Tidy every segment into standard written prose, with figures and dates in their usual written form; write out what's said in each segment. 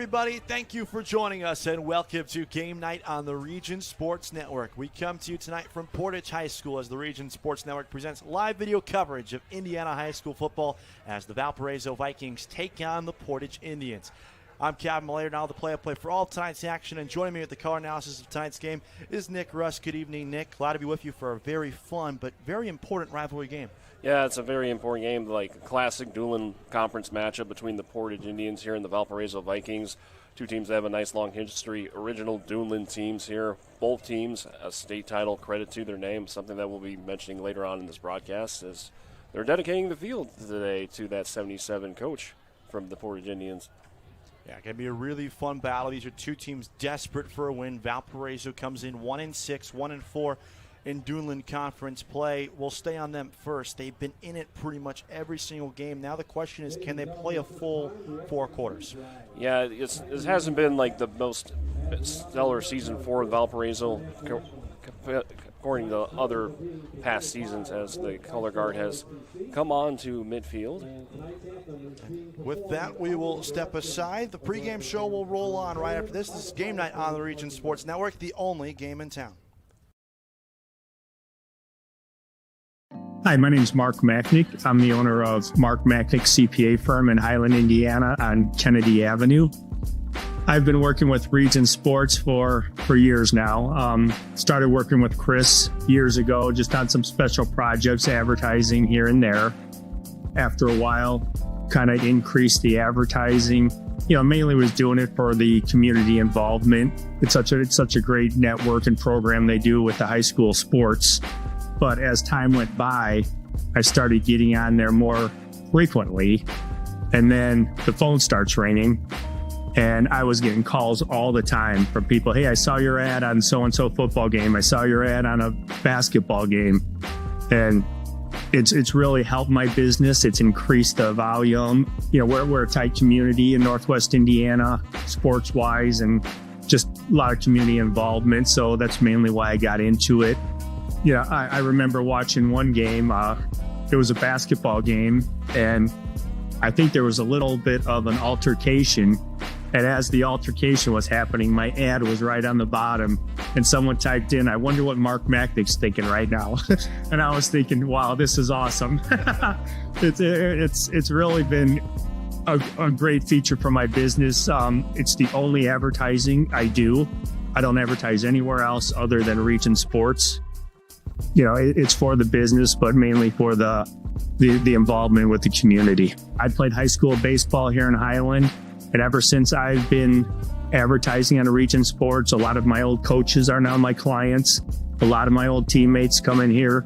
everybody. Thank you for joining us, and welcome to Game Night on the Region Sports Network. We come to you tonight from Portage High School as the Region Sports Network presents live video coverage of Indiana high school football as the Valparaiso Vikings take on the Portage Indians. I'm Kevin Malayer, now the play-by-play for all tonight's action, and joining me with the color analysis of tonight's game is Nick Russ. Good evening, Nick. Glad to be with you for a very fun but very important rivalry game. Yeah, it's a very important game, like a classic Dueling Conference matchup between the Portage Indians here and the Valparaiso Vikings. Two teams that have a nice long history, original Dueling teams here. Both teams, a state title credit to their name, something that we'll be mentioning later on in this broadcast, is they're dedicating the field today to that 77 coach from the Portage Indians. Yeah, going to be a really fun battle. These are two teams desperate for a win. Valparaiso comes in 1-6, 1-4 in Dueling Conference play. We'll stay on them first. They've been in it pretty much every single game. Now the question is, can they play a full 4 quarters? Yeah, it hasn't been like the most stellar season for Valparaiso, according to other past seasons, as the color guard has come on to midfield. With that, we will step aside. The pregame show will roll on right after this. This is Game Night on the Region Sports Network, the only game in town. Hi, my name is Mark Macknick. I'm the owner of Mark Macknick CPA firm in Highland, Indiana on Kennedy Avenue. I've been working with Region Sports for years now. Started working with Chris years ago, just on some special projects, advertising here and there. After a while, kind of increased the advertising. Mainly was doing it for the community involvement. It's such a great network and program they do with the high school sports. But as time went by, I started getting on there more frequently. And then the phone starts ringing. And I was getting calls all the time from people. Hey, I saw your ad on so-and-so football game. I saw your ad on a basketball game. And it's really helped my business. It's increased the volume. We're a tight community in Northwest Indiana, sports-wise, and just a lot of community involvement. So that's mainly why I got into it. I remember watching one game. It was a basketball game, and I think there was a little bit of an altercation. And as the altercation was happening, my ad was right on the bottom, and someone typed in, "I wonder what Mark Macknick's thinking right now." And I was thinking, wow, this is awesome. It's really been a great feature for my business. It's the only advertising I do. I don't advertise anywhere else other than Region Sports. It's for the business, but mainly for the involvement with the community. I played high school baseball here in Highland, and ever since I've been advertising on Region Sports, a lot of my old coaches are now my clients. A lot of my old teammates come in here.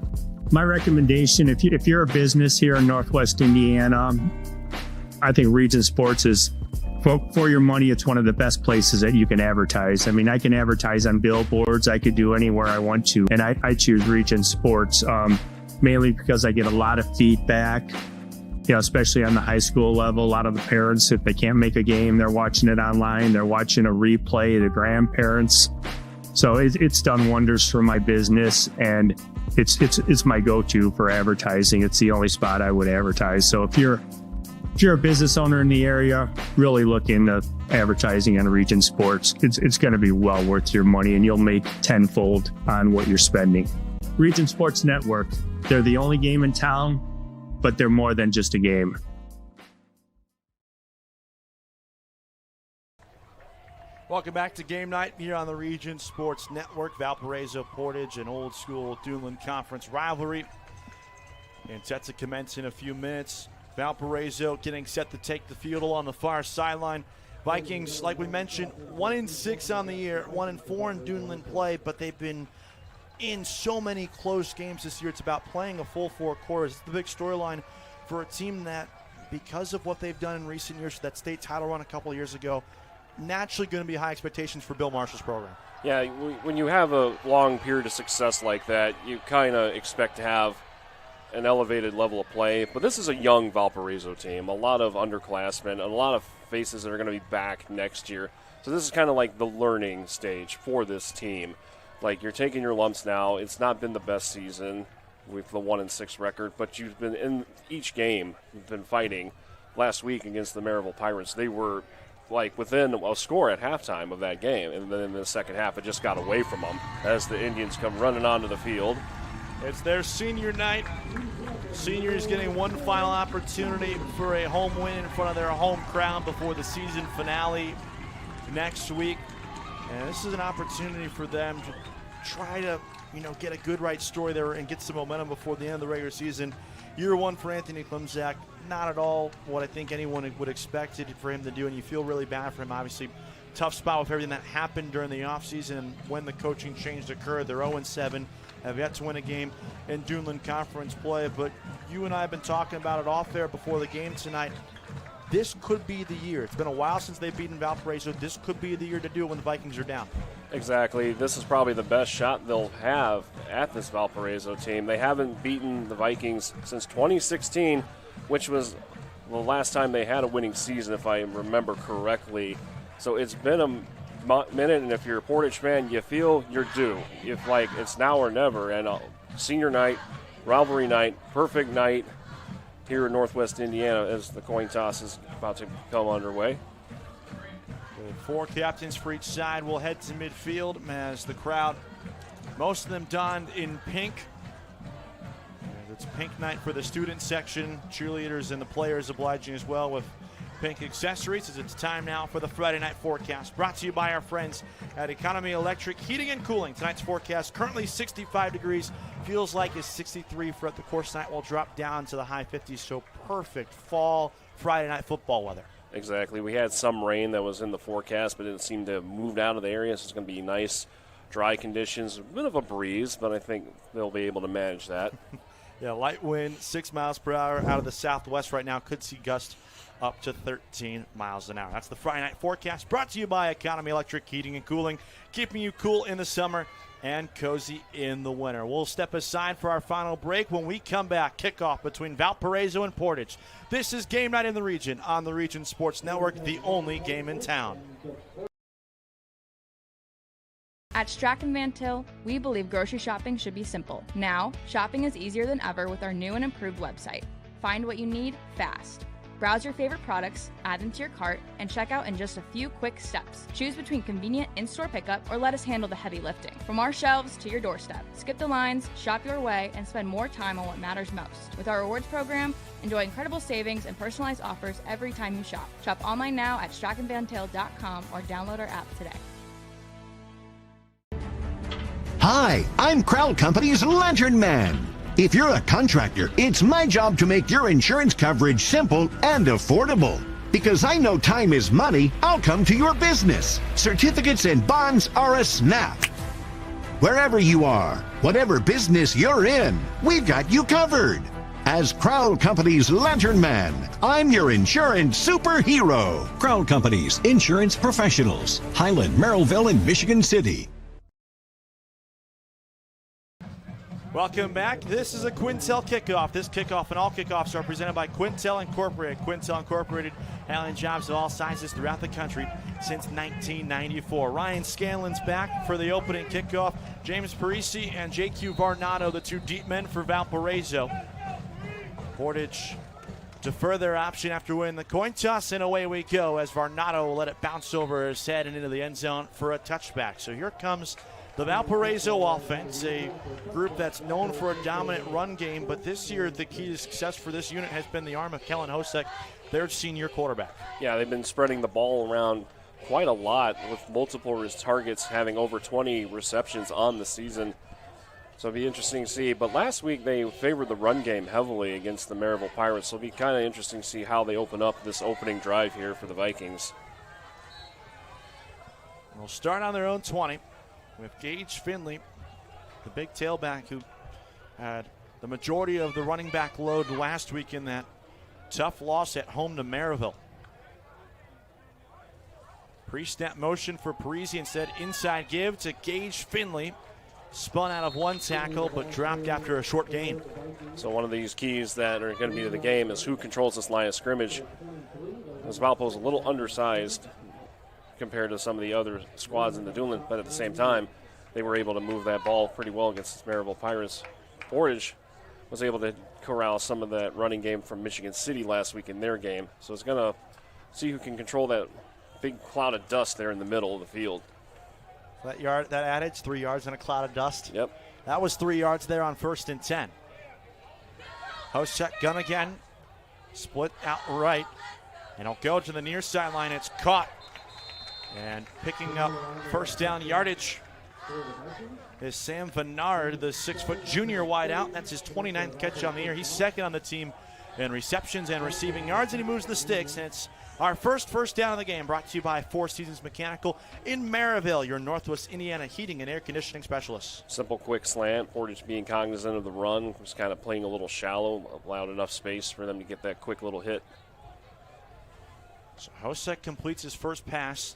My recommendation, if you're a business here in Northwest Indiana, I think Region Sports is, for your money, it's one of the best places that you can advertise. I mean, I can advertise on billboards. I could do anywhere I want to. And I choose Region Sports, mainly because I get a lot of feedback, especially on the high school level. A lot of the parents, if they can't make a game, they're watching it online. They're watching a replay, the grandparents. So it's done wonders for my business, and it's my go-to for advertising. It's the only spot I would advertise. So if you're a business owner in the area, really look into advertising on Region Sports. It's going to be well worth your money, and you'll make tenfold on what you're spending. Region Sports Network, they're the only game in town, but they're more than just a game. Welcome back to Game Night here on the Region Sports Network. Valparaiso, Portage, an old school Dueling Conference rivalry. And set to commence in a few minutes. Valparaiso getting set to take the field along the far sideline. Vikings, like we mentioned, 1-6 on the year, 1-4 in Dueling play, but they've been in so many close games this year. It's about playing a full 4 quarters. It's the big storyline for a team that, because of what they've done in recent years, that state title run a couple of years ago, naturally going to be high expectations for Bill Marshall's program. Yeah, when you have a long period of success like that, you kind of expect to have an elevated level of play. But this is a young Valparaiso team, a lot of underclassmen, and a lot of faces that are going to be back next year. So this is kind of like the learning stage for this team. Like, you're taking your lumps now. It's not been the best season with the 1-6 record, but you've been in each game. You've been fighting. Last week against the Maryville Pirates, they were like within a score at halftime of that game, and then in the second half it just got away from them as the Indians come running onto the field. It's their senior night. Seniors getting one final opportunity for a home win in front of their home crowd before the season finale next week. And this is an opportunity for them to try to, get a good right story there and get some momentum before the end of the regular season. Year one for Anthony Klimczak, not at all what I think anyone would expect it for him to do, and you feel really bad for him. Obviously, tough spot with everything that happened during the offseason when the coaching change occurred. They're 0-7, have yet to win a game in Duneland Conference play, but you and I have been talking about it off air before the game tonight. This could be the year. It's been a while since they've beaten Valparaiso. This could be the year to do it when the Vikings are down. Exactly. This is probably the best shot they'll have at this Valparaiso team. They haven't beaten the Vikings since 2016, which was the last time they had a winning season, if I remember correctly. So it's been a minute, and if you're a Portage fan, you feel you're due. If it's now or never. And senior night, rivalry night, perfect night here in Northwest Indiana as the coin toss is about to come underway. Four captains for each side will head to midfield as the crowd, most of them donned in pink. It's pink night for the student section. Cheerleaders and the players obliging as well with pink accessories, as it's time now for the Friday night forecast. Brought to you by our friends at Economy Electric Heating and Cooling. Tonight's forecast currently 65 degrees. Feels like it's 63 throughout the course tonight. Will drop down to the high 50s, so perfect fall Friday night football weather. Exactly. We had some rain that was in the forecast, but it didn't seem to have moved out of the area, so it's going to be nice, dry conditions. A bit of a breeze, but I think they'll be able to manage that. Yeah, light wind, 6 miles per hour out of the southwest right now. Could see gusts up to 13 miles an hour. That's the Friday night forecast, brought to you by Economy Electric Heating and Cooling, keeping you cool in the summer and cozy in the winter. We'll step aside for our final break. When we come back, kickoff between Valparaiso and Portage. This is Game Night in the Region on the Region Sports Network, the only game in town. At Strachan Van Til, we believe grocery shopping should be simple. Now, shopping is easier than ever with our new and improved website. Find what you need fast. Browse your favorite products, add them to your cart, and check out in just a few quick steps. Choose between convenient in-store pickup or let us handle the heavy lifting. From our shelves to your doorstep. Skip the lines, shop your way, and spend more time on what matters most. With our rewards program, enjoy incredible savings and personalized offers every time you shop. Shop online now at strachanvantil.com or download our app today. Hi, I'm Crowd Company's Lantern Man. If you're a contractor, it's my job to make your insurance coverage simple and affordable. Because I know time is money, I'll come to your business. Certificates and bonds are a snap. Wherever you are, whatever business you're in, we've got you covered. As Crowd Company's Lantern Man, I'm your insurance superhero. Crowd Companies, insurance professionals. Highland, Merrillville, and Michigan City. Welcome back. This is a Quintel kickoff. This kickoff and all kickoffs are presented by Quintel Incorporated. Quintel Incorporated handling jobs of all sizes throughout the country since 1994. Ryan Scanlon's back for the opening kickoff. James Parisi and J.Q. Varnado, the two deep men for Valparaiso. Portage defer their option after winning the coin toss, and away we go as Varnado will let it bounce over his head and into the end zone for a touchback. So here comes the Valparaiso offense, a group that's known for a dominant run game, but this year the key to success for this unit has been the arm of Kellen Hosek, their senior quarterback. Yeah, they've been spreading the ball around quite a lot with multiple targets, having over 20 receptions on the season. So it'll be interesting to see. But last week they favored the run game heavily against the Maryville Pirates, so it'll be kind of interesting to see how they open up this opening drive here for the Vikings. They'll start on their own 20. With Gage Finley, the big tailback who had the majority of the running back load last week in that tough loss at home to Maryville. Pre-snap motion for Parisi, instead inside give to Gage Finley. Spun out of one tackle but dropped after a short gain. So one of these keys that are going to be to the game is who controls this line of scrimmage. As Valpo's a little undersized compared to some of the other squads in the Duneland, but at the same time, they were able to move that ball pretty well against the Maryville Pirates. Portage was able to corral some of that running game from Michigan City last week in their game, so it's going to see who can control that big cloud of dust there in the middle of the field. That adage, 3 yards in a cloud of dust. Yep. That was 3 yards there on 1st and 10. Hosek gun again. Split out right. And he'll go to the near sideline. It's caught. And picking up first down yardage is Sam Vennard, the 6-foot junior wideout. That's his 29th catch on the year. He's second on the team in receptions and receiving yards, and he moves the sticks. And it's our first down of the game, brought to you by Four Seasons Mechanical in Maryville, your Northwest Indiana heating and air conditioning specialist. Simple, quick slant. Portage being cognizant of the run, was kind of playing a little shallow, allowed enough space for them to get that quick little hit. So Hosek completes his first pass.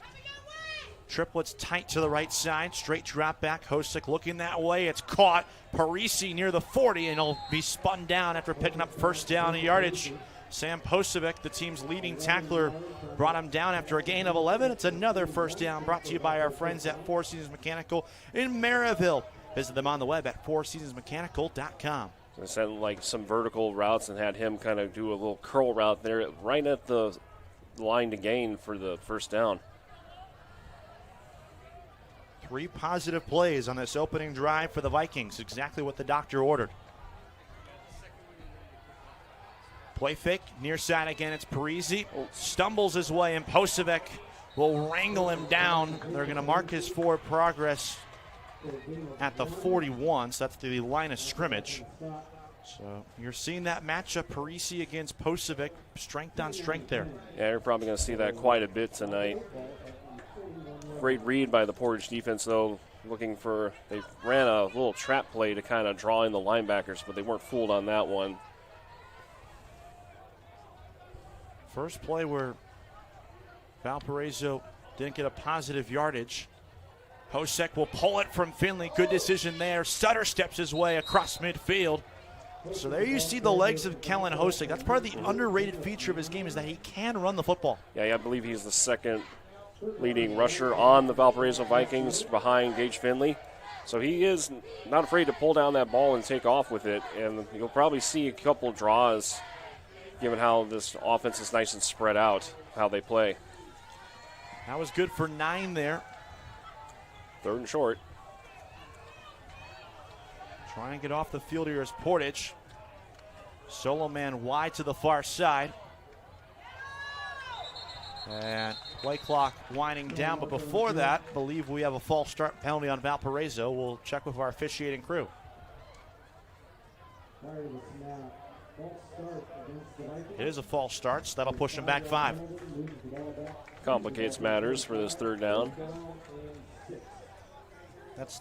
Triplets tight to the right side. Straight drop back. Hosek looking that way. It's caught. Parisi near the 40, and he'll be spun down after picking up first down yardage. Sam Posovic, the team's leading tackler, brought him down after a gain of 11. It's another first down brought to you by our friends at Four Seasons Mechanical in Maryville. Visit them on the web at fourseasonsmechanical.com. They sent like some vertical routes and had him kind of do a little curl route there right at the line to gain for the first down. 3 positive plays on this opening drive for the Vikings. Exactly what the doctor ordered. Play fake, near side again, it's Parisi. Stumbles his way, and Posovic will wrangle him down. They're going to mark his forward progress at the 41, so that's the line of scrimmage. So you're seeing that matchup, Parisi against Posovic, strength on strength there. Yeah, you're probably going to see that quite a bit tonight. Great read by the Portage defense, though. They ran a little trap play to kind of draw in the linebackers, but they weren't fooled on that one. First play where Valparaiso didn't get a positive yardage. Hosek will pull it from Finley. Good decision there. Sutter steps his way across midfield. So there you see the legs of Kellen Hosek. That's part of the underrated feature of his game, is that he can run the football. Yeah, I believe he's the second leading rusher on the Valparaiso Vikings behind Gage Finley. So he is not afraid to pull down that ball and take off with it. And you'll probably see a couple draws, given how this offense is nice and spread out, how they play. That was good for 9 there. 3rd and short. Trying to get off the field here is Portage. Solo man wide to the far side. And play clock winding down, but before that, believe we have a false start penalty on Valparaiso. We'll check with our officiating crew. It is a false start, so that'll push him back 5. Complicates matters for this 3rd down. That's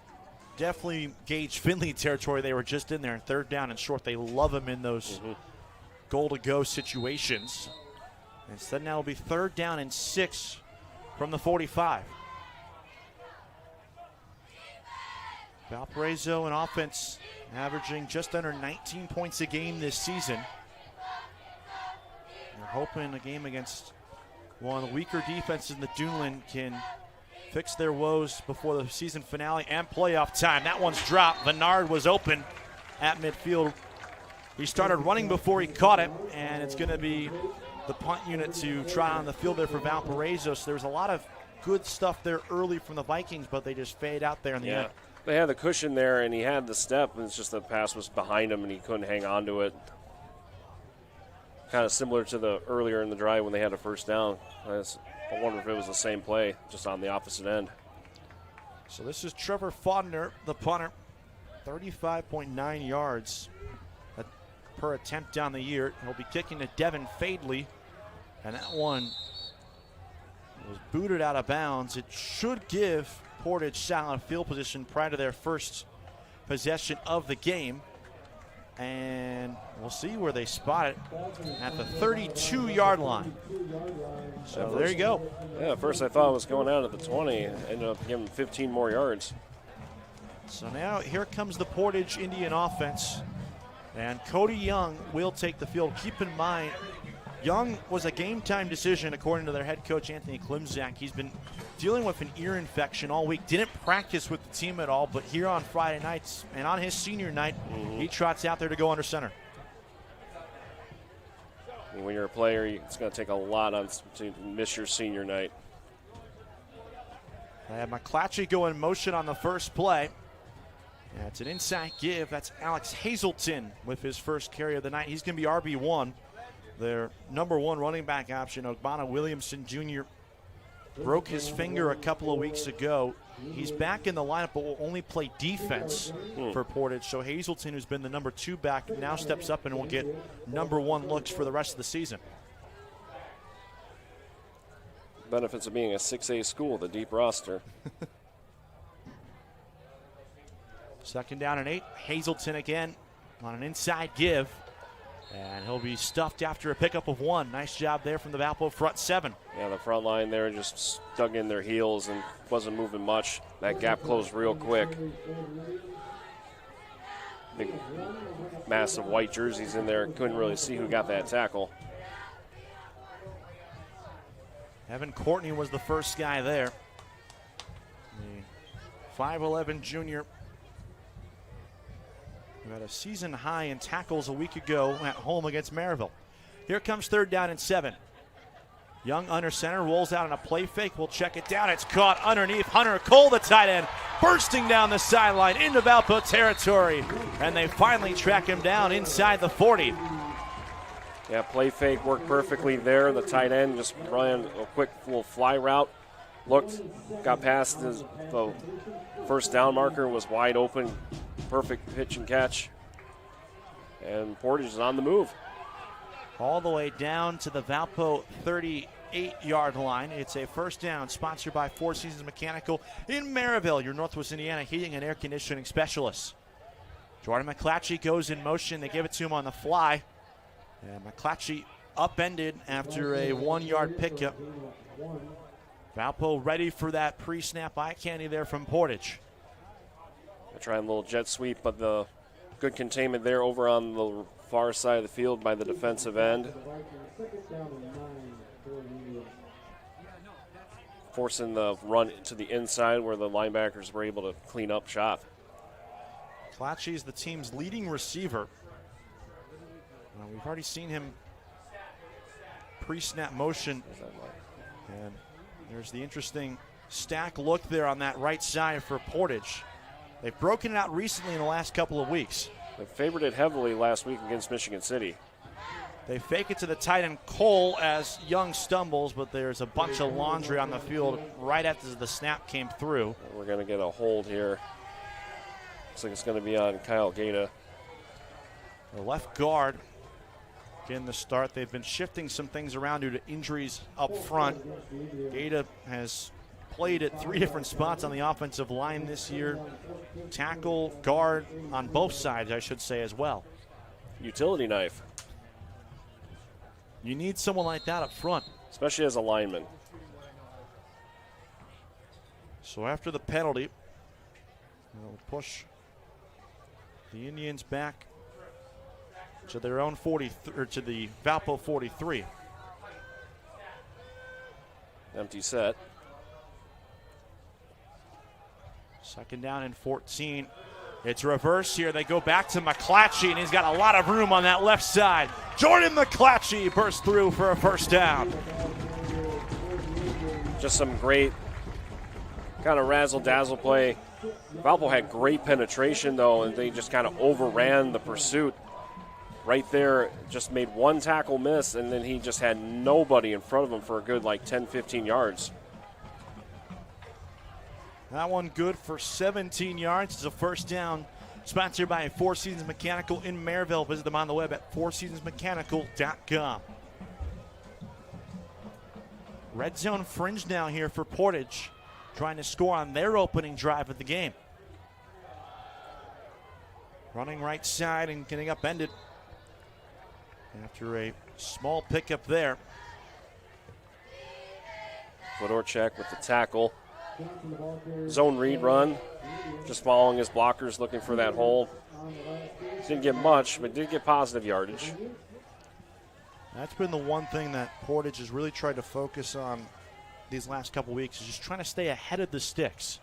definitely Gage Finley territory. They were just in there, 3rd down and short. They love him in those goal-to-go situations. Instead, now it'll be 3rd down and 6 from the 45. Valparaiso in offense averaging just under 19 points a game this season. They're hoping a game against one of the weaker defenses in the Duneland can fix their woes before the season finale and playoff time. That one's dropped. Vennard was open at midfield. He started running before he caught it, and it's going to be the punt unit to try on the field there for Valparaiso. So there's a lot of good stuff there early from the Vikings, but they just fade out there in the end. They had the cushion there, and he had the step, and it's just the pass was behind him, and he couldn't hang on to it. Kind of similar to the earlier in the drive when they had a first down. I wonder if it was the same play, just on the opposite end. So this is Trevor Faudner, the punter. 35.9 yards per attempt on the year. He'll be kicking to Devin Fadley, and that one was booted out of bounds. It should give Portage solid field position prior to their first possession of the game. And we'll see where they spot it at the 32-yard line. So there you go. Yeah, at first I thought it was going out at the 20. Ended up giving 15 more yards. So now here comes the Portage Indian offense. And Cody Young will take the field. Keep in mind, Young was a game-time decision according to their head coach, Anthony Klimczak. He's been dealing with an ear infection all week. Didn't practice with the team at all, but here on Friday nights and on his senior night, he trots out there to go under center. When you're a player, it's going to take a lot to miss your senior night. They have McClatchy go in motion on the first play. Yeah, it's an inside give. That's Alex Hazelton with his first carry of the night. He's going to be RB1. Their number one running back option, Ogbonna Williamson Jr., broke his finger a couple of weeks ago. He's back in the lineup, but will only play defense for Portage. So Hazelton, who's been the number 2 back, now steps up and will get number 1 looks for the rest of the season. Benefits of being a 6A school, the deep roster. Second down and 8. Hazelton again on an inside give. And he'll be stuffed after a pickup of 1. Nice job there from the Valpo front 7. Yeah, the front line there just dug in their heels and wasn't moving much. That gap closed real quick. Big, massive white jerseys in there. Couldn't really see who got that tackle. Evan Courtney was the first guy there. The 5'11 junior who had a season high in tackles a week ago at home against Maryville. Here comes third down and 7. Young under center, rolls out on a play fake. We'll check it down. It's caught underneath. Hunter Cole, the tight end, bursting down the sideline into Valpo territory. And they finally track him down inside the 40. Yeah, play fake worked perfectly there. The tight end just ran a quick little fly route. Looked, got past the first down marker, was wide open. Perfect pitch and catch. And Portage is on the move. All the way down to the Valpo 38-yard line. It's a first down sponsored by Four Seasons Mechanical in Maryville, your Northwest Indiana heating and air conditioning specialists. Jordan McClatchy goes in motion. They give it to him on the fly. And McClatchy upended after a 1-yard pickup. Valpo ready for that pre-snap eye candy there from Portage. They're trying a little jet sweep, but the good containment there over on the far side of the field by the defensive end. Forcing the run to the inside where the linebackers were able to clean up shop. McClatchy is the team's leading receiver. We've already seen him pre-snap motion. And there's the interesting stack look there on that right side for Portage. They've broken it out recently in the last couple of weeks. They favored it heavily last week against Michigan City. They fake it to the tight end Cole as Young stumbles, but there's a bunch of laundry on the field right after the snap came through. We're going to get a hold here. Looks like it's going to be on Kyle Gata. The left guard getting the start. They've been shifting some things around due to injuries up front. Gata has played at 3 different spots on the offensive line this year. Tackle, guard, on both sides, I should say, as well. Utility knife. You need someone like that up front. Especially as a lineman. So after the penalty, they'll push the Indians back to their own 40, or to the Valpo 43. Empty set. Second down and 14. It's reverse here. They go back to McClatchy, and he's got a lot of room on that left side. Jordan McClatchy bursts through for a first down. Just some great kind of razzle-dazzle play. Valpo had great penetration, though, and they just kind of overran the pursuit. Right there, just made one tackle miss, and then he just had nobody in front of him for a good, 10, 15 yards. That one good for 17 yards. It's a first down, sponsored by Four Seasons Mechanical in Maryville. Visit them on the web at fourseasonsmechanical.com. Red zone fringe now here for Portage, trying to score on their opening drive of the game. Running right side and getting upended after a small pickup there. Fedorchak with the tackle. Zone read run. Just following his blockers, looking for that hole. Didn't get much, but did get positive yardage. That's been the one thing that Portage has really tried to focus on these last couple weeks, is just trying to stay ahead of the sticks.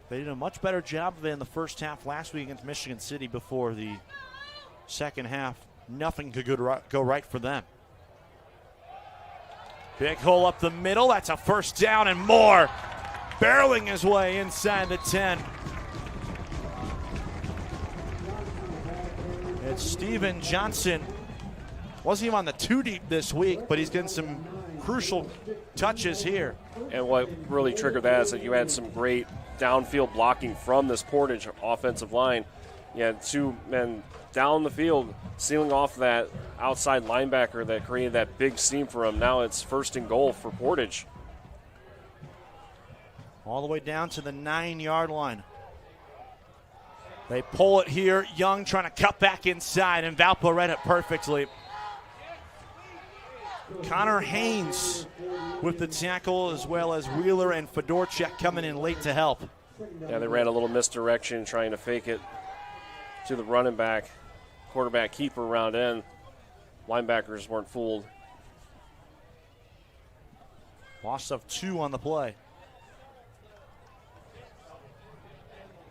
They did a much better job of it in the first half last week against Michigan City. Before the second half, nothing could go right for them. Big hole up the middle. That's a first down and more. Barreling his way inside the 10. It's Steven Johnson. Wasn't even on the 2 deep this week, but he's getting some crucial touches here. And what really triggered that is that you had some great downfield blocking from this Portage offensive line. You had 2 men down the field sealing off that outside linebacker that created that big seam for him. Now it's 1st and goal for Portage. All the way down to the 9-yard line. They pull it here. Young trying to cut back inside, and Valpo read it perfectly. Connor Haynes with the tackle, as well as Wheeler and Fedorchuk coming in late to help. Yeah, they ran a little misdirection trying to fake it to the running back. Quarterback keeper around in. Linebackers weren't fooled. Loss of 2 on the play.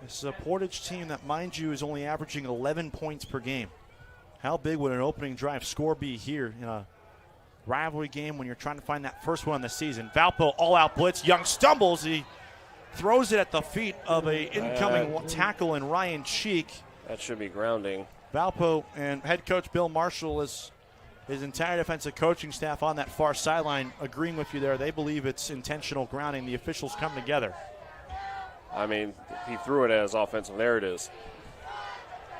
This is a Portage team that, mind you, is only averaging 11 points per game. How big would an opening drive score be here in a rivalry game when you're trying to find that first one of the season? Valpo all-out blitz. Young stumbles. He throws it at the feet of a incoming tackle in Ryan Cheek. That should be grounding. Valpo and head coach Bill Marshall is his entire defensive coaching staff on that far sideline agreeing with you there. They believe it's intentional grounding. The officials come together. I mean, he threw it as offensive. There it is.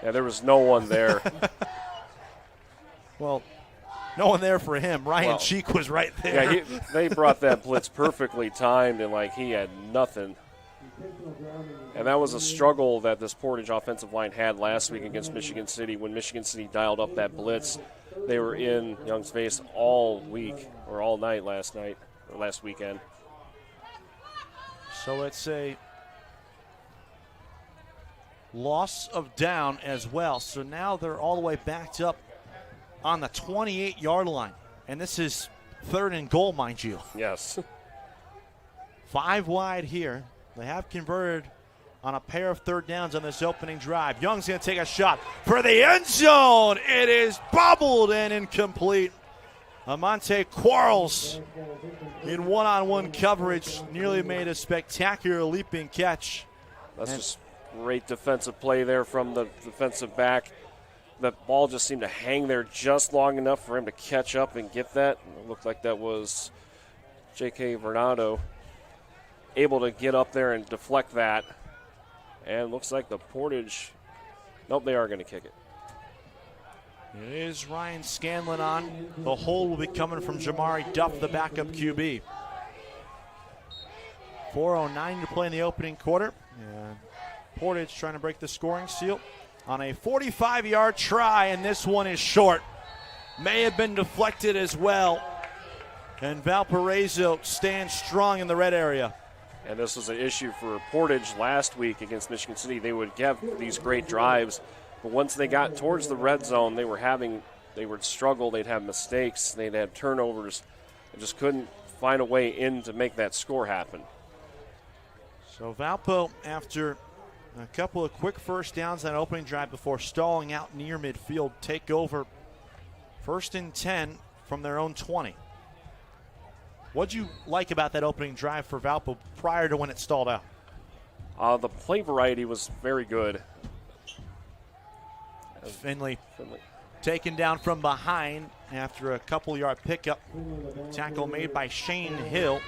Yeah, there was no one there. Well, no one there for him. Ryan Cheek was right there. Yeah, they brought that blitz perfectly timed, and like he had nothing. And that was a struggle that this Portage offensive line had last week against Michigan City. When Michigan City dialed up that blitz, they were in Young's face all week, or all night last weekend. So it's a loss of down as well. So now they're all the way backed up on the 28-yard line. And this is 3rd and goal, mind you. Yes. 5 wide here. They have converted on a pair of 3rd downs on this opening drive. Young's going to take a shot for the end zone. It is bobbled and incomplete. Amante Quarles in one-on-one coverage nearly made a spectacular leaping catch. That's just great defensive play there from the defensive back. The ball just seemed to hang there just long enough for him to catch up and get that. It looked like that was J.K. Vernado able to get up there and deflect that. And looks like the Portage, nope, they are going to kick it. It is Ryan Scanlon on. The hole will be coming from Jamari Duff, the backup QB. 4:09 to play in the opening quarter. And Portage trying to break the scoring seal on a 45-yard try, and this one is short. May have been deflected as well. And Valparaiso stands strong in the red area. And this was an issue for Portage last week against Michigan City. They would have these great drives, but once they got towards the red zone, they would struggle. They'd have mistakes. They'd have turnovers. They just couldn't find a way in to make that score happen. So Valpo, after a couple of quick first downs on that opening drive before stalling out near midfield, take over 1st and 10 from their own 20. What'd you like about that opening drive for Valpo prior to when it stalled out? The play variety was very good. Finley taken down from behind after a couple-yard pickup. Tackle made by Shane Hill.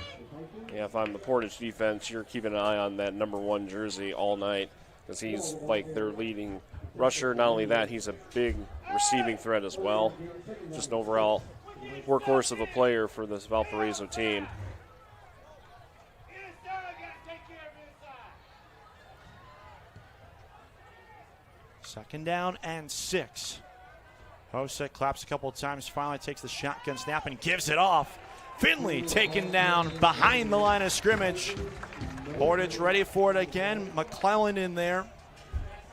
Yeah, if I'm the Portage defense, you're keeping an eye on that number 1 jersey all night because he's like their leading rusher. Not only that, he's a big receiving threat as well. Just an overall workhorse of a player for this Valparaiso team. Second down and 6. Hosek claps a couple of times, finally takes the shotgun snap and gives it off. Finley taken down behind the line of scrimmage. Portage ready for it again. McClellan in there,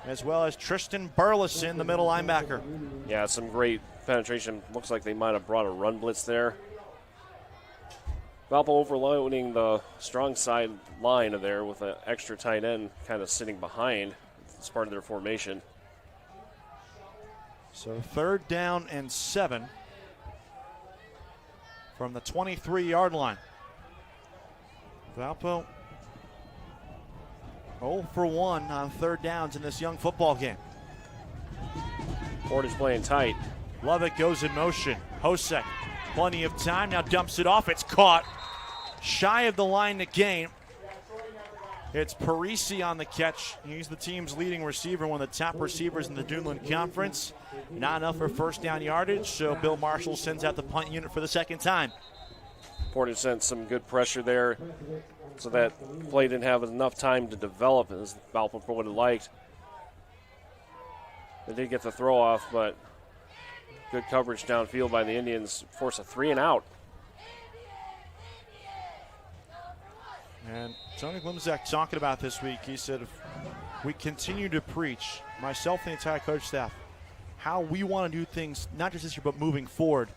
as well as Tristan Burleson, the middle linebacker. Yeah, some great penetration. Looks like they might have brought a run blitz there. Valpo overloading the strong side line of there with an extra tight end kind of sitting behind. It's part of their formation. So 3rd down and 7 from the 23-yard line. Valpo 0 for 1 on third downs in this young football game. Portage playing tight. Lovett goes in motion. Hosek, plenty of time, now dumps it off. It's caught. Shy of the line to gain. It's Parisi on the catch. He's the team's leading receiver, one of the top receivers in the Duneland Conference. Not enough for first down yardage, so Bill Marshall sends out the punt unit for the second time. Portage sent some good pressure there, so that play didn't have enough time to develop as Valpo would have liked. They did get the throw off, but good coverage downfield by the Indians. Force a 3 and out. And Tony Glimzak talking about this week, he said, if we continue to preach, myself and the entire coach staff, how we want to do things, not just this year, but moving forward,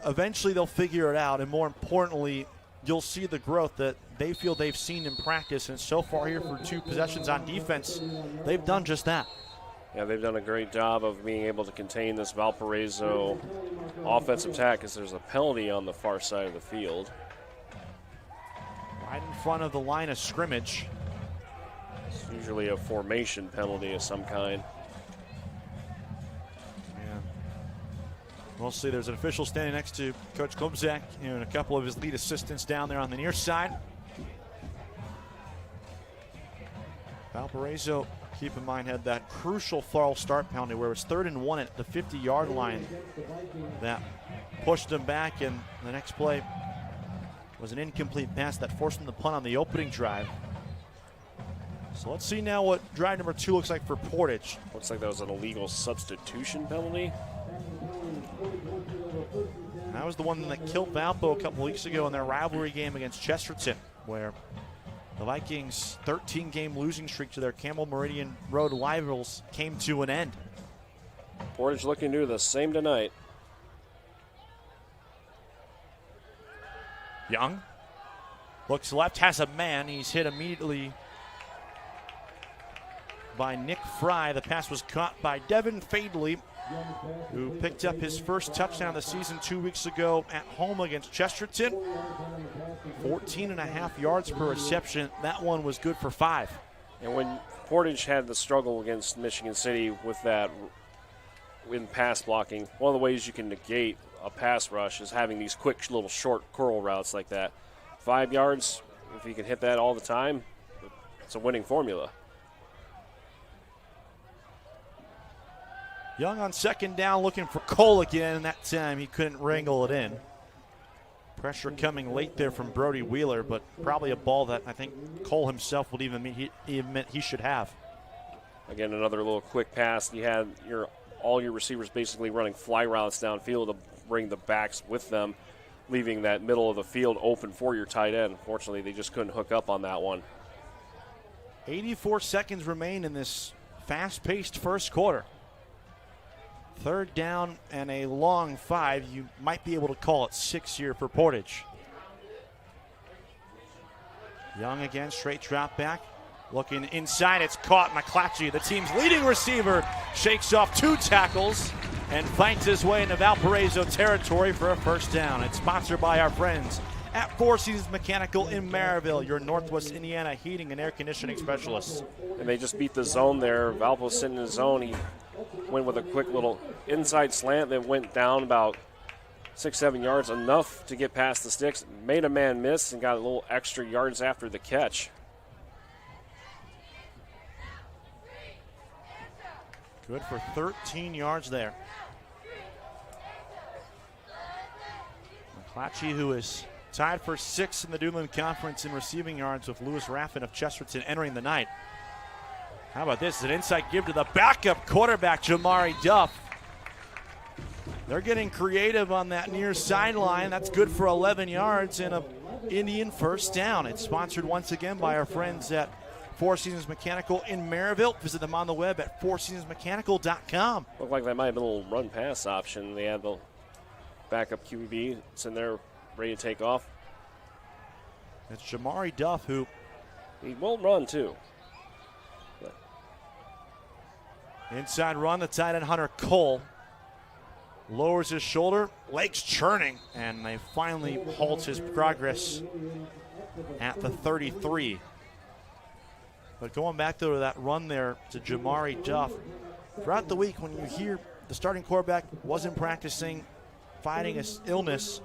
eventually they'll figure it out. And more importantly, you'll see the growth that they feel they've seen in practice. And so far here for 2 possessions on defense, they've done just that. Yeah, they've done a great job of being able to contain this Valparaiso offensive attack as there's a penalty on the far side of the field. Right in front of the line of scrimmage. It's usually a formation penalty of some kind. Yeah. We'll see. There's an official standing next to Coach Glimzak and a couple of his lead assistants down there on the near side. Valparaiso, keep in mind, had that crucial false start penalty where it was 3rd and 1 at the 50-yard line that pushed them back, and the next play was an incomplete pass that forced them to punt on the opening drive. So let's see now what drive number 2 looks like for Portage. Looks like that was an illegal substitution penalty. That was the one that killed Valpo a couple weeks ago in their rivalry game against Chesterton, where the Vikings' 13-game losing streak to their Campbell Meridian Road rivals came to an end. Portage looking to do the same tonight. Young looks left, has a man. He's hit immediately by Nick Fry. The pass was caught by Devin Fadley, who picked up his first touchdown of the season 2 weeks ago at home against Chesterton. 14.5 yards per reception. That one was good for 5. And when Portage had the struggle against Michigan City with that in pass blocking, one of the ways you can negate a pass rush is having these quick little short curl routes like that. 5 yards, if you can hit that all the time, it's a winning formula. Young on second down looking for Cole again, and that time he couldn't wrangle it in. Pressure coming late there from Brody Wheeler, but probably a ball that I think Cole himself would even admit he should have. Again, another little quick pass. You had all your receivers basically running fly routes downfield to bring the backs with them, leaving that middle of the field open for your tight end. Unfortunately, they just couldn't hook up on that one. 84 seconds remain in this fast-paced first quarter. 3rd down and a long 5. You might be able to call it 6 here for Portage. Young again, straight drop back. Looking inside, it's caught. McClatchy, the team's leading receiver, shakes off 2 tackles and finds his way into Valparaiso territory for a first down. It's sponsored by our friends at Four Seasons Mechanical in Maryville, your Northwest Indiana heating and air conditioning specialists. And they just beat the zone there. Valpo's sitting in the zone. He went with a quick little inside slant that went down about 6-7 yards, enough to get past the sticks. Made a man miss and got a little extra yards after the catch. Good for 13 yards there. McClatchy, who is tied for 6th in the Duneland Conference in receiving yards with Lewis Raffin of Chesterton entering the night. How about this? An inside give to the backup quarterback, Jamari Duff. They're getting creative on that near sideline. That's good for 11 yards and an Indian first down. It's sponsored once again by our friends at Four Seasons Mechanical in Maryville. Visit them on the web at fourseasonsmechanical.com. Looked like that might have been a little run-pass option. They had the backup QB. It's in there, ready to take off. It's Jamari Duff, who... He won't run, too. Inside run, the tight end Hunter Cole. lowers his shoulder, legs churning, and they finally halt his progress at the 33. But going back though to that run there to Jamari Duff, throughout the week when you hear the starting quarterback wasn't practicing, fighting his illness,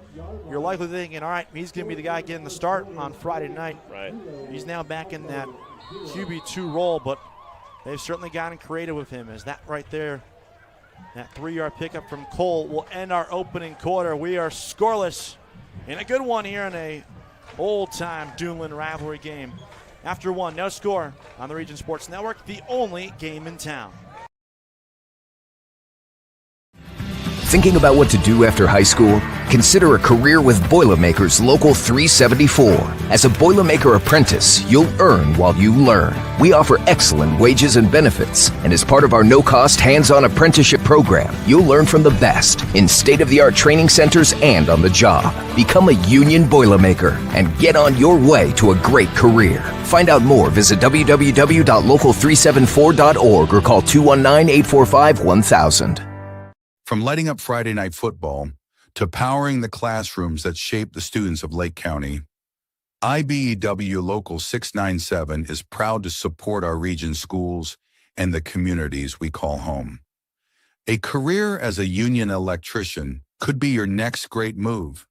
you're likely thinking, all right, he's going to be the guy getting the start on Friday night. Right. He's now back in that QB2 role, but they've certainly gotten creative with him. As that right there, that 3-yard pickup from Cole will end our opening quarter. We are scoreless in a good one here in a old-time Duneland rivalry game. After one, no score on the Region Sports Network, the only game in town. Thinking about what to do after high school? Consider a career with Boilermakers Local 374. As a Boilermaker apprentice, you'll earn while you learn. We offer excellent wages and benefits, and as part of our no-cost hands-on apprenticeship program, you'll learn from the best in state-of-the-art training centers and on the job. Become a union Boilermaker and get on your way to a great career. Find out more, visit www.local374.org or call 219-845-1000. From lighting up Friday night football to powering the classrooms that shape the students of Lake County, IBEW Local 697 is proud to support our region schools and the communities we call home. A career as a union electrician could be your next great move.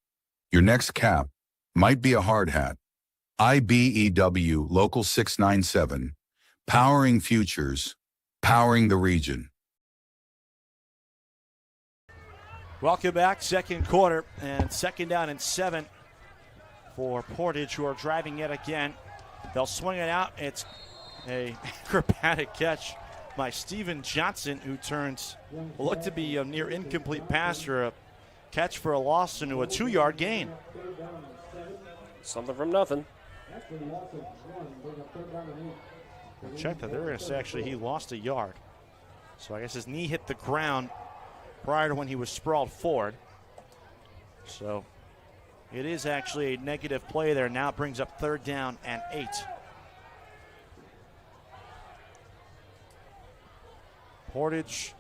Your next cap might be a hard hat. IBEW Local 697, powering futures, powering the region. Welcome back, second quarter, and 2nd down and 7 for Portage, who are driving yet again. They'll swing it out. It's a acrobatic catch by Steven Johnson, who turns what looked to be a near incomplete pass or a catch for a loss into a 2-yard gain. Something from nothing. Check that. They're going to say actually he lost a yard. So I guess his knee hit the ground prior to when he was sprawled forward. So it is actually a negative play there. Now it brings up 3rd down and 8. Portage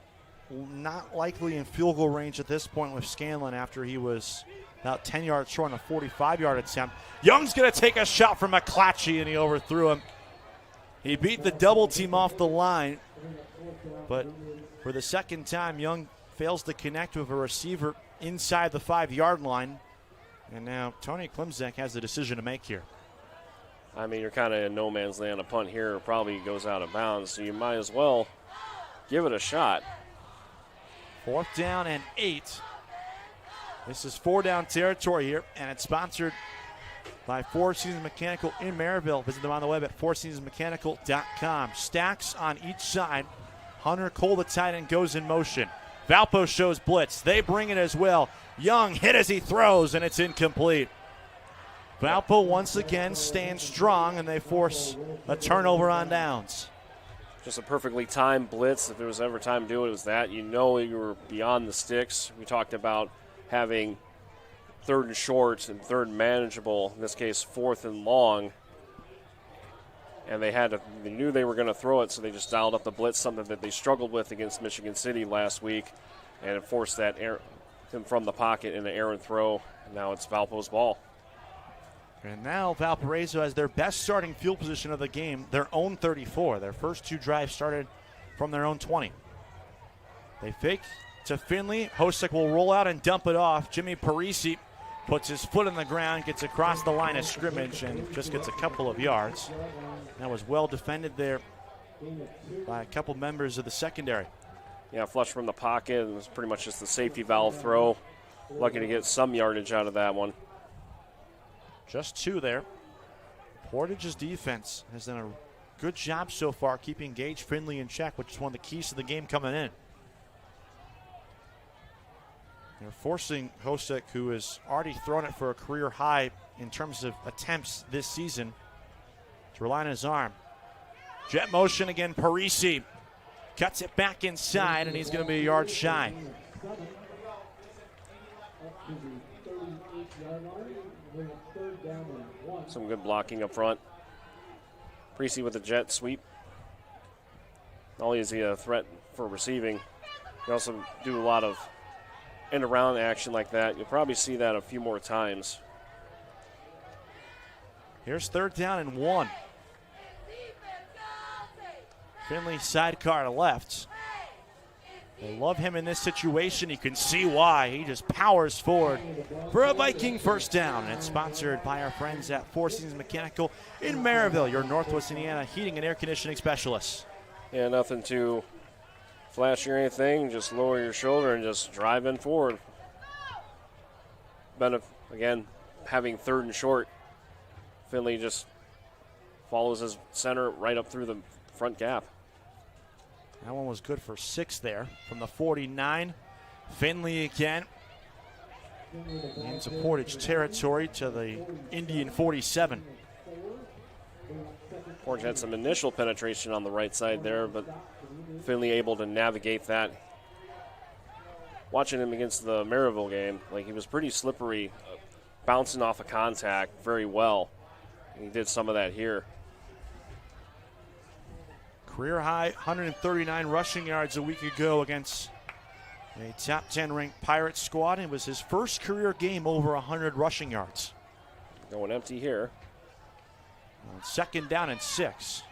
not likely in field goal range at this point with Scanlon after he was about 10 yards short on a 45-yard attempt. Young's going to take a shot from McClatchy, and he overthrew him. He beat the double team off the line, but for the second time, Young fails to connect with a receiver inside the 5-yard line. And now Tony Klimzek has the decision to make here. I mean, you're kind of in no man's land. A punt here probably goes out of bounds, so you might as well give it a shot. 4th down and 8. This is 4-down territory here, and it's sponsored by Four Seasons Mechanical in Maryville. Visit them on the web at fourseasonsmechanical.com. Stacks on each side. Hunter Cole, the tight end, goes in motion. Valpo shows blitz. They bring it as well. Young hit as he throws, and it's incomplete. Valpo once again stands strong, and they force a turnover on downs. Just a perfectly timed blitz. If there was ever time to do it, it was that. You know you were beyond the sticks. We talked about having 3rd and short and 3rd and manageable, in this case 4th and long. And they knew they were going to throw it, so they just dialed up the blitz, something that they struggled with against Michigan City last week, and it forced that him from the pocket in an errant throw. And now it's Valpo's ball. And now Valparaiso has their best starting field position of the game, their own 34. Their first 2 drives started from their own 20. They fake to Finley. Hosek will roll out and dump it off. Jimmy Parisi puts his foot on the ground, gets across the line of scrimmage, and just gets a couple of yards. That was well defended there by a couple members of the secondary. Yeah, flush from the pocket. It was pretty much just the safety valve throw. Lucky to get some yardage out of that one. Just 2 there. Portage's defense has done a good job so far keeping Gage Finley in check, which is one of the keys to the game coming in. They're forcing Hosek, who has already thrown it for a career high in terms of attempts this season, to rely on his arm. Jet motion again, Parisi cuts it back inside, and he's going to be a yard shy. Some good blocking up front. Parisi with the jet sweep. Not only is he a threat for receiving, he also do a lot of end around action like that, you'll probably see that a few more times. Here's 3rd down and 1. Finley sidecar to left. They love him in this situation. You can see why. He just powers forward for a Viking 1st down. And it's sponsored by our friends at Four Seasons Mechanical in Maryville, your Northwest Indiana heating and air conditioning specialists. Yeah, nothing to flash or anything. Just lower your shoulder and just drive in forward. Again, having 3rd and short, Finley just follows his center right up through the front gap. That one was good for 6 there from the 49. Finley again into Portage territory to the Indian 47. Portage had some initial penetration on the right side there, but Finley able to navigate that. Watching him against the Maryville game, like he was pretty slippery, bouncing off of contact very well. And he did some of that here. Career high 139 rushing yards a week ago against a top 10 ranked Pirates squad. It was his first career game over 100 rushing yards. Going empty here. 2nd down and 6.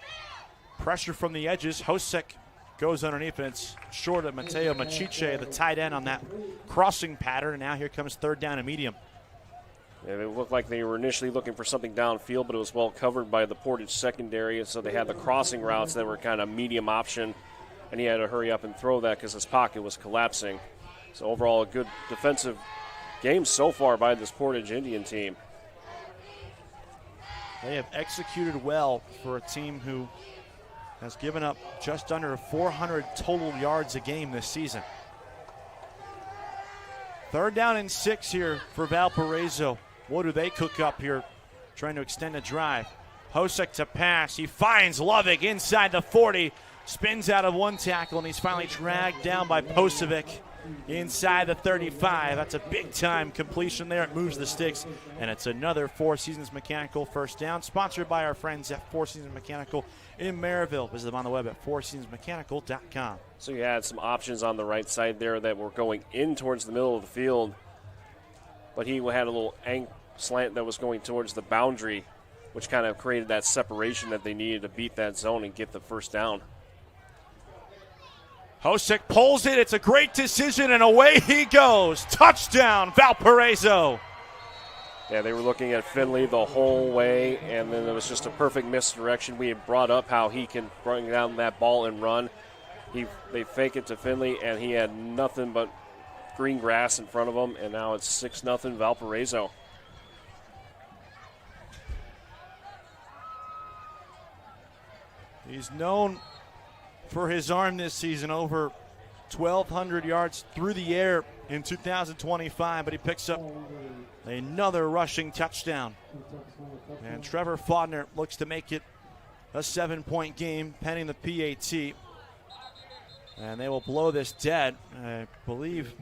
Pressure from the edges. Hosek goes underneath, and it's short of Mateo Machiche, the tight end, on that crossing pattern. And now here comes 3rd down and medium. Yeah, it looked like they were initially looking for something downfield, but it was well covered by the Portage secondary, so they had the crossing routes that were kind of medium option, and he had to hurry up and throw that because his pocket was collapsing. So overall, a good defensive game so far by this Portage Indian team. They have executed well for a team who has given up just under 400 total yards a game this season. 3rd down and 6 here for Valparaiso. What do they cook up here, trying to extend a drive? Hosek to pass. He finds Lovick inside the 40. Spins out of one tackle, and he's finally dragged down by Posovic inside the 35. That's a big-time completion there. It moves the sticks, and it's another Four Seasons Mechanical 1st down, sponsored by our friends at Four Seasons Mechanical in Maryville. Visit them on the web at fourseasonsmechanical.com. So you had some options on the right side there that were going in towards the middle of the field, but he had a little slant that was going towards the boundary, which kind of created that separation that they needed to beat that zone and get the 1st down. Hosek pulls it. It's a great decision, and away he goes. Touchdown, Valparaiso. Yeah, they were looking at Finley the whole way, and then it was just a perfect misdirection. We had brought up how he can bring down that ball and run. They fake it to Finley, and he had nothing but green grass in front of him, and now it's 6-0 Valparaiso. He's known for his arm this season, over 1,200 yards through the air in 2025, but he picks up another rushing touchdown. And Trevor Faudner looks to make it a 7-point game, pending the PAT. And they will blow this dead. I believe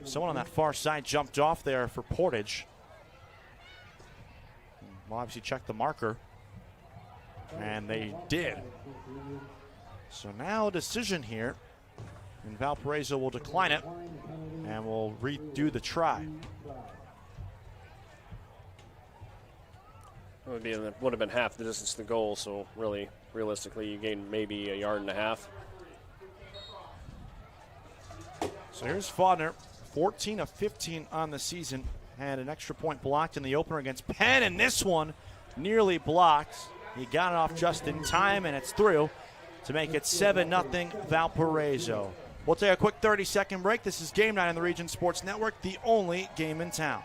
someone on that far side jumped off there for Portage. We'll obviously check the marker. And they did. So now a decision here. And Valparaiso will decline it. And will redo the try. It would have been half the distance to the goal, so really, realistically, you gain maybe 1.5 yards. So here's Faudner, 14 of 15 on the season. Had an extra point blocked in the opener against Penn, and this one nearly blocked. He got it off just in time, and it's through to make it 7-0 Valparaiso. We'll take a quick 30-second break. This is Game Night on the Region Sports Network, the only game in town.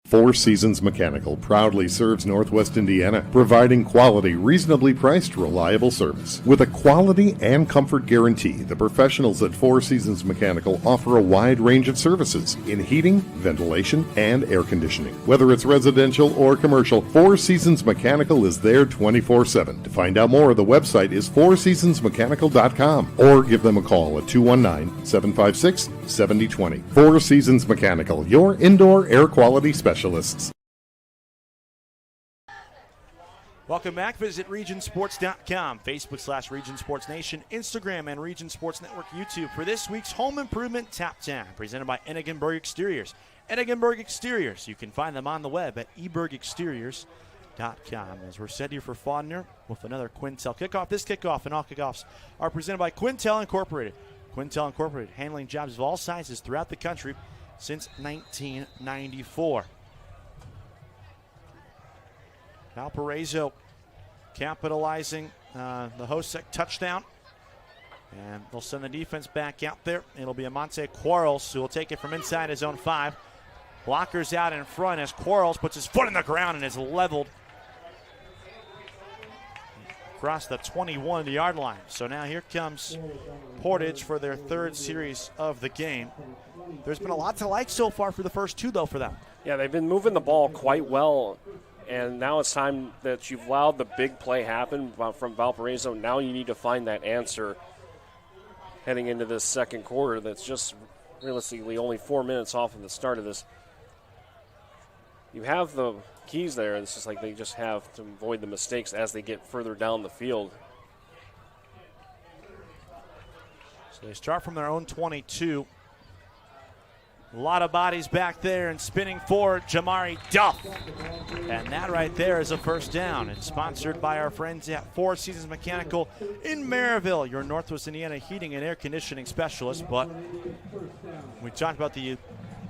Four Seasons Mechanical proudly serves Northwest Indiana, providing quality, reasonably priced, reliable service. With a quality and comfort guarantee, the professionals at Four Seasons Mechanical offer a wide range of services in heating, ventilation, and air conditioning. Whether it's residential or commercial, Four Seasons Mechanical is there 24/7. To find out more, the website is fourseasonsmechanical.com or give them a call at 219-756-7020. Four Seasons Mechanical, your indoor air quality specialist. Welcome back. Visit regionsports.com, Facebook/RegionSportsNation, Instagram, and Region Sports Network YouTube for this week's Home Improvement Top 10, presented by Enigenberg Exteriors. Enigenberg Exteriors. You can find them on the web at ebergexteriors.com. As we're set here for Faulkner with another Quintel kickoff. This kickoff and all kickoffs are presented by Quintel Incorporated. Quintel Incorporated, handling jobs of all sizes throughout the country since 1994. Valparaiso capitalizing the Hosek touchdown. And they'll send the defense back out there. It'll be Amante Quarles who will take it from inside his own 5. Blockers out in front as Quarles puts his foot in the ground and is leveled across the 21-yard line. So now here comes Portage for their 3rd series of the game. There's been a lot to like so far for the first 2, though, for them. Yeah, they've been moving the ball quite well. And now it's time that you've allowed the big play happen from Valparaiso. Now you need to find that answer heading into this second quarter that's just realistically only 4 minutes off of the start of this. You have the keys there. It's just like they just have to avoid the mistakes as they get further down the field. So they start from their own 22. A lot of bodies back there and spinning forward, Jamari Duff. And that right there is a first down. It's sponsored by our friends at Four Seasons Mechanical in Maryville, your Northwest Indiana heating and air conditioning specialist. But we talked about the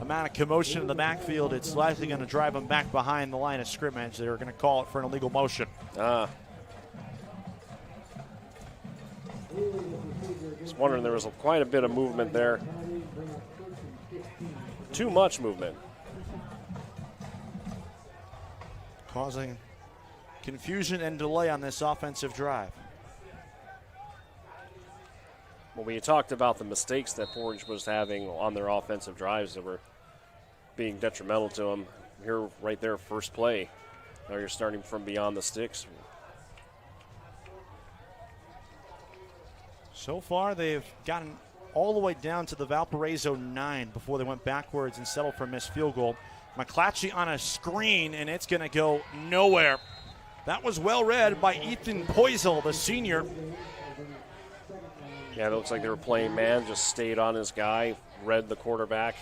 amount of commotion in the backfield. It's likely going to drive them back behind the line of scrimmage. They're going to call it for an illegal motion. I was wondering, there was quite a bit of movement there. Too much movement. Causing confusion and delay on this offensive drive. Well, we talked about the mistakes that Portage was having on their offensive drives that were being detrimental to them. Here, right there, first play. Now you're starting from beyond the sticks. So far, they've gotten all the way down to the Valparaiso 9 before they went backwards and settled for a missed field goal. McClatchy on a screen, and it's going to go nowhere. That was well read by Ethan Poisel, the senior. Yeah, it looks like they were playing man, just stayed on his guy, read the quarterback.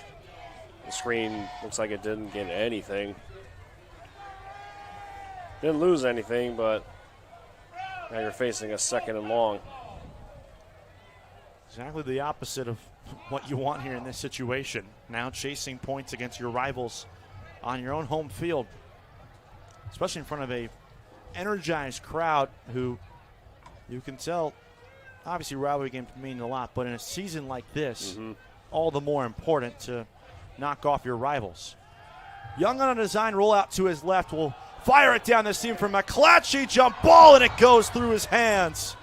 The screen looks like it didn't get anything. Didn't lose anything, but now you're facing a 2nd and long. Exactly the opposite of what you want here in this situation. Now chasing points against your rivals on your own home field, especially in front of a energized crowd who you can tell, obviously rivalry games mean a lot, but in a season like this, all the more important to knock off your rivals. Young on a design rollout to his left will fire it down the seam for McClatchy, jump ball, and it goes through his hands.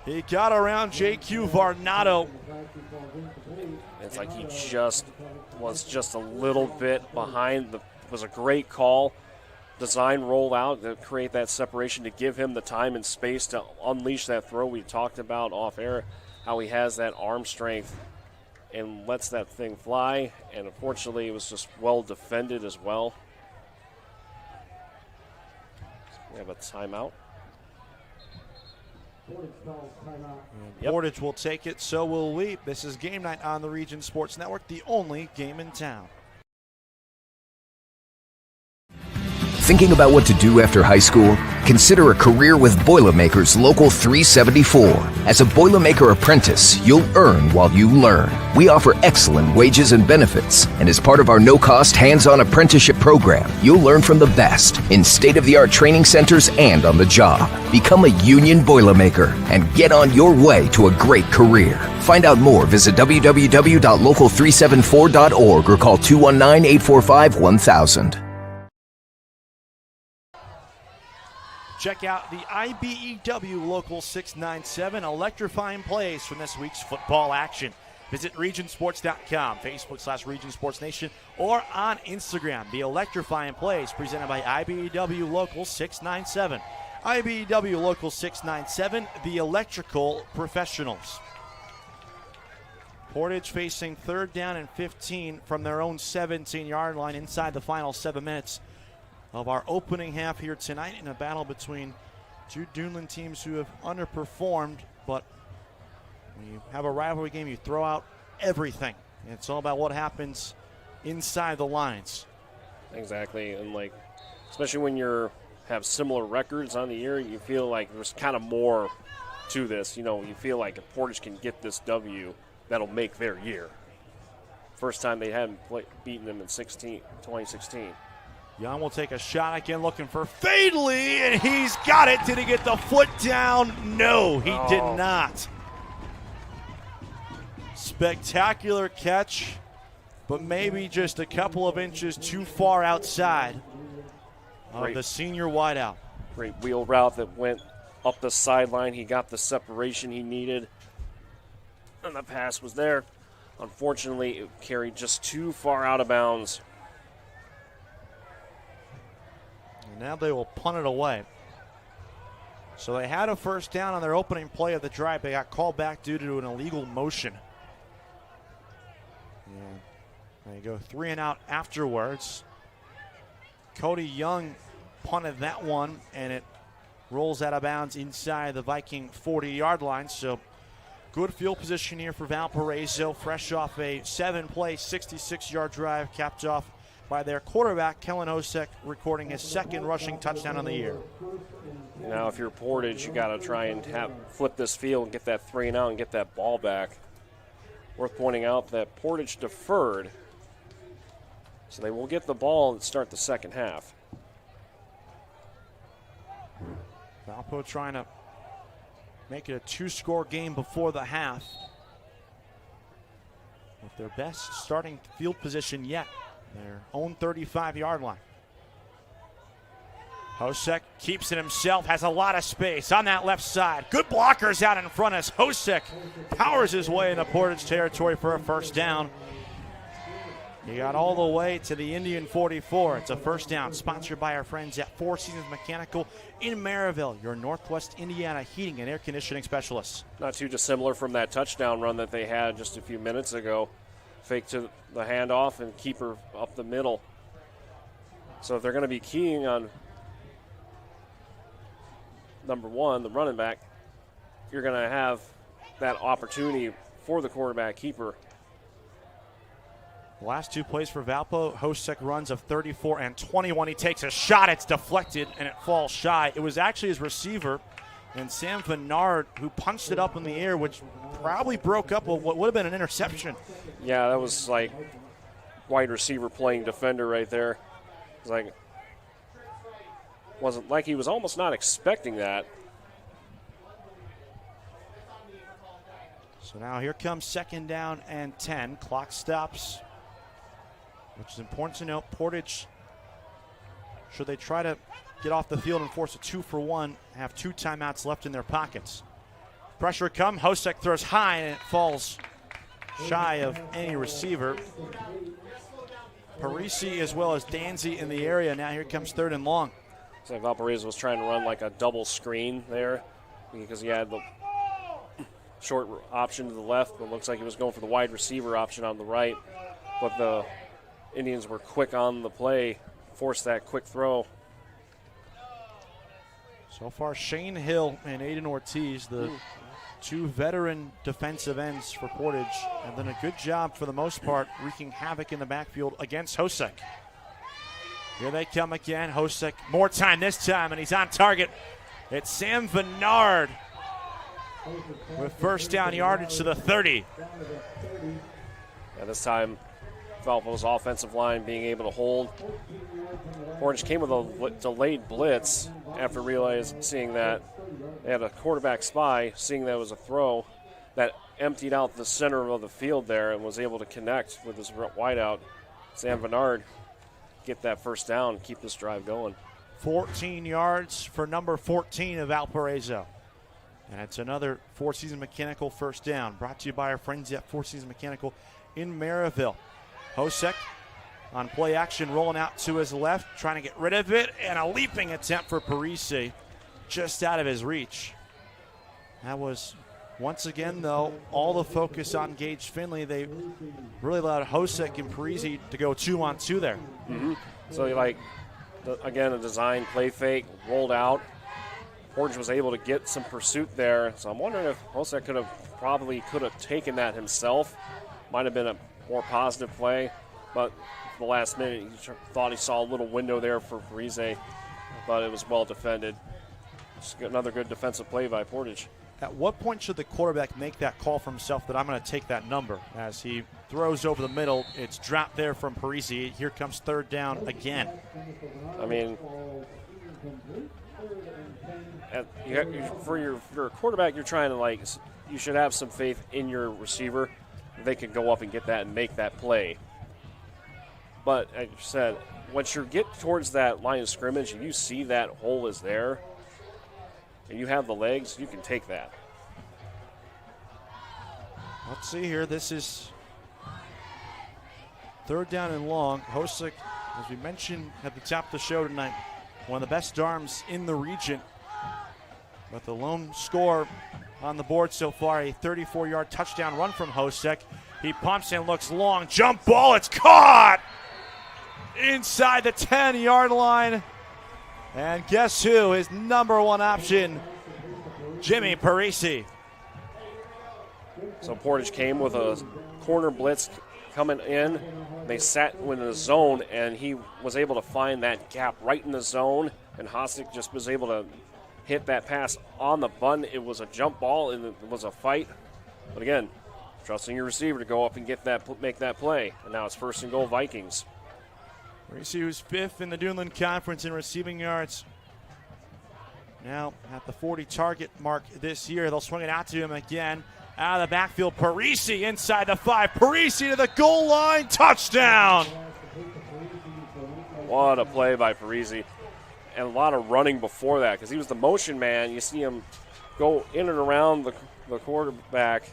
He got around J.Q. Varnado. It's like he just was just a little bit behind. It was a great call. Design roll out to create that separation, to give him the time and space to unleash that throw we talked about off air, how he has that arm strength and lets that thing fly. And unfortunately, it was just well defended as well. So we have a timeout. Portage will take it, so will we. This is Game Night on the Region Sports Network, the only game in town. Thinking about what to do after high school? Consider a career with Boilermakers Local 374. As a Boilermaker apprentice, you'll earn while you learn. We offer excellent wages and benefits, and as part of our no-cost hands-on apprenticeship program, you'll learn from the best in state-of-the-art training centers and on the job. Become a union Boilermaker and get on your way to a great career. Find out more, visit www.local374.org or call 219-845-1000. Check out the IBEW Local 697 electrifying plays from this week's football action. Visit regionsports.com, Facebook/RegionSportsNation, or on Instagram. The electrifying plays presented by IBEW Local 697. IBEW Local 697, the electrical professionals. Portage facing 3rd down and 15 from their own 17-yard line inside the final 7 minutes of our opening half here tonight in a battle between two Duneland teams who have underperformed, but when you have a rivalry game, you throw out everything. It's all about what happens inside the lines. Exactly, and like, especially when you have similar records on the year, you feel like there's kind of more to this. You know, you feel like if Portage can get this W, that'll make their year. First time they hadn't beaten them in 2016. Young will take a shot again, looking for Fadley, and he's got it. Did he get the foot down? No, he did not. Spectacular catch, but maybe just a couple of inches too far outside of the senior wideout. Great wheel route that went up the sideline. He got the separation he needed, and the pass was there. Unfortunately, it carried just too far out of bounds. And now they will punt it away. So they had a first down on their opening play of the drive. They got called back due to an illegal motion. And they go 3 and out afterwards. Cody Young punted that one, and it rolls out of bounds inside the Viking 40-yard line. So good field position here for Valparaiso, fresh off a 7-play, 66-yard drive, capped off by their quarterback, Kellen Hosek, recording his second rushing touchdown on the year. Now, if you're Portage, you got to try and flip this field and get that 3 and out and get that ball back. Worth pointing out that Portage deferred, so they will get the ball and start the second half. Valpo trying to make it a 2-score game before the half, with their best starting field position yet, their own 35-yard line. Hosek keeps it himself, has a lot of space on that left side. Good blockers out in front as Hosek powers his way into Portage territory for a first down. He got all the way to the Indian 44. It's a first down, sponsored by our friends at Four Seasons Mechanical in Maryville, your Northwest Indiana heating and air conditioning specialists. Not too dissimilar from that touchdown run that they had just a few minutes ago. Fake to the handoff and keeper up the middle. So if they're going to be keying on number one, the running back, you're going to have that opportunity for the quarterback keeper. The last 2 plays for Valpo, Hosek runs of 34 and 21. He takes a shot, it's deflected, and it falls shy. It was actually his receiver, and Sam Venard, who punched it up in the air, which probably broke up what would have been an interception. Yeah, that was like wide receiver playing defender right there. It was wasn't like he was almost not expecting that. So now here comes second down and 10. Clock stops, which is important to note. Portage, should they try to get off the field and force a 2-for-1, have 2 timeouts left in their pockets. Pressure come. Hosek throws high, and it falls shy of any receiver. Parisi as well as Danzy in the area. Now here comes 3rd and long. So Valparaiso was trying to run like a double screen there because he had the short option to the left, but looks like he was going for the wide receiver option on the right. But the Indians were quick on the play, forced that quick throw. So far, Shane Hill and Aiden Ortiz, the 2 veteran defensive ends for Portage, have done a good job for the most part, wreaking havoc in the backfield against Hosek. Here they come again. Hosek, more time this time, and he's on target. It's Sam Venard with first down yardage to the 30. And this time, Valpo's offensive line being able to hold. Portage came with a delayed blitz after seeing that they had a quarterback spy, seeing that it was a throw that emptied out the center of the field there and was able to connect with his wideout, Sam Venard, get that first down, keep this drive going. 14 yards for number 14 of Valparaiso. And it's another Four Seasons Mechanical first down, brought to you by our friends at Four Seasons Mechanical in Maryville. Hosek on play action, rolling out to his left, trying to get rid of it, and a leaping attempt for Parisi, just out of his reach. That was, once again, though, all the focus on Gage Finley. They really allowed Hosek and Parisi to go 2-on-2 there. Mm-hmm. So, again, a design play fake, rolled out. Portage was able to get some pursuit there, so I'm wondering if Hosek could have taken that himself. Might have been a more positive play, but for the last minute, he thought he saw a little window there for Parise, but it was well defended. Just another good defensive play by Portage. At what point should the quarterback make that call for himself that I'm going to take that number? As he throws over the middle, it's dropped there from Parisi. Here comes third down again. I mean, for your quarterback, you're trying to you should have some faith in your receiver. They can go up and get that and make that play. But as you said, once you get towards that line of scrimmage and you see that hole is there, and you have the legs, you can take that. Let's see here. This is third down and long. Hosek, as we mentioned at the top of the show tonight, one of the best arms in the region. But the lone score on the board so far, a 34-yard touchdown run from Hosek. He pumps and looks long. Jump ball, it's caught! Inside the 10-yard line. And guess who? His number one option, Jimmy Parisi. So Portage came with a corner blitz coming in. They sat in the zone, and he was able to find that gap right in the zone, and Hosek just was able to hit that pass on the button. It was a jump ball, and it was a fight. But again, trusting your receiver to go up and make that play. And now it's first and goal, Vikings. Parisi, who's fifth in the Duneland Conference in receiving yards. Now at the 40 target mark this year. They'll swing it out to him again. Out of the backfield, Parisi inside the 5. Parisi to the goal line, touchdown! What a play by Parisi. And a lot of running before that because he was the motion man. You see him go in and around the quarterback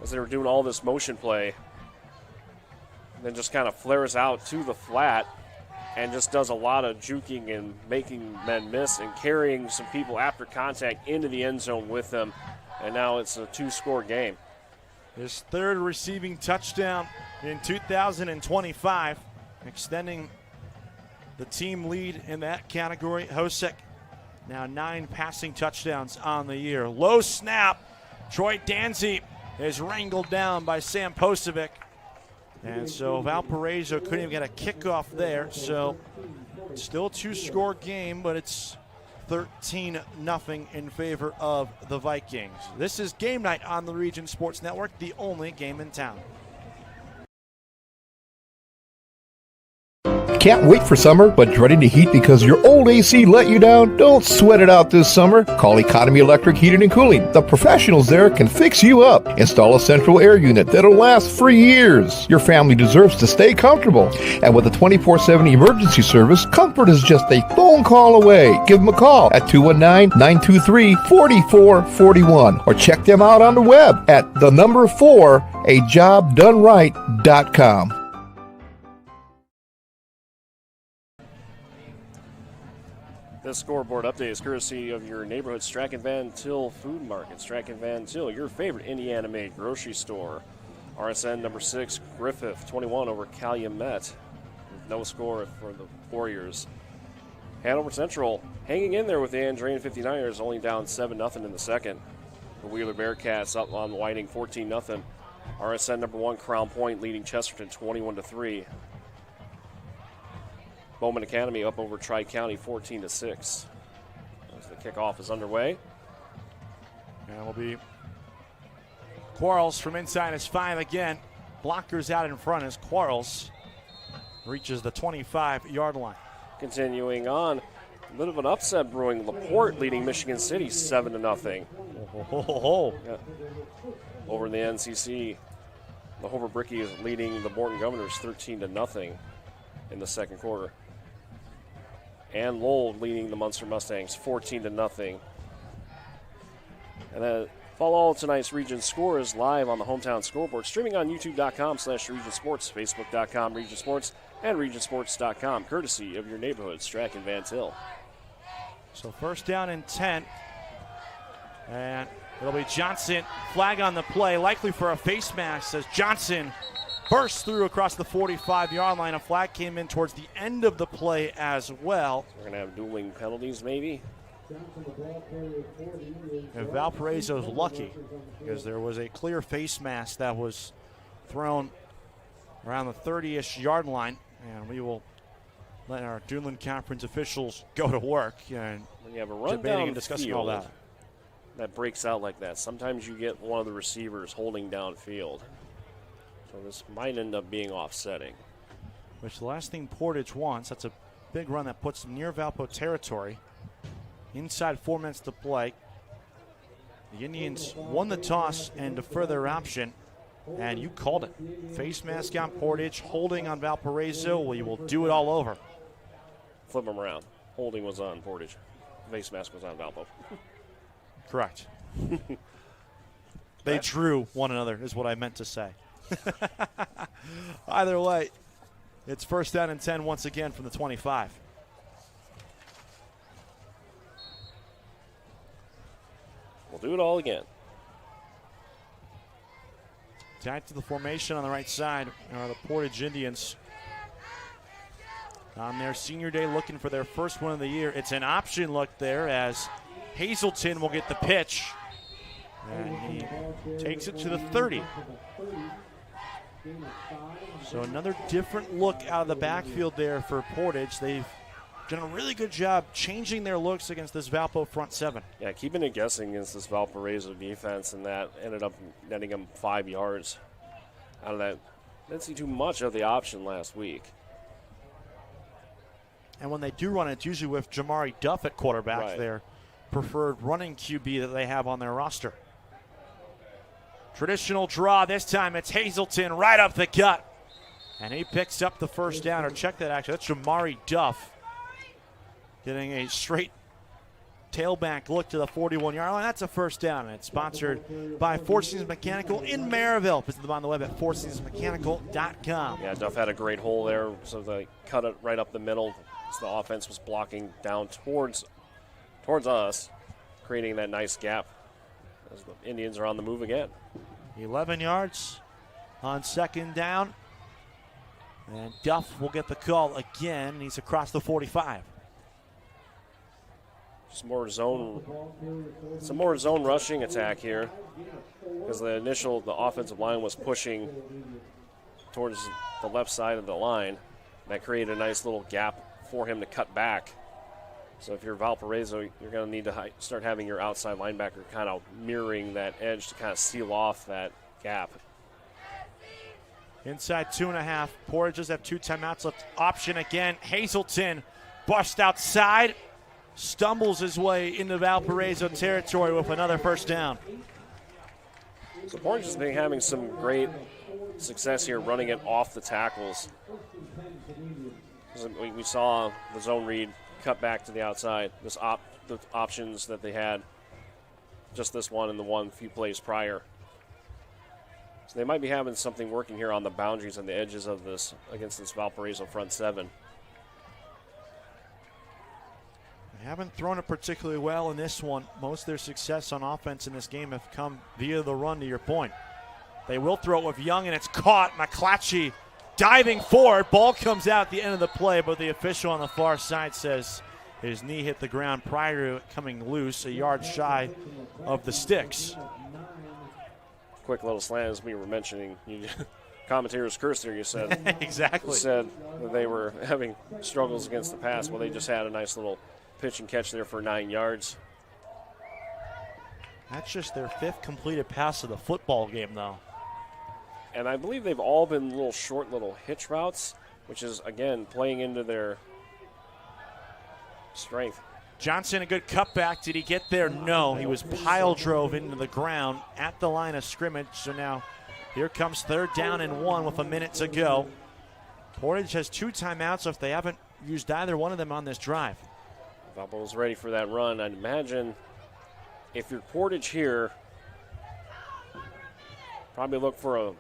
as they were doing all this motion play. And then just kind of flares out to the flat and just does a lot of juking and making men miss and carrying some people after contact into the end zone with them. And now it's a 2-score game. His third receiving touchdown in 2025, extending the team lead in that category. Hosek now 9 passing touchdowns on the year. Low snap. Troy Danzy is wrangled down by Sam Posovic. And so Valparaiso couldn't even get a kickoff there. So still a 2-score game, but it's 13-0 in favor of the Vikings. This is Game Night on the Region Sports Network, the only game in town. Can't wait for summer, but dreading the heat because your old AC let you down? Don't sweat it out this summer. Call Economy Electric Heating and Cooling. The professionals there can fix you up. Install a central air unit that'll last for years. Your family deserves to stay comfortable. And with a 24/7 emergency service, comfort is just a phone call away. Give them a call at 219-923-4441 or check them out on the web at 4ajobdoneright.com. This scoreboard update is courtesy of your neighborhood Strachan Van Til Food Market. Strachan Van Til, your favorite Indiana-made grocery store. RSN number 6, Griffith, 21 over Calumet. No score for the Warriors. Hanover Central hanging in there with the Andrean 59ers, only down 7-0 in the second. The Wheeler Bearcats up on Whiting, 14-0. RSN number 1, Crown Point leading Chesterton 21-3. Bowman Academy up over Tri-County 14-6. As the kickoff is underway. And it will be Quarles from inside his 5 again. Blockers out in front as Quarles reaches the 25-yard line. Continuing on, a bit of an upset brewing. LaPorte leading Michigan City 7-0. Yeah. Over in the NCC, the Hoover Bricky is leading the Morton Governors 13-0 in the second quarter. And Lowell leading the Munster Mustangs 14-0. And then follow all tonight's Region scores live on the hometown scoreboard, streaming on youtube.com/Region Sports, facebook.com Region Sports, and regionsports.com, courtesy of your neighborhood Strachan Van Til. So first down and 10. And it'll be Johnson. Flag on the play, likely for a face mask, as Johnson burst through across the 45-yard line. A flag came in towards the end of the play as well. We're going to have dueling penalties maybe. And Valparaiso's lucky because there was a clear face mask that was thrown around the 30-ish yard line, and we will let our Duneland Conference officials go to work and when you have a run debating down and discussing field, all that breaks out like that, sometimes you get one of the receivers holding downfield. So this might end up being offsetting. Which the last thing Portage wants, that's a big run that puts them near Valpo territory. Inside 4 minutes to play. The Indians won the toss and defer their option, and you called it. Face mask on Portage, holding on Valparaiso. We will do it all over. Flip them around. Holding was on Portage. Face mask was on Valpo. Correct. They drew one another, is what I meant to say. Either way, it's first down and 10 once again from the 25. We'll do it all again. Tied to the formation on the right side are the Portage Indians. On their senior day looking for their first win of the year. It's an option look there as Hazelton will get the pitch. And he takes it to the 30. So another different look out of the backfield there for Portage. They've done a really good job changing their looks against this Valpo front seven. Yeah, keeping it guessing against this Valparaiso defense, and that ended up netting them 5 yards out of that. Didn't see too much of the option last week. And when they do run it, it's usually with Jamari Duff at quarterback, Right. their preferred running QB that they have on their roster. Traditional draw. This time it's Hazelton right up the gut. And he picks up the first down. Or check that, actually. That's Jamari Duff getting a straight tailback look to the 41-yard line. That's a first down. And it's sponsored by Four Seasons Mechanical in Maryville. Visit them on the web at fourseasonsmechanical.com. Yeah, Duff had a great hole there, so they cut it right up the middle. So the offense was blocking down towards us, creating that nice gap as the Indians are on the move again. 11 yards on second down. And Duff will get the call again. He's across the 45. Some more zone rushing attack here, because the offensive line was pushing towards the left side of the line. That created a nice little gap for him to cut back. So if you're Valparaiso, you're going to need to start having your outside linebacker kind of mirroring that edge to kind of seal off that gap. Inside 2.5. Portages have 2 timeouts left. Option again. Hazelton bust outside. Stumbles his way into Valparaiso territory with another first down. So Portage has been having some great success here running it off the tackles. We saw the zone read cut back to the outside. The options that they had, just this one and the one few plays prior. So they might be having something working here on the boundaries and the edges of this against this Valparaiso front seven. They haven't thrown it particularly well in this one. Most of their success on offense in this game have come via the run, to your point. They will throw it with Young, and it's caught. McClatchy diving forward. Ball comes out at the end of the play, but the official on the far side says his knee hit the ground prior to it coming loose, a yard shy of the sticks. Quick little slant, as we were mentioning. Commentators cursed there, you said. Exactly. You said that they were having struggles against the pass. Well, they just had a nice little pitch and catch there for 9 yards. That's just their 5th completed pass of the football game, though. And I believe they've all been little hitch routes, which is, again, playing into their strength. Johnson, a good cutback. Did he get there? No. He was pile drove into the ground at the line of scrimmage. So now here comes 3rd down and 1 with a minute to go. Portage has 2 timeouts if they haven't used either one of them on this drive. Valpo's ready for that run. I'd imagine if you're Portage here, probably look for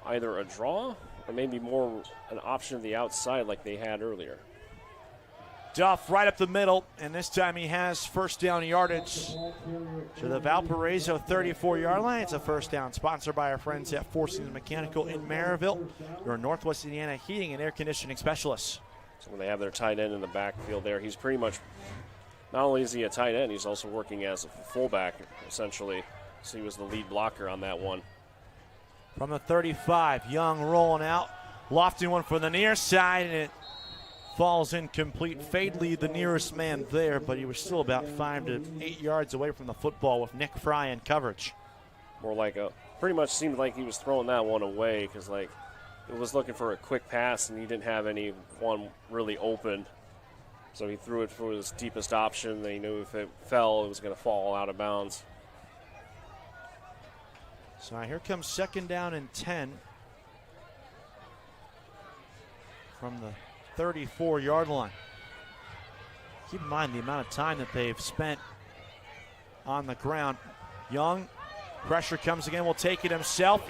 either a draw or maybe more an option to the outside like they had earlier. Duff right up the middle, and this time he has first down yardage to the Valparaiso 34-yard line. It's a first down, sponsored by our friends at Four Seasons Mechanical in Maryville, your Northwest Indiana heating and air conditioning specialists. So when they have their tight end in the backfield there, he's pretty much, not only is he a tight end, he's also working as a fullback, essentially. So he was the lead blocker on that one. From the 35, Young rolling out, lofting one for the near side, and it falls incomplete. Fadley, the nearest man there, but he was still about 5 to 8 yards away from the football with Nick Fry in coverage. More like pretty much seemed like he was throwing that one away because, like, it was looking for a quick pass and he didn't have anyone really open. So he threw it for his deepest option. They knew if it fell, it was going to fall out of bounds. So here comes second down and 10 from the 34-yard line. Keep in mind the amount of time that they've spent on the ground. Young, pressure comes again, will take it himself.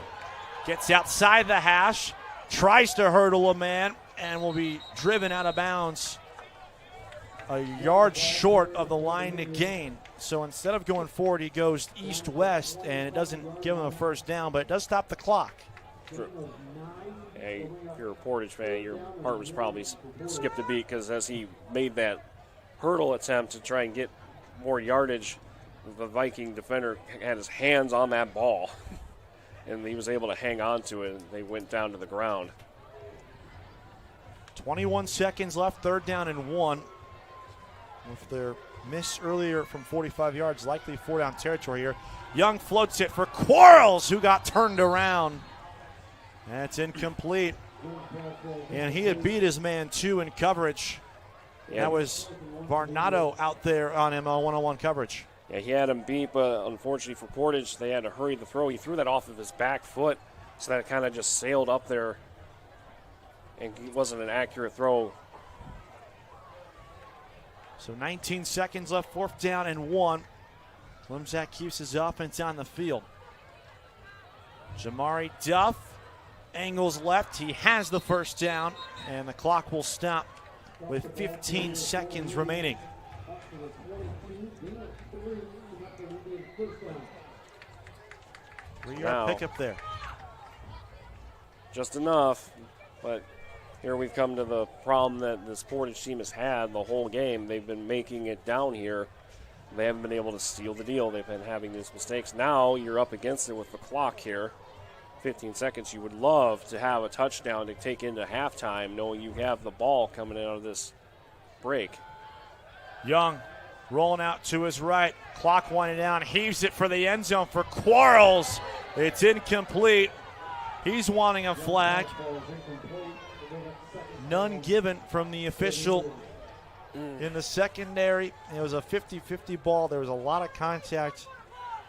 Gets outside the hash, tries to hurdle a man, and will be driven out of bounds a yard short of the line to gain. So instead of going forward, he goes east-west, and it doesn't give him a first down, but it does stop the clock. True. Hey, if you're a Portage fan, your heart was probably skipped a beat because as he made that hurdle attempt to try and get more yardage, the Viking defender had his hands on that ball, and he was able to hang on to it, and they went down to the ground. 21 seconds left, third down and 1. With their miss earlier from 45 yards, likely 4-down territory here. Young floats it for Quarles, who got turned around. That's incomplete. And he had beat his man, too, in coverage. Yeah. That was Varnado out there on him on one-on-one coverage. Yeah, he had him beat, but unfortunately for Portage, they had to hurry the throw. He threw that off of his back foot, so that kind of just sailed up there. And it wasn't an accurate throw. So 19 seconds left, fourth down and 1. Klimczak keeps his offense on the field. Jamari Duff angles left. He has the first down, and the clock will stop with 15 seconds remaining. Three-yard pickup there. Just enough, but here we've come to the problem that this Portage team has had the whole game. They've been making it down here. They haven't been able to seal the deal. They've been having these mistakes. Now you're up against it with the clock here. 15 seconds. You would love to have a touchdown to take into halftime, knowing you have the ball coming out of this break. Young rolling out to his right. Clock winding down. Heaves it for the end zone for Quarles. It's incomplete. He's wanting a flag. None given from the official in the secondary. It was a 50-50 ball. There was a lot of contact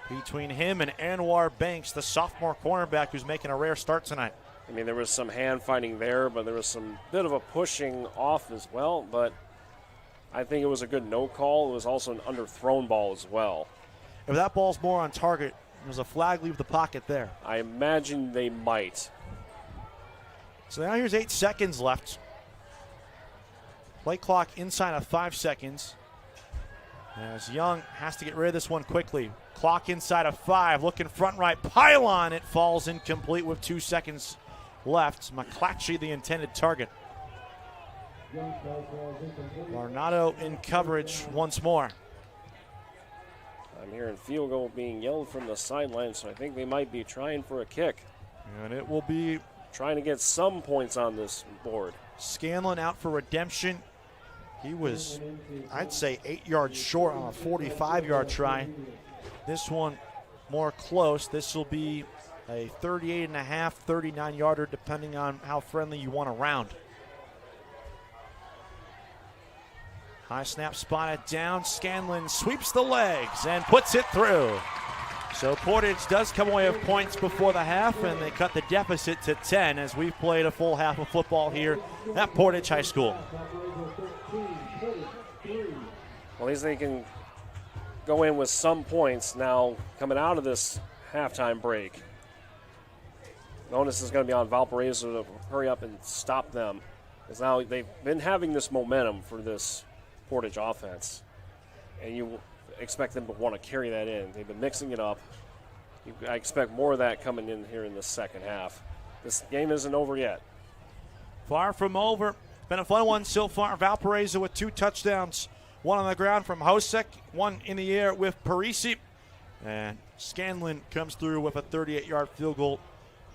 between him and Anwar Banks, the sophomore cornerback who's making a rare start tonight. I mean, there was some hand fighting there, but there was some bit of a pushing off as well. But I think it was a good no call. It was also an underthrown ball as well. If that ball's more on target, there's a flag leave the pocket there. I imagine they might. So now here's 8 seconds left. Play clock inside of 5 seconds. As Young has to get rid of this one quickly. Clock inside of 5. Looking front right. Pylon. It falls incomplete with 2 seconds left. McClatchy, the intended target. Varnado in coverage once more. I'm hearing field goal being yelled from the sideline, so I think they might be trying for a kick. And it will be trying to get some points on this board. Scanlon out for redemption. He was, I'd say, 8 yards short on a 45-yard try. This one more close. This will be a 38.5, 39-yarder, depending on how friendly you want to round. High snap spotted down. Scanlon sweeps the legs and puts it through. So Portage does come away with points before the half, and they cut the deficit to 10 as we've played a full half of football here at Portage High School. Well, at least they can go in with some points now coming out of this halftime break. The onus is going to be on Valparaiso to hurry up and stop them. Because now they've been having this momentum for this Portage offense, and you expect them to want to carry that in. They've been mixing it up. I expect more of that coming in here in the second half. This game isn't over yet. Far from over. Been a fun one so far. Valparaiso with 2 touchdowns. One on the ground from Hosek, one in the air with Parisi. And Scanlon comes through with a 38-yard field goal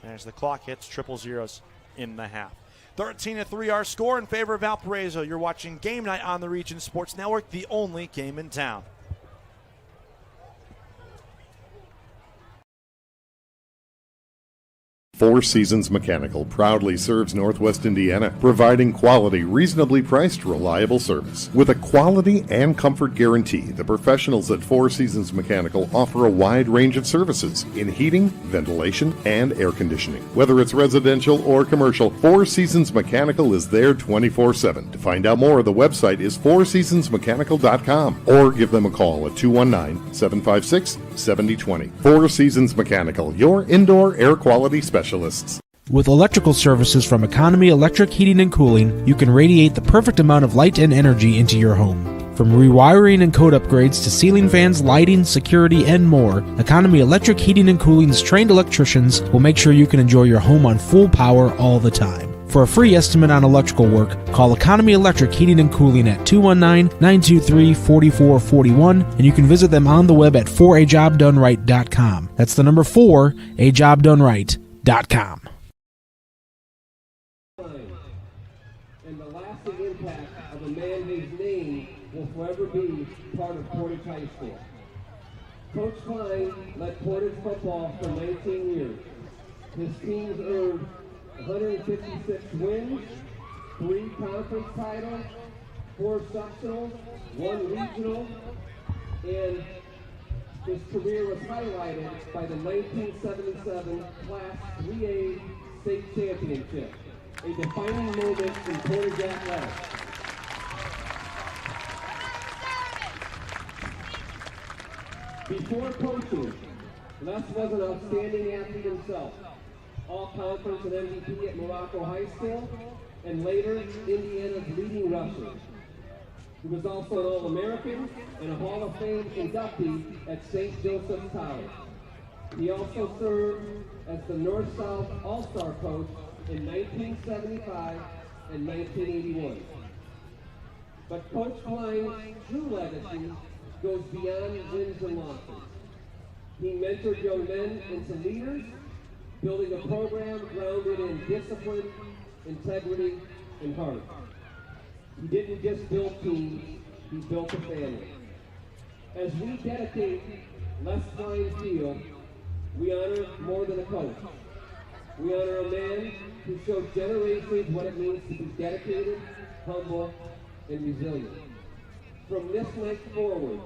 as the clock hits 0-0 in the half. 13-3 our score in favor of Valparaiso. You're watching Game Night on the Region Sports Network, the only game in town. Four Seasons Mechanical proudly serves Northwest Indiana, providing quality, reasonably priced, reliable service. With a quality and comfort guarantee, the professionals at Four Seasons Mechanical offer a wide range of services in heating, ventilation, and air conditioning. Whether it's residential or commercial, Four Seasons Mechanical is there 24/7. To find out more, the website is fourseasonsmechanical.com or give them a call at 219-756-7020. Four Seasons Mechanical, your indoor air quality specialist. With electrical services from Economy Electric Heating and Cooling, you can radiate the perfect amount of light and energy into your home. From rewiring and code upgrades to ceiling fans, lighting, security, and more, Economy Electric Heating and Cooling's trained electricians will make sure you can enjoy your home on full power all the time. For a free estimate on electrical work, call Economy Electric Heating and Cooling at 219-923-4441, and you can visit them on the web at 4ajobdoneright.com. That's the number 4ajobdoneright.com. And the lasting impact of a man whose name will forever be part of Portage High School. Coach Klein led Portage football for 19 years. His teams earned 156 wins, 3 conference titles, 4 sectionals, 1 regional, and his career was highlighted by the 1977 Class 3A State Championship, a defining moment in Portage athletics. Before coaching, Les was an outstanding athlete himself, all-conference and MVP at Morocco High School, and later Indiana's leading rusher. He was also an All-American and a Hall of Fame inductee at St. Joseph's College. He also served as the North-South All-Star coach in 1975 and 1981. But Coach Klein's true legacy goes beyond wins and losses. He mentored young men into leaders, building a program grounded in discipline, integrity, and heart. He didn't just build teams, he built a family. As we dedicate Les Klein Field, we honor more than a coach. We honor a man who showed generations what it means to be dedicated, humble, and resilient. From this night forward,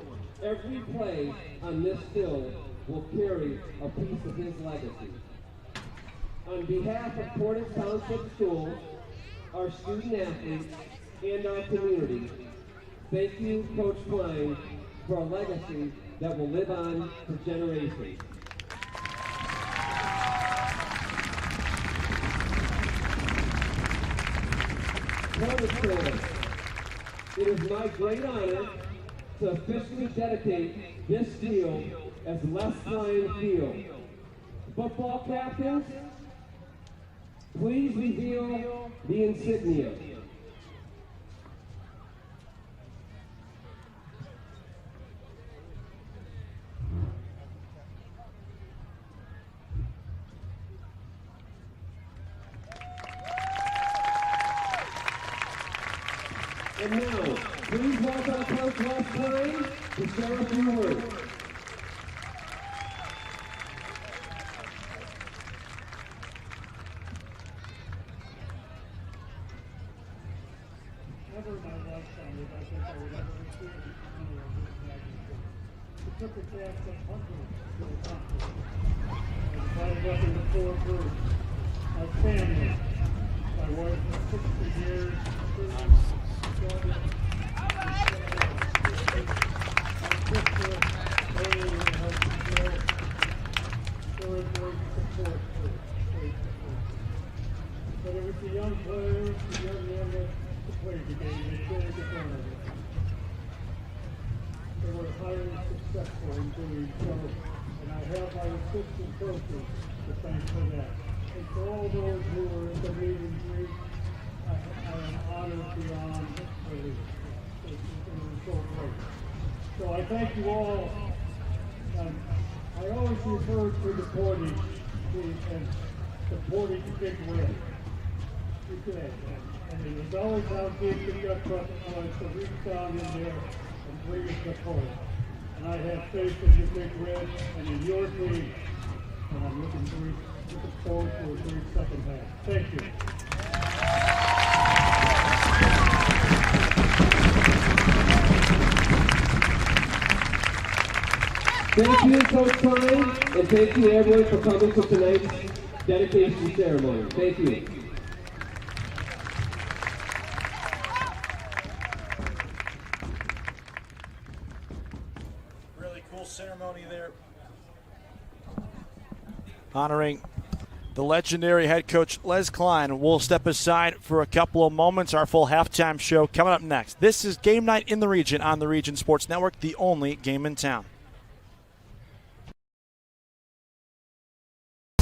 every play on this field will carry a piece of his legacy. On behalf of Portage Township Schools, our student athletes, and our community, thank you, Coach Klein, for a legacy that will live on for generations. Portage fans, it is my great honor to officially dedicate this field as Les Klein Field. Football captains, please reveal the insignia. And now, please welcome Coach Les Klein to share a few words. Never in my lifetime did I think I would ever receive the honor of this magnitude. It took a chance of hundreds to accomplish it. I divided up into 4 groups. My family, my wife of 60 years, 30 children, my sister, Amy, and husband Joe. There was great support for great support. But it was the young players, the young women, to play the game. They played the fun of it. very successful in doing so, and I have my assistant coaches to thank for that. And for all those who were in the meet and greet, I am honored beyond belief. It was so great. So I thank you all. I always refer to the Portage as the Portage Big Red. You did. And it was always how deep the gut button was to reach down in there and bring it to Portage. And I have faith in the Big Red and in your team. And I'm looking forward to a great second half. Thank you. Thank you, Coach Klein, and thank you everyone for coming to tonight's dedication ceremony. Thank you. Really cool ceremony there, honoring the legendary head coach Les Klein. We'll step aside for a couple of moments. Our full halftime show coming up next. This is Game Night in the Region on the Region Sports Network, the only game in town.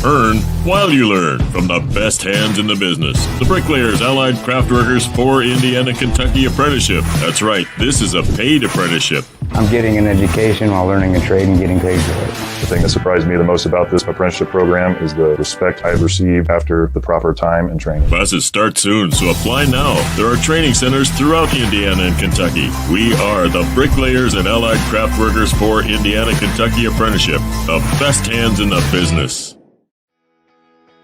Earn while you learn from the best hands in the business. The Bricklayers Allied Craft Workers for Indiana, Kentucky Apprenticeship. That's right, this is a paid apprenticeship. I'm getting an education while learning a trade and getting paid for it. The thing that surprised me the most about this apprenticeship program is the respect I've received after the proper time and training. Classes start soon, so apply now. There are training centers throughout Indiana and Kentucky. We are the Bricklayers and Allied Craft Workers for Indiana, Kentucky Apprenticeship. The best hands in the business.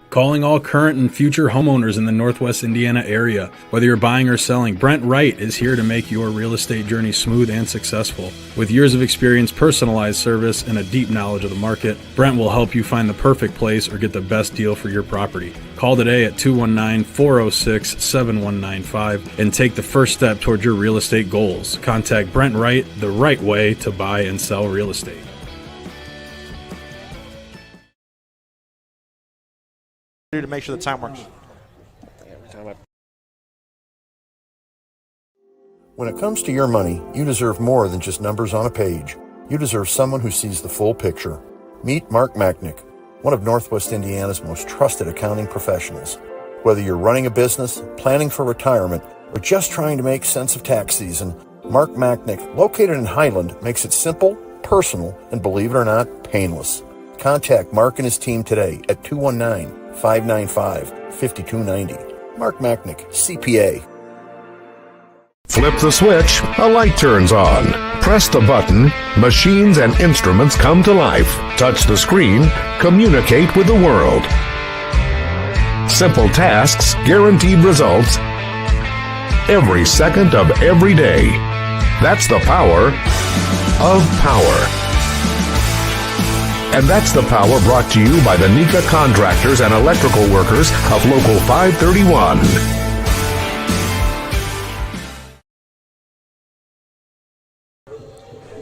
Calling all current and future homeowners in the Northwest Indiana area. Whether you're buying or selling, Brent Wright is here to make your real estate journey smooth and successful. With years of experience, personalized service, and a deep knowledge of the market, Brent will help you find the perfect place or get the best deal for your property. Call today at 219-406-7195 and take the first step toward your real estate goals. Contact Brent Wright, the right way to buy and sell real estate. To make sure the time works. When it comes to your money, you deserve more than just numbers on a page. You deserve someone who sees the full picture. Meet Mark Machnick, one of Northwest Indiana's most trusted accounting professionals. Whether you're running a business, planning for retirement, or just trying to make sense of tax season, Mark Machnick, located in Highland, makes it simple, personal, and believe it or not, painless. Contact Mark and his team today at 219-595-5290. Mark Machnick, CPA. Flip the switch, a light turns on. Press the button, machines and instruments come to life. Touch the screen, communicate with the world. Simple tasks, guaranteed results, every second of every day. That's the power of power. And that's the power brought to you by the Nika Contractors and Electrical Workers of Local 531.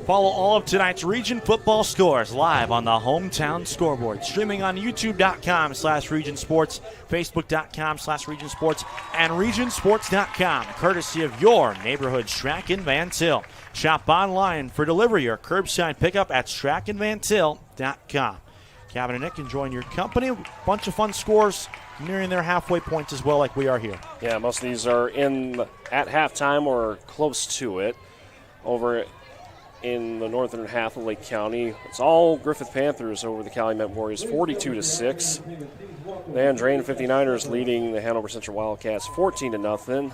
Follow all of tonight's Region football scores live on the Hometown Scoreboard. Streaming on YouTube.com/Region Sports, Facebook.com/Region Sports, and RegionSports.com, courtesy of your neighborhood Strack and Van Til. Shop online for delivery or curbside pickup at StrackandVanTil.com. Kevin and Nick enjoying your company. Bunch of fun scores nearing their halfway points as well, like we are here. Yeah, most of these are at halftime or close to it. Over in the northern half of Lake County, it's all Griffith Panthers over the Calumet Warriors, 42-6. The Andrean 59ers leading the Hanover Central Wildcats 14-0.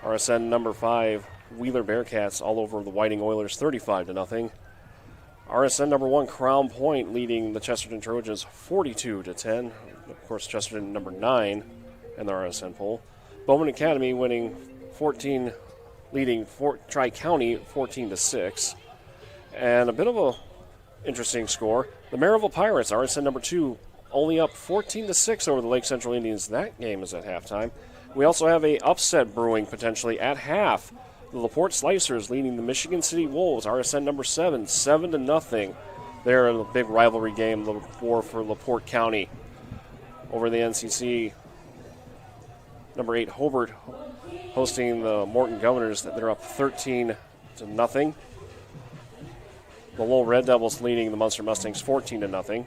RSN number 5, Wheeler Bearcats all over the Whiting Oilers 35-0. RSN number 1, Crown Point leading the Chesterton Trojans 42-10. Of course, Chesterton number 9 in the RSN poll. Bowman Academy winning leading Tri-County 14-6. And a bit of a interesting score. The Maryville Pirates, RSN number 2, only up 14-6 over the Lake Central Indians. That game is at halftime. We also have a upset brewing potentially at half. The LaPorte Slicers leading the Michigan City Wolves, RSN number 7, 7-0. They're in a big rivalry game, the war for LaPorte County. Over the NCC, number 8, Hobart, hosting the Morton Governors. They're up 13-0. The Lowell Red Devils leading the Munster Mustangs 14-0.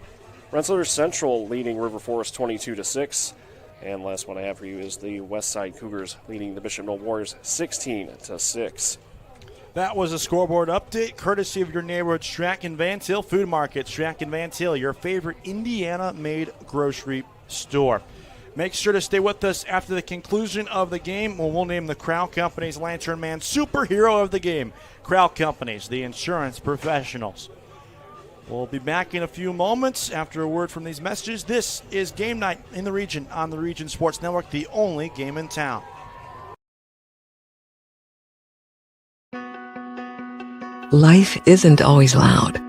Rensselaer Central leading River Forest 22-6. And last one I have for you is the Westside Cougars leading the Bishop Knoll Warriors 16-6. That was a scoreboard update courtesy of your neighborhood Strack and Van Til Food Market. Strack and Van Til, your favorite Indiana-made grocery store. Make sure to stay with us after the conclusion of the game when we'll name the Crown Companies Lantern Man superhero of the game. Crown Companies, the insurance professionals. We'll be back in a few moments after a word from these messages. This is Game Night in the Region on the Region Sports Network, the only game in town. Life isn't always loud.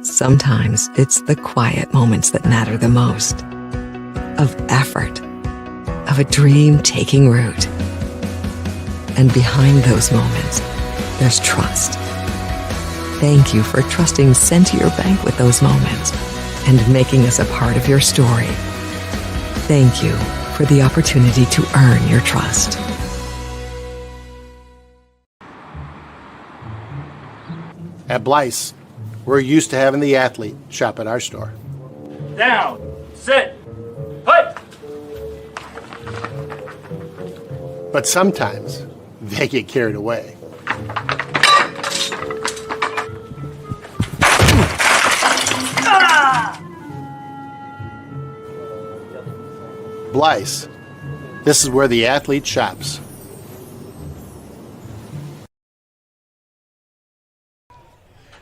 Sometimes it's the quiet moments that matter the most. Of effort, of a dream taking root. And behind those moments, there's trust. Thank you for trusting Centier Bank with those moments and making us a part of your story. Thank you for the opportunity to earn your trust. At Blyce, we're used to having the athlete shop at our store. Down, sit, put. But sometimes they get carried away. Blyce, this is where the athlete shops.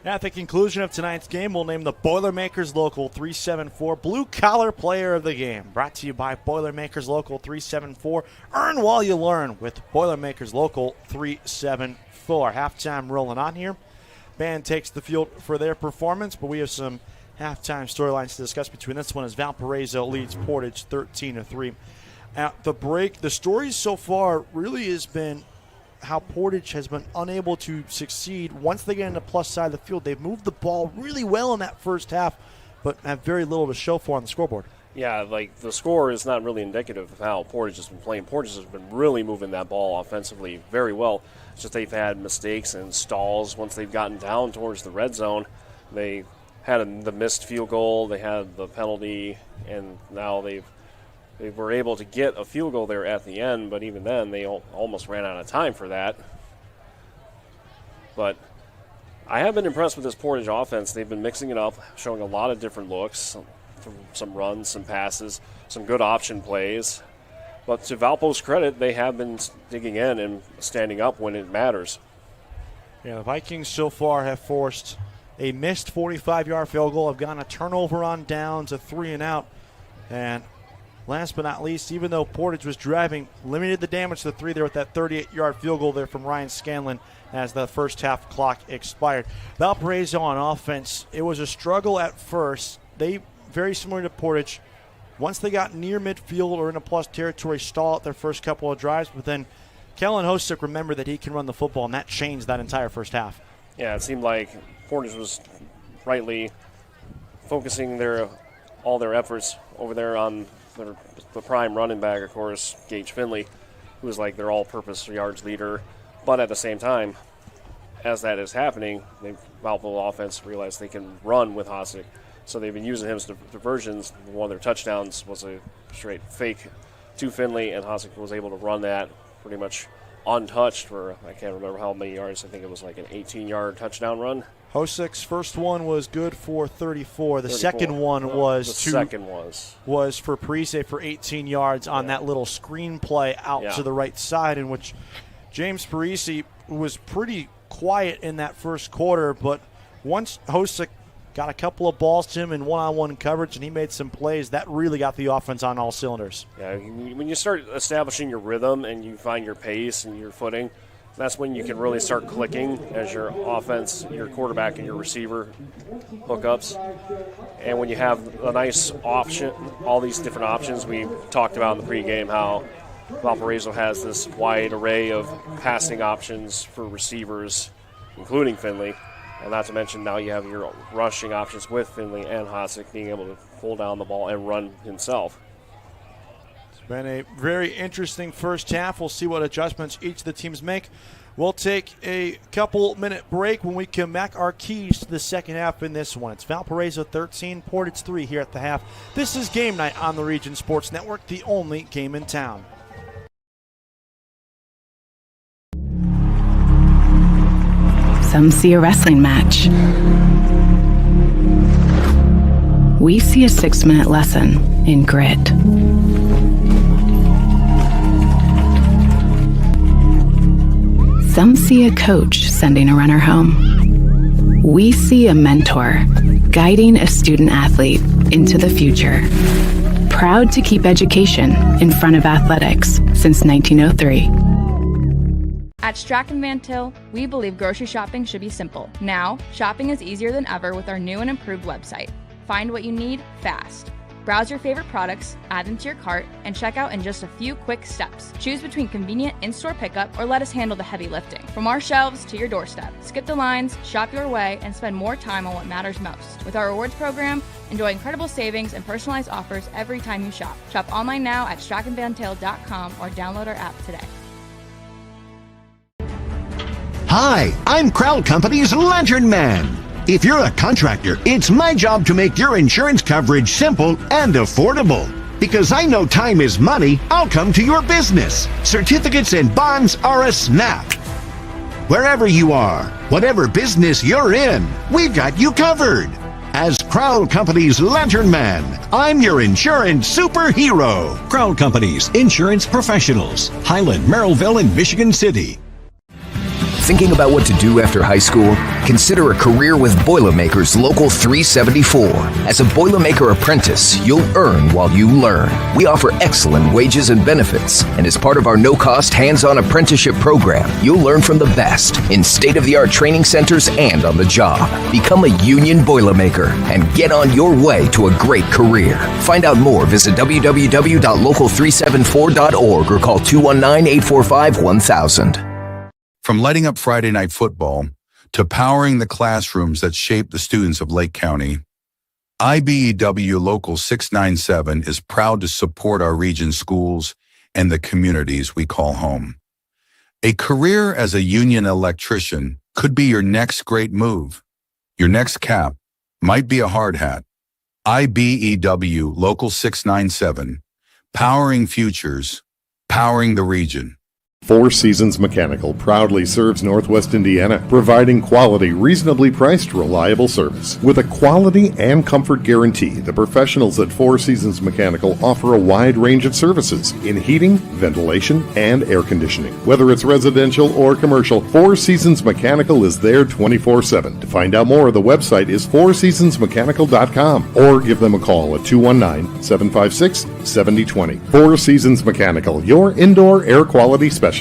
At the conclusion of tonight's game, we'll name the Boilermakers Local 374 Blue Collar Player of the Game. Brought to you by Boilermakers Local 374. Earn while you learn with Boilermakers Local 374. Halftime rolling on here. Band takes the field for their performance, but we have some halftime storylines to discuss between this one as Valparaiso leads Portage 13-3. At the break, the story so far really has been how Portage has been unable to succeed once they get in the plus side of the field. They've moved the ball really well in that first half, but have very little to show for on the scoreboard. Yeah, like the score is not really indicative of how Portage has been playing. Portage has been really moving that ball offensively very well. It's just they've had mistakes and stalls once they've gotten down towards the red zone. They had the missed field goal, they had the penalty, and now they were able to get a field goal there at the end, but even then they almost ran out of time for that. But I have been impressed with this Portage offense. They've been mixing it up, showing a lot of different looks, some runs, some passes, some good option plays. But to Valpo's credit, they have been digging in and standing up when it matters. Yeah, the Vikings so far have forced a missed 45-yard field goal, have gone a turnover on downs, a 3-and-out, and last but not least, even though Portage was driving, limited the damage to the 3 there with that 38-yard field goal there from Ryan Scanlon as the first half clock expired. Valparaiso on offense, it was a struggle at first. They, very similar to Portage, once they got near midfield or in a plus territory, stall out their first couple of drives, but then Kellen Hosek remembered that he can run the football, and that changed that entire first half. Yeah, it seemed like Portage was rightly focusing all their efforts over there on the prime running back, of course, Gage Finley, who is like their all-purpose yards leader. But at the same time, as that is happening, the Valpo offense realized they can run with Hosek. So they've been using him as diversions. One of their touchdowns was a straight fake to Finley, and Hosek was able to run that pretty much untouched for, I can't remember how many yards. I think it was like an 18-yard touchdown run. Hosek's first one was good for 34. The second one was for Parise for 18 yards on that little screen play out to the right side, in which James Parise was pretty quiet in that first quarter, but once Hosek got a couple of balls to him in one-on-one coverage and he made some plays, that really got the offense on all cylinders. Yeah, when you start establishing your rhythm and you find your pace and your footing, that's when you can really start clicking as your offense, your quarterback, and your receiver hookups. And when you have a nice option, all these different options, we talked about in the pregame how Valparaiso has this wide array of passing options for receivers, including Finley. And not to mention now you have your rushing options with Finley and Hosek being able to pull down the ball and run himself. It's been a very interesting first half. We'll see what adjustments each of the teams make We'll take a couple-minute break. When we come back, our keys to the second half in this one. It's Valparaiso 13, Portage 3 here at the half. This is Game Night on the Region Sports Network, the only game in town. Some see a wrestling match. We see a 6-minute lesson in grit. Some see a coach sending a runner home. We see a mentor guiding a student athlete into the future. Proud to keep education in front of athletics since 1903. At Strachan Van Til, we believe grocery shopping should be simple. Now, shopping is easier than ever with our new and improved website. Find what you need fast. Browse your favorite products, add them to your cart, and check out in just a few quick steps. Choose between convenient in-store pickup or let us handle the heavy lifting. From our shelves to your doorstep. Skip the lines, shop your way, and spend more time on what matters most. With our rewards program, enjoy incredible savings and personalized offers every time you shop. Shop online now at strachanvantil.com or download our app today. Hi, I'm Crowd Company's Lantern Man. If you're a contractor, it's my job to make your insurance coverage simple and affordable. Because I know time is money, I'll come to your business. Certificates and bonds are a snap. Wherever you are, whatever business you're in, we've got you covered. As Crowd Company's Lantern Man, I'm your insurance superhero. Crowd Companies, insurance professionals. Highland, Merrillville, and Michigan City. Thinking about what to do after high school? Consider a career with Boilermakers Local 374. As a Boilermaker apprentice, you'll earn while you learn. We offer excellent wages and benefits, and as part of our no-cost hands-on apprenticeship program, you'll learn from the best in state-of-the-art training centers and on the job. Become a union Boilermaker and get on your way to a great career. Find out more, visit www.local374.org or call 219-845-1000. From lighting up Friday night football to powering the classrooms that shape the students of Lake County, IBEW Local 697 is proud to support our region's schools and the communities we call home. A career as a union electrician could be your next great move. Your next cap might be a hard hat. IBEW Local 697, powering futures, powering the region. Four Seasons Mechanical proudly serves Northwest Indiana, providing quality, reasonably priced, reliable service. With a quality and comfort guarantee, the professionals at Four Seasons Mechanical offer a wide range of services in heating, ventilation, and air conditioning. Whether it's residential or commercial, Four Seasons Mechanical is there 24/7. To find out more, the website is fourseasonsmechanical.com or give them a call at 219-756-7020. Four Seasons Mechanical, your indoor air quality specialist.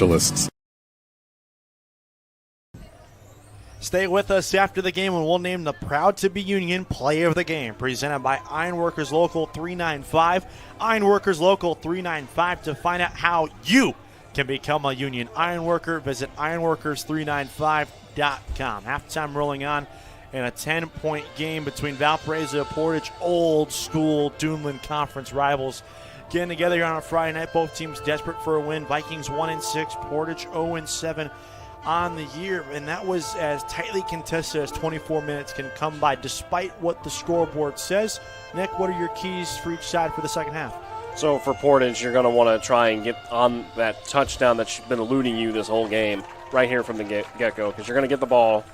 Stay with us after the game when we'll name the Proud to Be Union Player of the Game, presented by Ironworkers Local 395. Ironworkers Local 395 to find out how you can become a union ironworker. Visit ironworkers395.com. Halftime rolling on in a 10-point game between Valparaiso and Portage, old school Duneland Conference rivals. Getting together here on a Friday night, both teams desperate for a win. Vikings 1-6, Portage 0-7 on the year, and that was as tightly contested as 24 minutes can come by, despite what the scoreboard says. Nick, what are your keys for each side for the second half? So for Portage, you're going to want to try and get on that touchdown that's been eluding you this whole game right here from the get-go, because you're going to get the ball,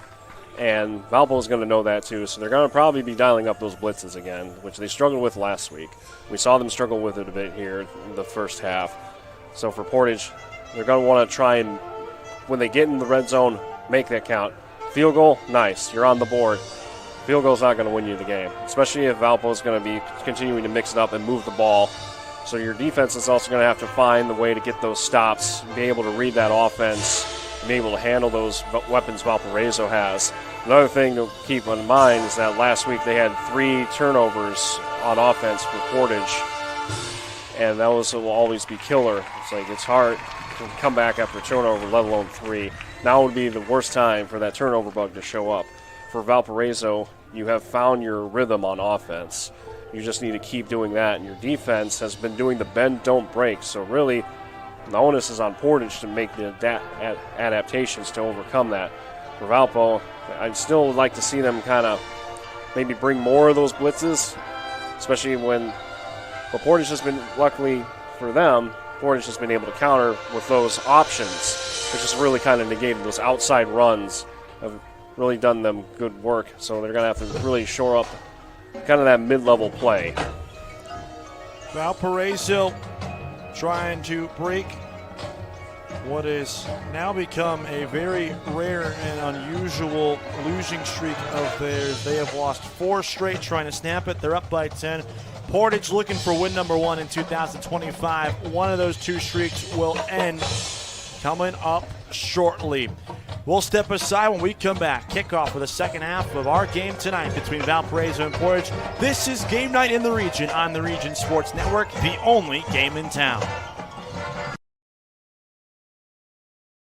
and Valpo is going to know that too, so they're going to probably be dialing up those blitzes again, which they struggled with last week. We saw them struggle with it a bit here in the first half. So for Portage, they're going to want to try and, when they get in the red zone, make that count. Field goal, nice, you're on the board. Field goal's not going to win you the game, especially if Valpo is going to be continuing to mix it up and move the ball. So your defense is also going to have to find the way to get those stops, be able to read that offense, be able to handle those weapons Valparaiso has. Another thing to keep in mind is that last week they had 3 turnovers on offense for Portage, and those will always be killer. It's hard to come back after a turnover, let alone 3. Now would be the worst time for that turnover bug to show up. For Valparaiso, you have found your rhythm on offense. You just need to keep doing that, and your defense has been doing the bend, don't break. So really, The onus is on Portage to make the adaptations to overcome that. For Valpo, I'd still like to see them kind of maybe bring more of those blitzes, especially when Portage has been, luckily for them, Portage has been able to counter with those options, which has really kind of negated those outside runs, have really done them good work. So they're going to have to really shore up kind of that mid-level play. Valparaiso trying to break what has now become a very rare and unusual losing streak of theirs. They have lost 4 straight, trying to snap it. They're up by 10. Portage looking for win number 1 in 2025. One of those 2 streaks will end coming up shortly. We'll step aside when we come back. Kickoff for the second half of our game tonight between Valparaiso and Portage. This is Game Night in the Region on the Region Sports Network, the only game in town.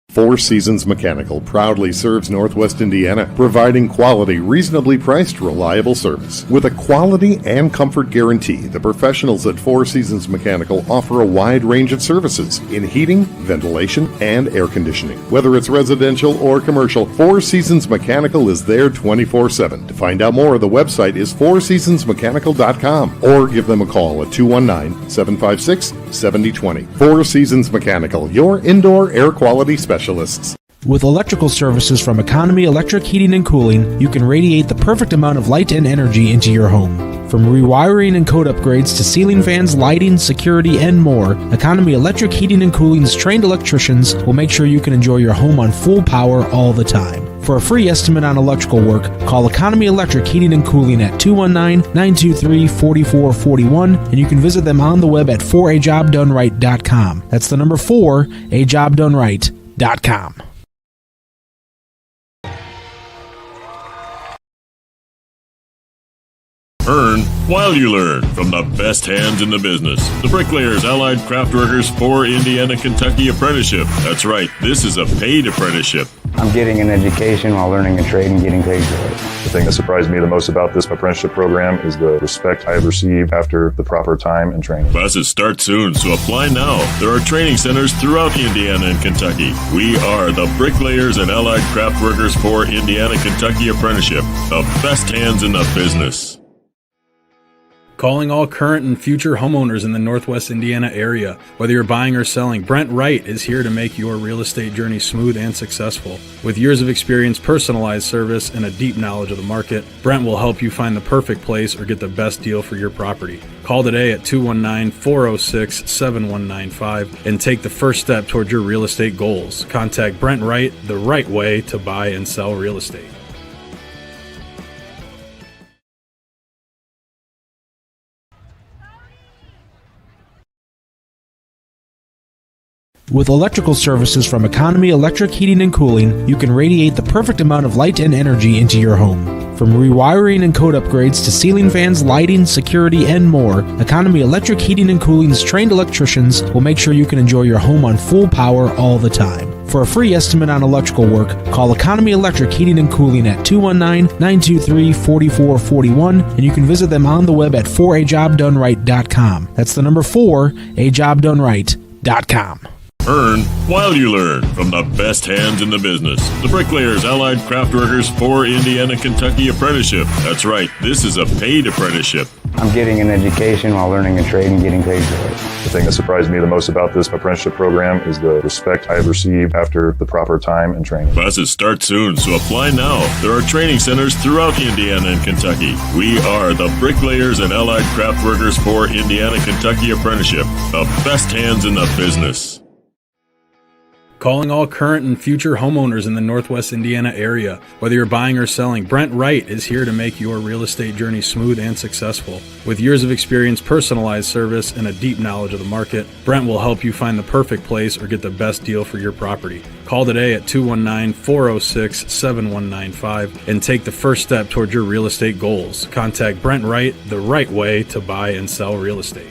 Four Seasons Mechanical proudly serves Northwest Indiana, providing quality, reasonably priced, reliable service. With a quality and comfort guarantee, the professionals at Four Seasons Mechanical offer a wide range of services in heating, ventilation, and air conditioning. Whether it's residential or commercial, Four Seasons Mechanical is there 24/7. To find out more, the website is fourseasonsmechanical.com or give them a call at 219-756-7020. Four Seasons Mechanical, your indoor air quality specialist. With electrical services from Economy Electric Heating and Cooling, you can radiate the perfect amount of light and energy into your home. From rewiring and code upgrades to ceiling fans, lighting, security, and more, Economy Electric Heating and Cooling's trained electricians will make sure you can enjoy your home on full power all the time. For a free estimate on electrical work, call Economy Electric Heating and Cooling at 219-923-4441, and you can visit them on the web at 4ajobdoneright.com. That's the number 4, ajobdoneright.com. Earn while you learn from the best hands in the business. The Bricklayers Allied Craftworkers for Indiana Kentucky Apprenticeship. That's right, this is a paid apprenticeship. I'm getting an education while learning a trade and getting paid for it. The thing that surprised me the most about this apprenticeship program is the respect I have received after the proper time and training. Classes start soon, so apply now. There are training centers throughout Indiana and Kentucky. We are the Bricklayers and Allied Craftworkers for Indiana Kentucky Apprenticeship. The best hands in the business. Calling all current and future homeowners in the Northwest Indiana area. Whether you're buying or selling, Brent Wright is here to make your real estate journey smooth and successful. With years of experience, personalized service, and a deep knowledge of the market, Brent will help you find the perfect place or get the best deal for your property. Call today at 219-406-7195 and take the first step toward your real estate goals. Contact Brent Wright, the right way to buy and sell real estate. With electrical services from Economy Electric Heating and Cooling, you can radiate the perfect amount of light and energy into your home. From rewiring and code upgrades to ceiling fans, lighting, security, and more, Economy Electric Heating and Cooling's trained electricians will make sure you can enjoy your home on full power all the time. For a free estimate on electrical work, call Economy Electric Heating and Cooling at 219-923-4441, and you can visit them on the web at 4ajobdoneright.com. That's the number 4, ajobdoneright.com. Earn while you learn from the best hands in the business. The Bricklayers Allied Craftworkers for Indiana Kentucky Apprenticeship. That's right, this is a paid apprenticeship. I'm getting an education while learning a trade and getting paid for it. The thing that surprised me the most about this apprenticeship program is the respect I have received after the proper time and training. Classes start soon, so apply now. There are training centers throughout Indiana and Kentucky. We are the Bricklayers and Allied Craftworkers for Indiana Kentucky Apprenticeship. The best hands in the business. Calling all current and future homeowners in the Northwest Indiana area. Whether you're buying or selling, Brent Wright is here to make your real estate journey smooth and successful. With years of experience, personalized service, and a deep knowledge of the market, Brent will help you find the perfect place or get the best deal for your property. Call today at 219-406-7195 and take the first step toward your real estate goals. Contact Brent Wright, the right way to buy and sell real estate.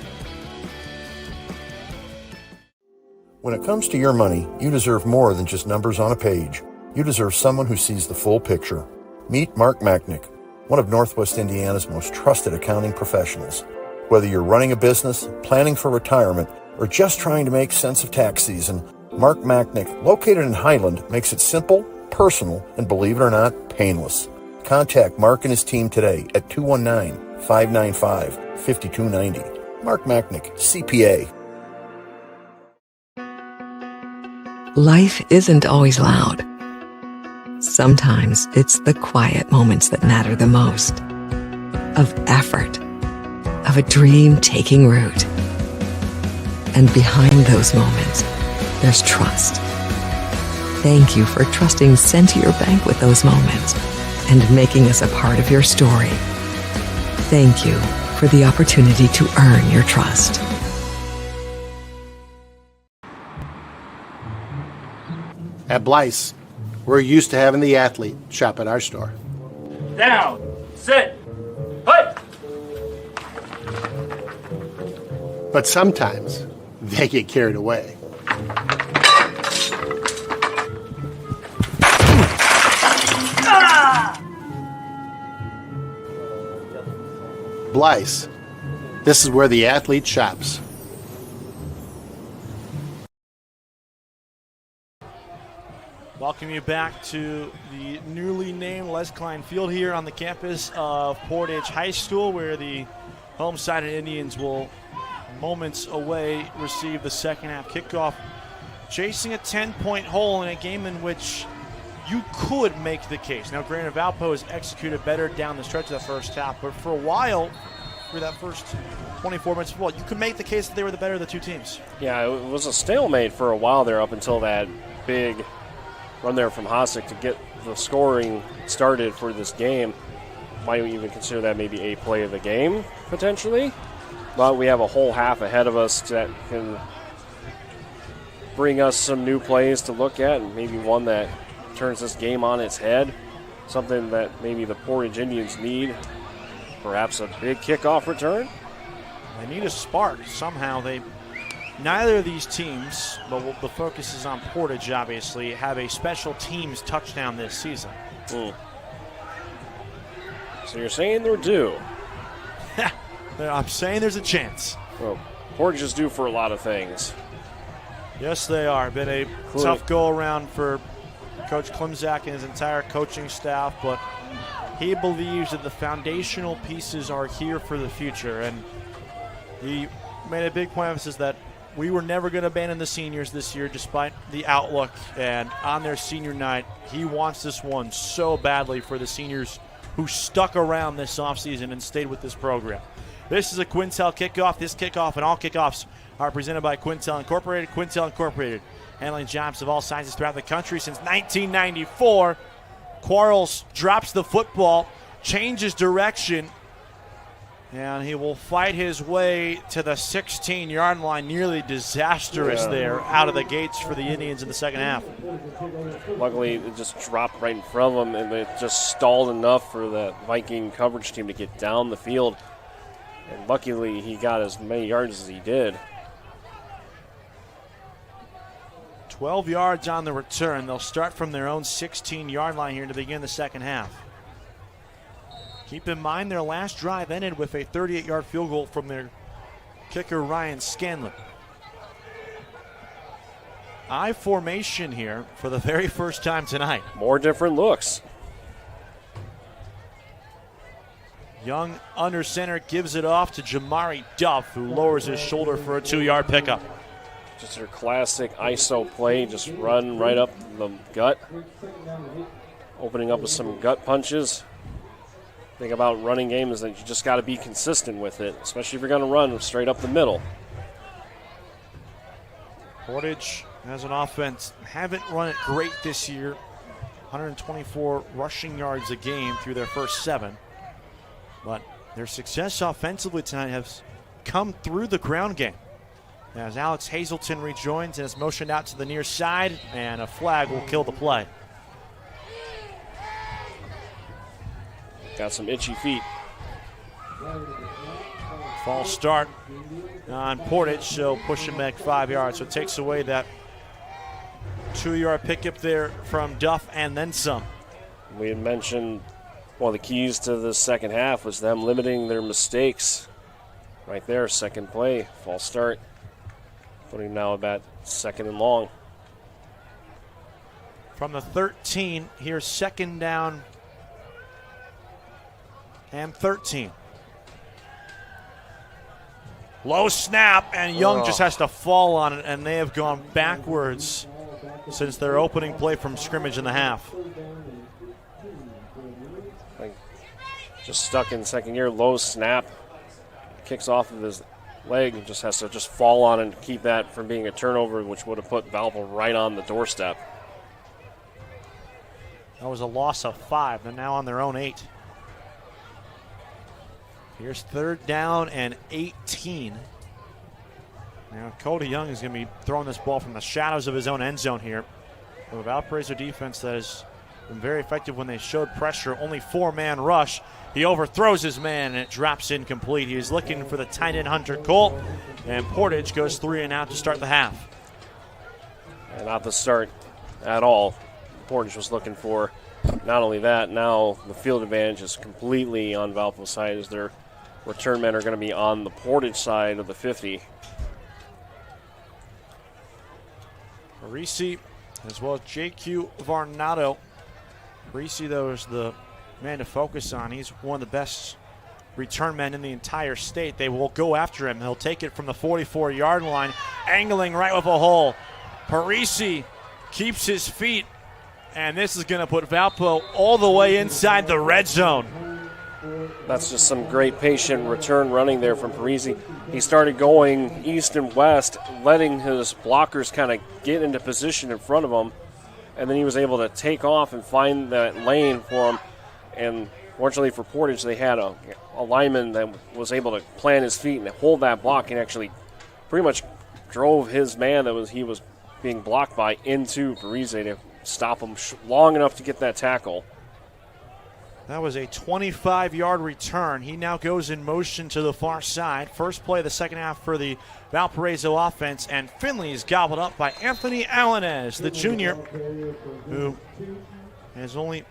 When it comes to your money, you deserve more than just numbers on a page. You deserve someone who sees the full picture. Meet Mark Machnick, one of Northwest Indiana's most trusted accounting professionals. Whether you're running a business, planning for retirement, or just trying to make sense of tax season, Mark Machnick, located in Highland, makes it simple, personal, and believe it or not, painless. Contact Mark and his team today at 219-595-5290. Mark Machnick, CPA. Life isn't always loud. Sometimes it's the quiet moments that matter the most. Of effort, of a dream taking root. And behind those moments, there's trust. Thank you for trusting Centier Bank with those moments and making us a part of your story. Thank you for the opportunity to earn your trust. At Blyce, we're used to having the athlete shop at our store. Down, sit, put. But sometimes they get carried away. Blyce, this is where the athlete shops. Welcome you back to the newly named Les Klein Field here on the campus of Portage High School, where the home-sided Indians will moments away receive the second half kickoff, chasing a 10-point hole in a game in which you could make the case. Now, granted, Valpo has executed better down the stretch of the first half, but for a while, for that first 24 minutes of football, you could make the case that they were the better of the two teams. Yeah, it was a stalemate for a while there up until that big run there from Hossack to get the scoring started for this game. Might even consider that maybe a play of the game, potentially. But we have a whole half ahead of us that can bring us some new plays to look at, and maybe one that turns this game on its head. Something that maybe the Portage Indians need. Perhaps a big kickoff return. They need a spark. Somehow neither of these teams, but the focus is on Portage, obviously, have a special teams touchdown this season. So you're saying they're due? I'm saying there's a chance. Well, Portage is due for a lot of things. Yes, they are. Been a tough go-around for Coach Klimzak and his entire coaching staff, but he believes that the foundational pieces are here for the future, and he made a big point of emphasis that we were never going to abandon the seniors this year despite the outlook, and on their senior night, he wants this one so badly for the seniors who stuck around this offseason and stayed with this program. This is a Quintel kickoff. This kickoff and all kickoffs are presented by Quintel Incorporated. Quintel Incorporated, handling jobs of all sizes throughout the country since 1994. Quarles drops the football, changes direction, and he will fight his way to the 16-yard line. Nearly disastrous there out of the gates for the Indians in the second half. Luckily, it just dropped right in front of him, and it just stalled enough for the Viking coverage team to get down the field. And luckily, he got as many yards as he did. 12 yards on the return. They'll start from their own 16-yard line here to begin the second half. Keep in mind their last drive ended with a 38-yard field goal from their kicker, Ryan Scanlon. I formation here for the very first time tonight. More different looks. Young under center gives it off to Jamari Duff, who lowers his shoulder for a 2-yard pickup. Just your classic ISO play, just run right up the gut. Opening up with some gut punches. Thing about running game is that you just got to be consistent with it, especially if you're going to run straight up the middle. Portage has an offense, haven't run it great this year. 124 rushing yards a game through their first 7. But their success offensively tonight has come through the ground game. As Alex Hazelton rejoins and is motioned out to the near side, and a flag will kill the play. Got some itchy feet. False start on Portage, so push him back 5 yards. So it takes away that 2-yard pickup there from Duff and then some. We had mentioned one of the keys to the second half was them limiting their mistakes. Right there, second play, false start. Putting now about 2nd and long. From the 13, here's 2nd down and 13. Low snap, and Young just has to fall on it, and they have gone backwards since their opening play from scrimmage in the half. Just stuck in second gear, low snap. Kicks off of his leg and just has to just fall on and keep that from being a turnover, which would have put Valpo right on the doorstep. That was a loss of 5. They're now on their own 8. Here's 3rd down and 18. Now Cody Young is going to be throwing this ball from the shadows of his own end zone here. A Valparaiso defense that has been very effective when they showed pressure. Only 4-man rush. He overthrows his man, and it drops incomplete. He is looking for the tight end Hunter Colt, and Portage goes 3 and out to start the half. And not the start at all. Portage was looking for. Not only that, now the field advantage is completely on Valpo's side as their return men are going to be on the Portage side of the 50. Parisi as well as J.Q. Varnado. Parisi, though, is the man to focus on. He's one of the best return men in the entire state. They will go after him. He'll take it from the 44-yard line, angling right with a hole. Parisi keeps his feet, and this is going to put Valpo all the way inside the red zone. That's just some great patient return running there from Parisi. He started going east and west, letting his blockers kind of get into position in front of him, and then he was able to take off and find that lane for him. And fortunately for Portage, they had a lineman that was able to plant his feet and hold that block and actually pretty much drove his man that he was being blocked by into Parisi to stop him long enough to get that tackle. That was a 25-yard return. He now goes in motion to the far side. First play of the second half for the Valparaiso offense, and Finley is gobbled up by Anthony Alanes, the junior, who has only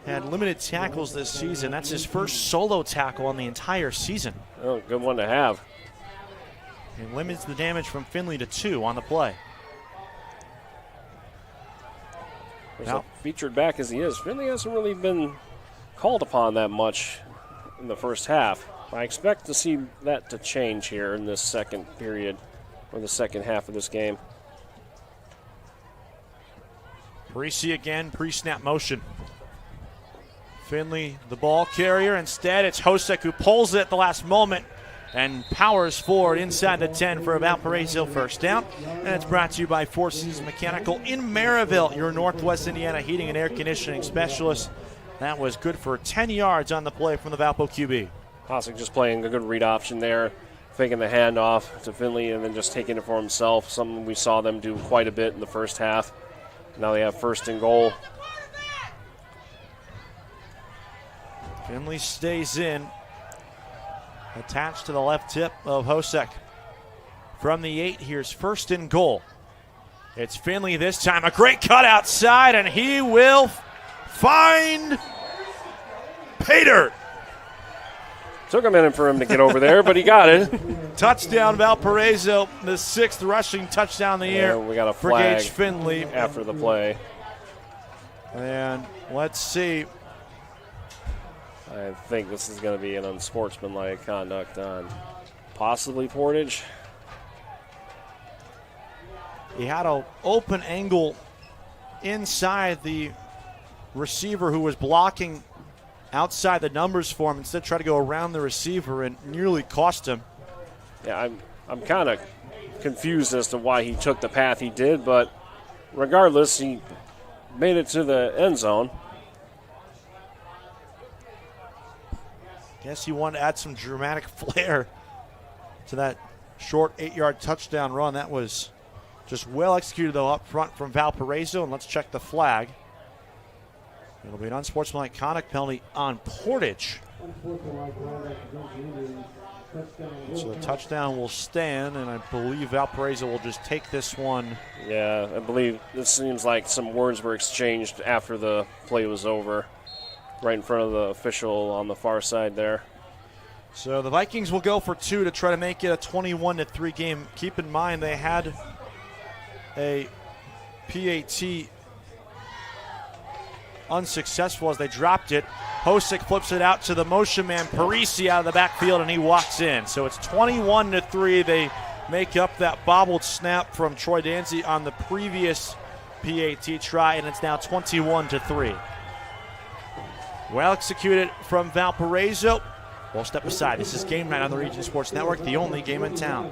had limited tackles this season. That's his first solo tackle on the entire season. Oh, good one to have. And limits the damage from Finley to 2 on the play. Now, featured back as he is, Finley hasn't really been called upon that much in the first half. I expect to see that to change here in this second period, or the second half of this game. Parisi again, pre-snap motion. Finley, the ball carrier. Instead, it's Hosek who pulls it at the last moment and powers forward inside the 10 for a Valparaiso first down. And it's brought to you by Four Seasons Mechanical in Maryville, your Northwest Indiana heating and air conditioning specialist. That was good for 10 yards on the play from the Valpo QB. Hosek just playing a good read option there, faking the handoff to Finley and then just taking it for himself, something we saw them do quite a bit in the first half. Now they have 1st and goal. Finley stays in, attached to the left tip of Hosek. From the 8, here's 1st and goal. It's Finley this time. A great cut outside, and he will find pay dirt. Took a minute for him to get over there, but he got it. Touchdown Valparaiso, the 6th rushing touchdown of the year. We got a for flag Gage Finley after the play. And let's see. I think this is going to be an unsportsmanlike conduct on possibly Portage. He had an open angle inside the receiver who was blocking outside the numbers for him. Instead, tried to go around the receiver and nearly cost him. Yeah, I'm kind of confused as to why he took the path he did, but regardless, he made it to the end zone. Guess he wanted to add some dramatic flair to that short 8-yard touchdown run. That was just well executed, though, up front from Valparaiso. And let's check the flag. It'll be an unsportsmanlike conduct penalty on Portage. So the touchdown will stand, and I believe Valparaiso will just take this one. Yeah, I believe it seems like some words were exchanged after the play was over, right in front of the official on the far side there. So the Vikings will go for 2 to try to make it a 21-3 game. Keep in mind they had a PAT unsuccessful as they dropped it. Hosick flips it out to the motion man, Parisi, out of the backfield, and he walks in. So it's 21-3. They make up that bobbled snap from Troy Danzy on the previous PAT try, and it's now 21-3. Well executed from Valparaiso. We'll step aside. This is Game Night on the Region Sports Network, the only game in town.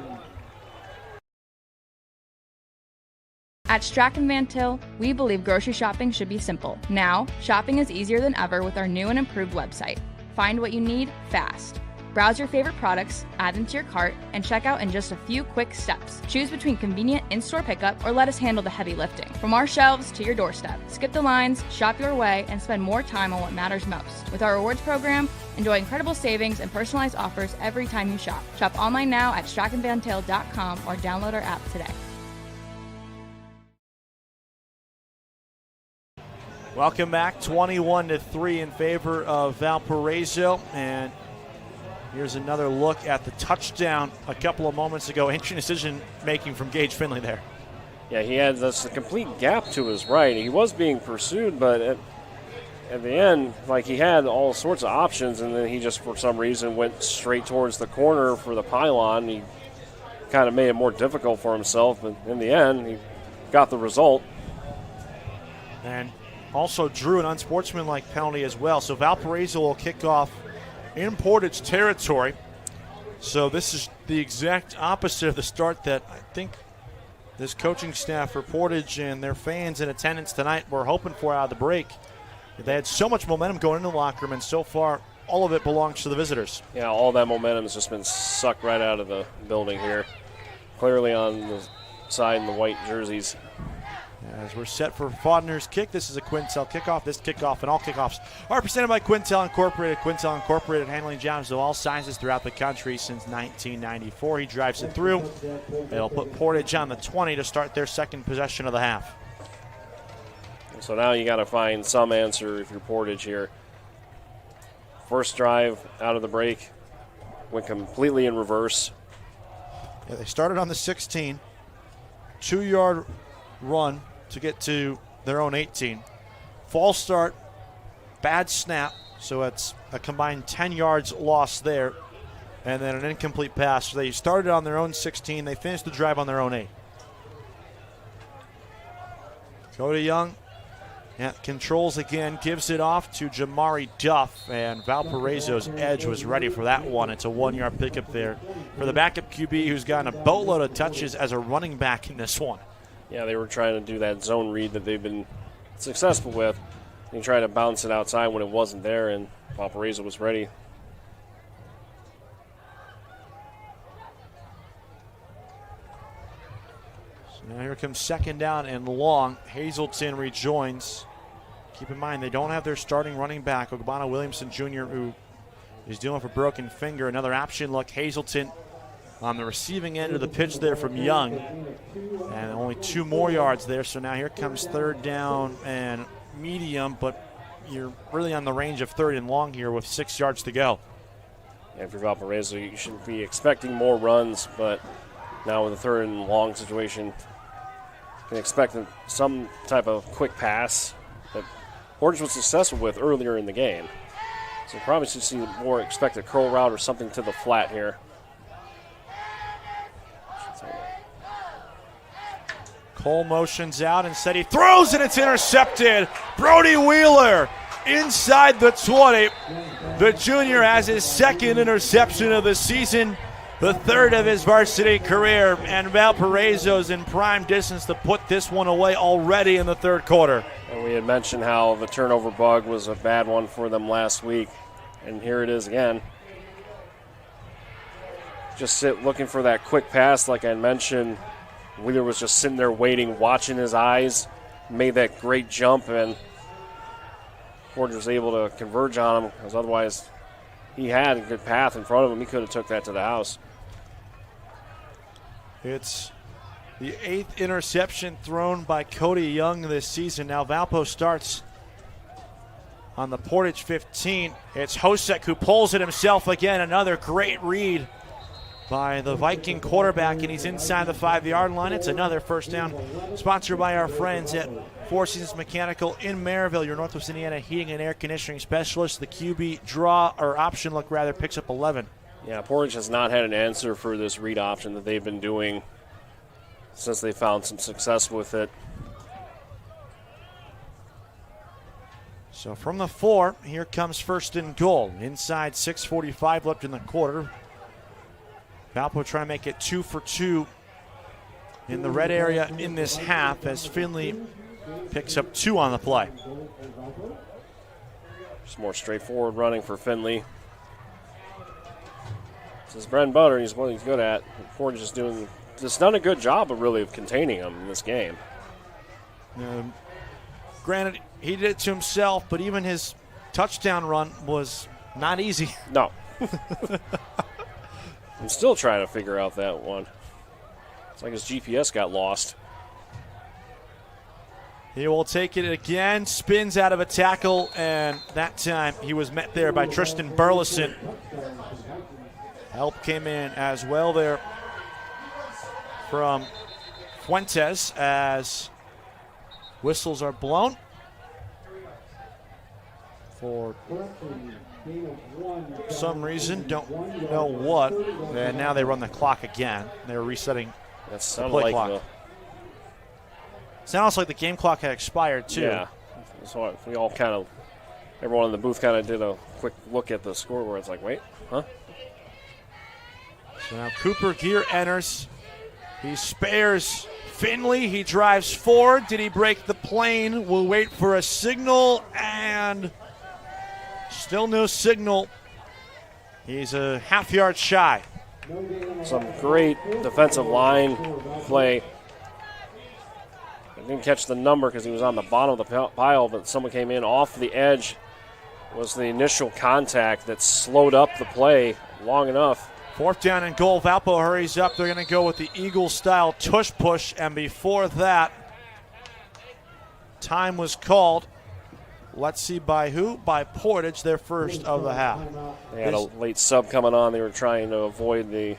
At Strachan Van Til, we believe grocery shopping should be simple. Now, shopping is easier than ever with our new and improved website. Find what you need fast. Browse your favorite products, add them to your cart, and check out in just a few quick steps. Choose between convenient in-store pickup or let us handle the heavy lifting. From our shelves to your doorstep. Skip the lines, shop your way, and spend more time on what matters most. With our rewards program, enjoy incredible savings and personalized offers every time you shop. Shop online now at strachanvantil.com or download our app today. Welcome back, 21-3 in favor of Valparaiso, and here's another look at the touchdown a couple of moments ago. Interesting decision making from Gage Finley there. Yeah, he had this complete gap to his right. He was being pursued, but at the end, like, he had all sorts of options, and then he just, for some reason, went straight towards the corner for the pylon. He kind of made it more difficult for himself, but in the end, he got the result. And also drew an unsportsmanlike penalty as well. So Valparaiso will kick off in Portage territory. So this is the exact opposite of the start that I think this coaching staff for Portage and their fans in attendance tonight were hoping for out of the break. They had so much momentum going into the locker room, and so far all of it belongs to the visitors. Yeah, all that momentum has just been sucked right out of the building here. Clearly on the side in the white jerseys. As we're set for Faudner's kick, this is a Quintel kickoff. This kickoff and all kickoffs are presented by Quintel Incorporated. Quintel Incorporated handling jobs of all sizes throughout the country since 1994. He drives it through. It'll put Portage on the 20 to start their second possession of the half. So now you got to find some answer if you're Portage here. First drive out of the break went completely in reverse. Yeah, they started on the 16. 2-yard run to get to their own 18. False start, bad snap, so it's a combined 10 yards lost there, and then an incomplete pass. So they started on their own 16. They finished the drive on their own 8. Cody Young controls again, gives it off to Jamari Duff, and Valparaiso's edge was ready for that one. It's a 1-yard pickup there for the backup QB, who's gotten a boatload of touches as a running back in this one. Yeah, they were trying to do that zone read that they've been successful with. They tried to bounce it outside when it wasn't there, and Valparaiso was ready. So now here comes second down and long. Hazelton rejoins. Keep in mind, they don't have their starting running back, Ogbonna Williamson Jr., who is dealing with a broken finger. Another option look, Hazelton on the receiving end of the pitch there from Young. And only 2 more yards there. So now here comes third down and medium, but you're really on the range of third and long here with 6 yards to go. And for Valparaiso, you should be expecting more runs, but now with a third and long situation, you can expect some type of quick pass that Portage was successful with earlier in the game. So probably should see more expect a curl route or something to the flat here. Cole motions out, instead he throws and it's intercepted. Brody Wheeler inside the 20. The junior has his second interception of the season, the third of his varsity career, and Valparaiso's in prime distance to put this one away already in the third quarter. And we had mentioned how the turnover bug was a bad one for them last week, and here it is again. Just looking for that quick pass like I mentioned. Wheeler was just sitting there waiting, watching his eyes, made that great jump, and Portage was able to converge on him, because otherwise he had a good path in front of him. He could have took that to the house. It's the 8th interception thrown by Cody Young this season. Now Valpo starts on the Portage 15. It's Hosek who pulls it himself again. Another great read by the Viking quarterback, and he's inside the 5-yard line. It's another first down, sponsored by our friends at Four Seasons Mechanical in Maryville, your Northwest Indiana heating and air conditioning specialist. The QB draw, or option look rather, picks up 11. Yeah, Portage has not had an answer for this read option that they've been doing since they found some success with it. So from the 4, here comes first and goal. Inside 6:45 left in the quarter. Valpo trying to make it 2 for 2 in the red area in this half as Finley picks up 2 on the play. Just more straightforward running for Finley. This is bread and butter. He's what he's good at. Portage is just done a good job of really containing him in this game. Granted, he did it to himself, but even his touchdown run was not easy. No. I'm still trying to figure out that one. It's like his GPS got lost. He will take it again, spins out of a tackle, and that time he was met there by Tristan Burleson. Help came in as well there from Fuentes as whistles are blown for some reason, don't know what, and now they run the clock again. They're resetting the play clock. Sounds like the game clock had expired too. Yeah, so we all everyone in the booth kind of did a quick look at the scoreboard. It's like, wait, huh? So now Cooper Gear enters. He spares Finley. He drives forward. Did he break the plane? We'll wait for a signal, and still no signal. He's a half-yard shy. Some great defensive line play. I didn't catch the number because he was on the bottom of the pile, but someone came in off the edge. Was the initial contact that slowed up the play long enough. 4th down and goal. Valpo hurries up. They're going to go with the Eagle-style tush push, and before that, time was called. Let's see by who? By Portage, their first of the half. They had a late sub coming on. They were trying to avoid the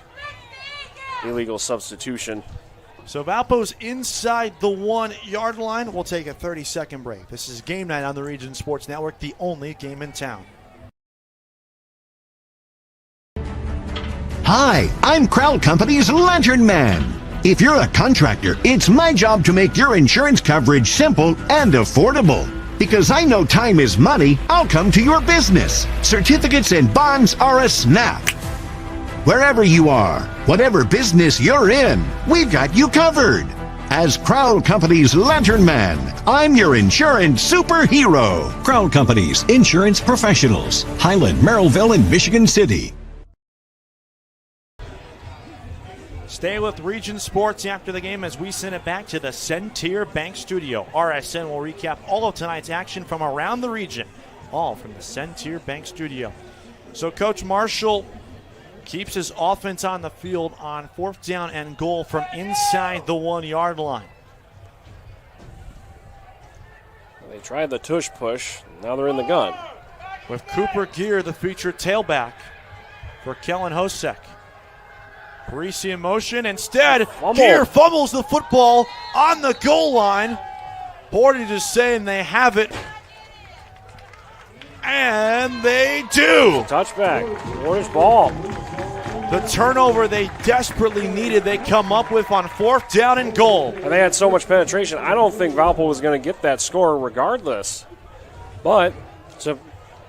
illegal substitution. So Valpo's inside the 1-yard line. We'll take a 30-second break. This is Game Night on the Region Sports Network, the only game in town. Hi, I'm Crowd Company's Lantern Man. If you're a contractor, it's my job to make your insurance coverage simple and affordable. Because I know time is money, I'll come to your business. Certificates and bonds are a snap. Wherever you are, whatever business you're in, we've got you covered. As Crowd Company's Lantern Man, I'm your insurance superhero. Crowd Companies, insurance professionals. Highland, Merrillville, and Michigan City. Stay with Region Sports after the game as we send it back to the Centier Bank Studio. RSN will recap all of tonight's action from around the region, all from the Centier Bank Studio. So Coach Marshall keeps his offense on the field on 4th down and goal from inside the 1-yard line. They tried the tush push. Now they're in the gun. With Cooper Gear, the featured tailback for Kellen Hosek. Parisi in motion. Instead, Gear fumbles the football on the goal line. Portage is saying they have it. And they do. Touchback. Portage ball. The turnover they desperately needed, they come up with on 4th down and goal. And they had so much penetration. I don't think Valpo was going to get that score regardless. But to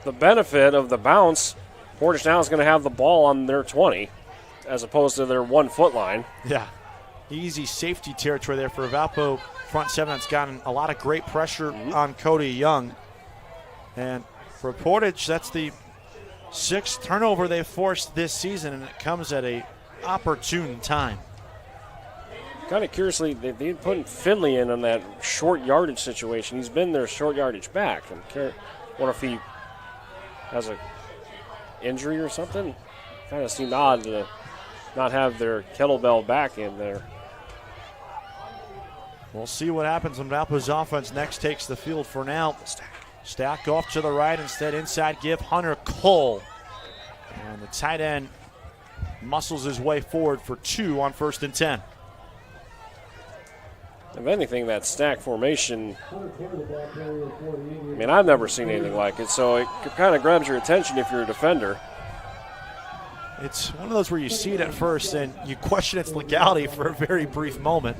the benefit of the bounce, Portage now is going to have the ball on their 20 as opposed to their 1-foot line. Yeah. Easy safety territory there for Valpo front seven that's gotten a lot of great pressure on Cody Young. And for Portage, that's the 6th turnover they've forced this season, and it comes at a opportune time. Kind of curiously, they put Finley in on that short yardage situation. He's been their short yardage back. I wonder if he has a injury or something. Kind of seemed odd to not have their kettlebell back in there. We'll see what happens when Valpo's offense next takes the field. For now, Stack off to the right, instead inside give Hunter Cole. And the tight end muscles his way forward for 2 on 1st and 10. If anything, that stack formation, I've never seen anything like it, so it kind of grabs your attention if you're a defender. It's one of those where you see it at first and you question its legality for a very brief moment.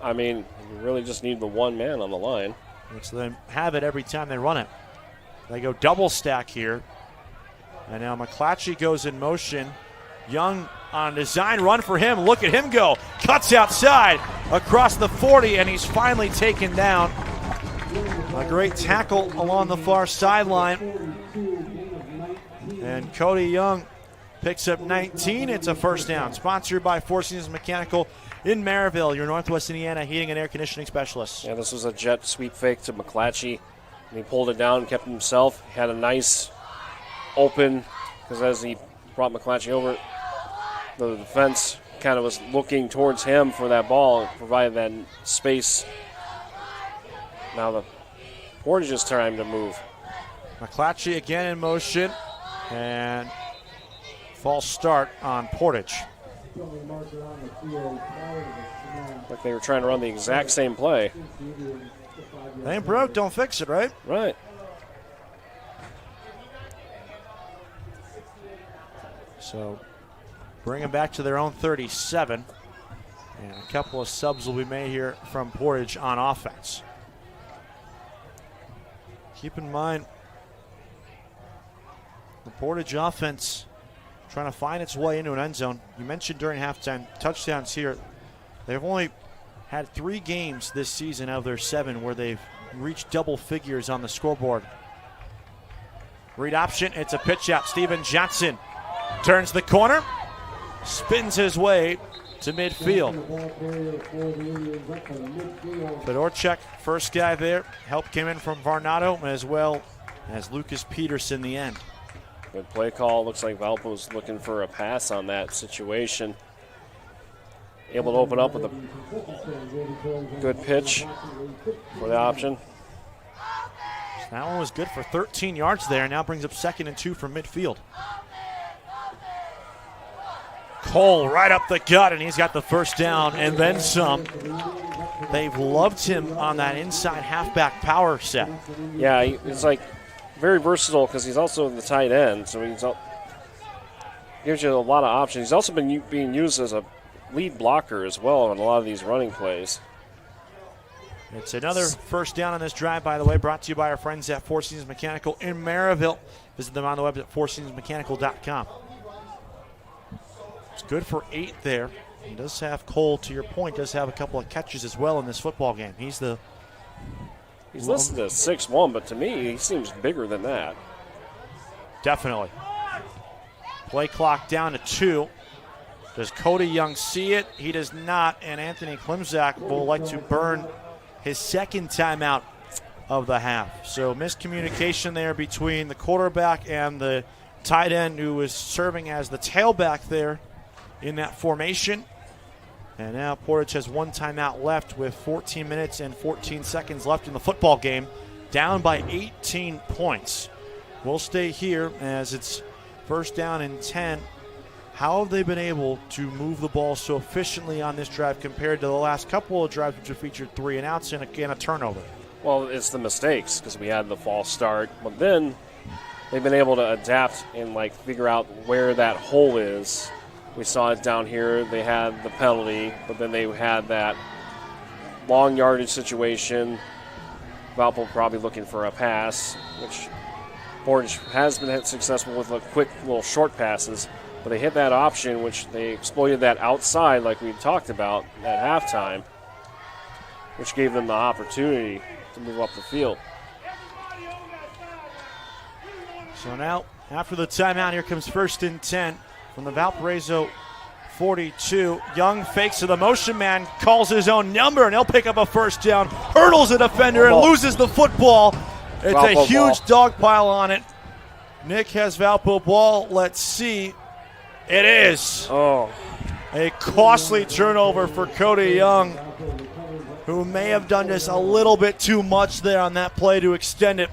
You really just need the one man on the line. Which they have it every time they run it. They go double stack here. And now McClatchy goes in motion. Young on design run for him. Look at him go. Cuts outside across the 40, and he's finally taken down. A great tackle along the far sideline. And Cody Young picks up 19. It's a first down. Sponsored by Four Seasons Mechanical in Maryville, your Northwest Indiana heating and air conditioning specialist. Yeah, this was a jet sweep fake to McClatchy, and he pulled it down and kept himself. He had a nice open, because as he brought McClatchy over, the defense kind of was looking towards him for that ball, provided that space. Now the Portage's time to move. McClatchy again in motion, and false start on Portage. Like they were trying to run the exact same play. They ain't broke, don't fix it, right? Right. So bring them back to their own 37. And a couple of subs will be made here from Portage on offense. Keep in mind, the Portage offense trying to find its way into an end zone. You mentioned during halftime touchdowns here. They've only had 3 games this season out of their 7 where they've reached double figures on the scoreboard. Read option, it's a pitch out. Steven Johnson turns the corner, spins his way to midfield. Fedorchuk, first guy there. Help came in from Varnado, as well as Lucas Peterson the end. Good play call. Looks like Valpo's looking for a pass on that situation. Able to open up with a good pitch for the option. So that one was good for 13 yards there. Now brings up 2nd and 2 from midfield. Cole right up the gut, and he's got the first down and then some. They've loved him on that inside halfback power set. Yeah, it's like very versatile because he's also the tight end, so gives you a lot of options. He's also been being used as a lead blocker as well on a lot of these running plays. It's another first down on this drive, by the way, brought to you by our friends at Four Seasons Mechanical in Maryville. Visit them on the web at fourseasonsmechanical.com. It's good for 8 there. He does have Cole, to your point, does have a couple of catches as well in this football game. He's listed as 6'1", but to me, he seems bigger than that. Definitely. Play clock down to 2. Does Cody Young see it? He does not, and Anthony Klimczak will like to burn his 2nd timeout of the half. So miscommunication there between the quarterback and the tight end who was serving as the tailback there in that formation. And now Portage has 1 timeout left with 14 minutes and 14 seconds left in the football game, down by 18 points. We'll stay here as it's first down and 10. How have they been able to move the ball so efficiently on this drive compared to the last couple of drives which have featured 3 and outs and again a turnover? Well, it's the mistakes because we had the false start, but then they've been able to adapt and figure out where that hole is. We saw it down here. They had the penalty, but then they had that long yardage situation. Valpo probably looking for a pass, which Portage has been successful with quick little short passes. But they hit that option, which they exploited that outside like we talked about at halftime, which gave them the opportunity to move up the field. So now, after the timeout, here comes 1st and 10 from the Valparaiso 42. Young fakes to the motion man, calls his own number, and he'll pick up a first down. Hurdles a defender and loses the football. It's Valpo a huge dog pile on it. Nick has Valpo ball. Let's see. It is a costly turnover for Cody Young, who may have done just a little bit too much there on that play to extend it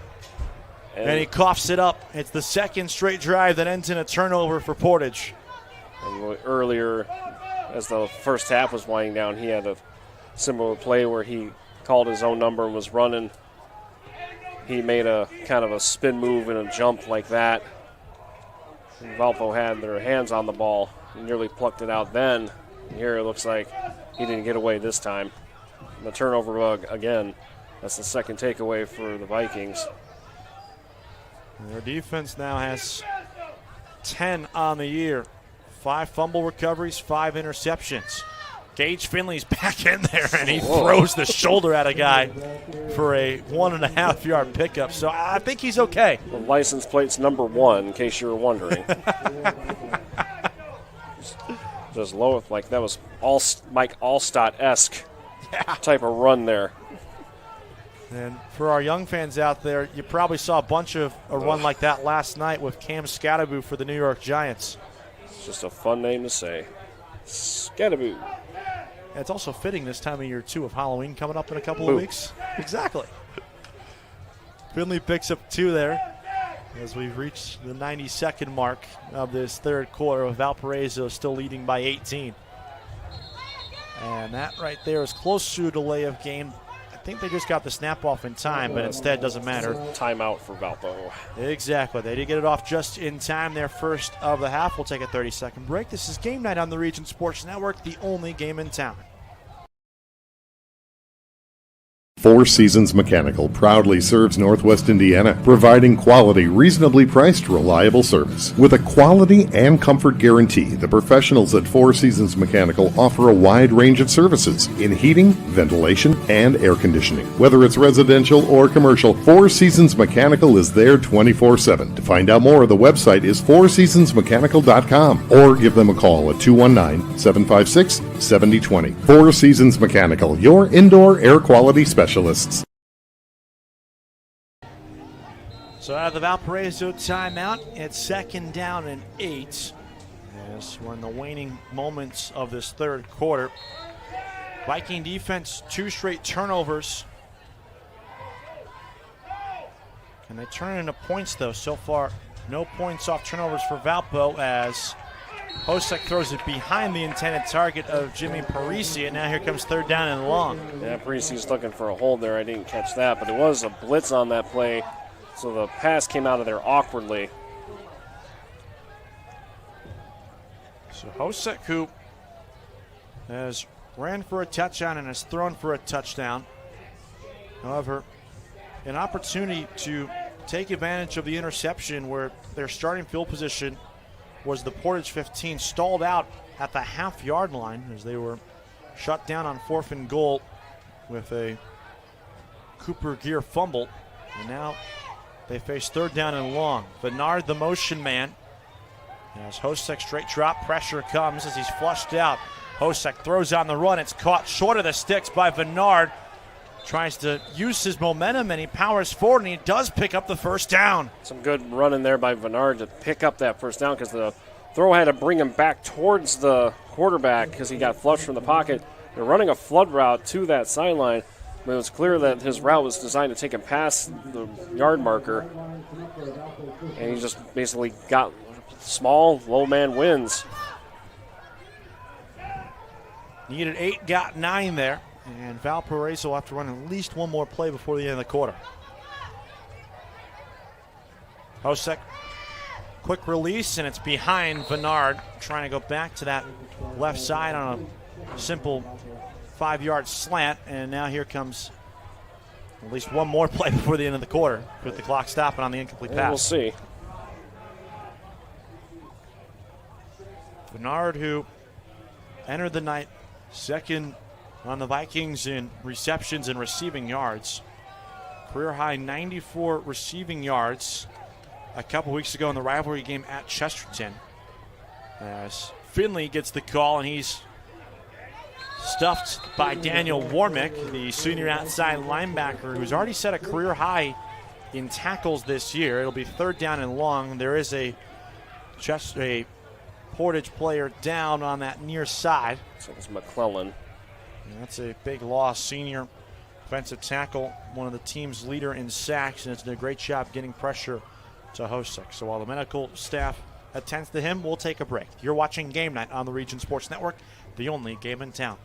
And he coughs it up. It's the second straight drive that ends in a turnover for Portage. And earlier, as the first half was winding down, he had a similar play where he called his own number and was running. He made a kind of a spin move and a jump like that. And Valpo had their hands on the ball and nearly plucked it out then. And here it looks like he didn't get away this time. And the turnover bug again. That's the second takeaway for the Vikings. Their defense now has 10 on the year. 5 fumble recoveries, 5 interceptions. Gage Finley's back in there, and he throws the shoulder at a guy for a 1.5-yard pickup. So I think he's okay. The license plate's number 1, in case you were wondering. Just low, like that was Mike Allstott-esque type of run there. And for our young fans out there, you probably saw a run like that last night with Cam Scattaboo for the New York Giants. It's just a fun name to say. Scattaboo. And it's also fitting this time of year, too, with Halloween coming up in a couple of weeks. Exactly. Finley picks up 2 there as we've reached the 92nd mark of this third quarter, with Valparaiso still leading by 18. And that right there is close to a delay of game. I think they just got the snap off in time, but instead doesn't matter. Timeout for Valpo. Exactly. They did get it off just in time there, first of the half. We'll take a 30-second break. This is Game Night on the Region Sports Network, the only game in town. Four Seasons Mechanical proudly serves Northwest Indiana, providing quality, reasonably priced, reliable service. With a quality and comfort guarantee, the professionals at Four Seasons Mechanical offer a wide range of services in heating, ventilation, and air conditioning. Whether it's residential or commercial, Four Seasons Mechanical is there 24/7. To find out more, the website is fourseasonsmechanical.com or give them a call at 219-756-7020. Four Seasons Mechanical, your indoor air quality specialist. So out of the Valparaiso timeout, it's 2nd down and 8 as we're in the waning moments of this third quarter. Viking defense, 2 straight turnovers. Can they turn it into points, though? So far, no points off turnovers for Valpo as Hosek throws it behind the intended target of Jimmy Parisi, and now here comes 3rd down and long. Yeah, Parisi's looking for a hold there. I didn't catch that, but it was a blitz on that play, so the pass came out of there awkwardly. So Hosek, who has ran for a touchdown and has thrown for a touchdown. However, an opportunity to take advantage of the interception where their starting field position was the Portage 15, stalled out at the half-yard line as they were shut down on 4th and goal with a Cooper Gear fumble. And now they face 3rd down and long. Bernard, the motion man, as Hosek straight drop pressure comes as he's flushed out. Hosek throws on the run. It's caught short of the sticks by Bernard. Tries to use his momentum, and he powers forward, and he does pick up the 1st down. Some good running there by Bernard to pick up that 1st down because the throw had to bring him back towards the quarterback because he got flushed from the pocket. They're running a flood route to that sideline, but it was clear that his route was designed to take him past the yard marker, and he just basically got small, low man wins. Needed 8, got 9 there. And Valparaiso will have to run at least one more play before the end of the quarter. Hosek, quick release, and it's behind Bernard, trying to go back to that left side on a simple 5-yard slant. And now here comes at least one more play before the end of the quarter with the clock stopping on the incomplete pass. We'll see. Bernard, who entered the night 2nd on the Vikings in receptions and receiving yards. Career high 94 receiving yards a couple weeks ago in the rivalry game at Chesterton. As Finley gets the call, and he's stuffed by Daniel Warmick, the senior outside linebacker, who's already set a career high in tackles this year. It'll be 3rd down and long. There is a Portage player down on that near side. So it's McClellan. And that's a big loss. Senior Offensive tackle, one of the team's leader in sacks, and has done a great job getting pressure to Hosek. So while the medical staff attends to him, we'll take a break. You're watching Game Night on the Region Sports Network, the only game in town.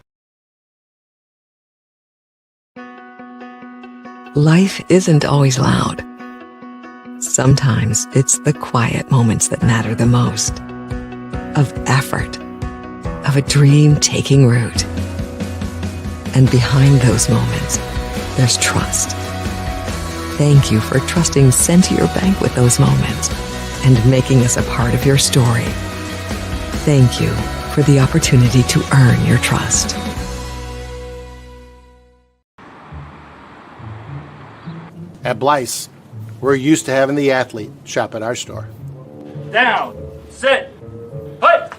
Life isn't always loud. Sometimes it's the quiet moments that matter the most. Of effort, of a dream taking root. And behind those moments, there's trust. Thank you for trusting Centier Bank with those moments and making us a part of your story. Thank you for the opportunity to earn your trust. At Blyce, we're used to having the athlete shop at our store. Down, sit, put.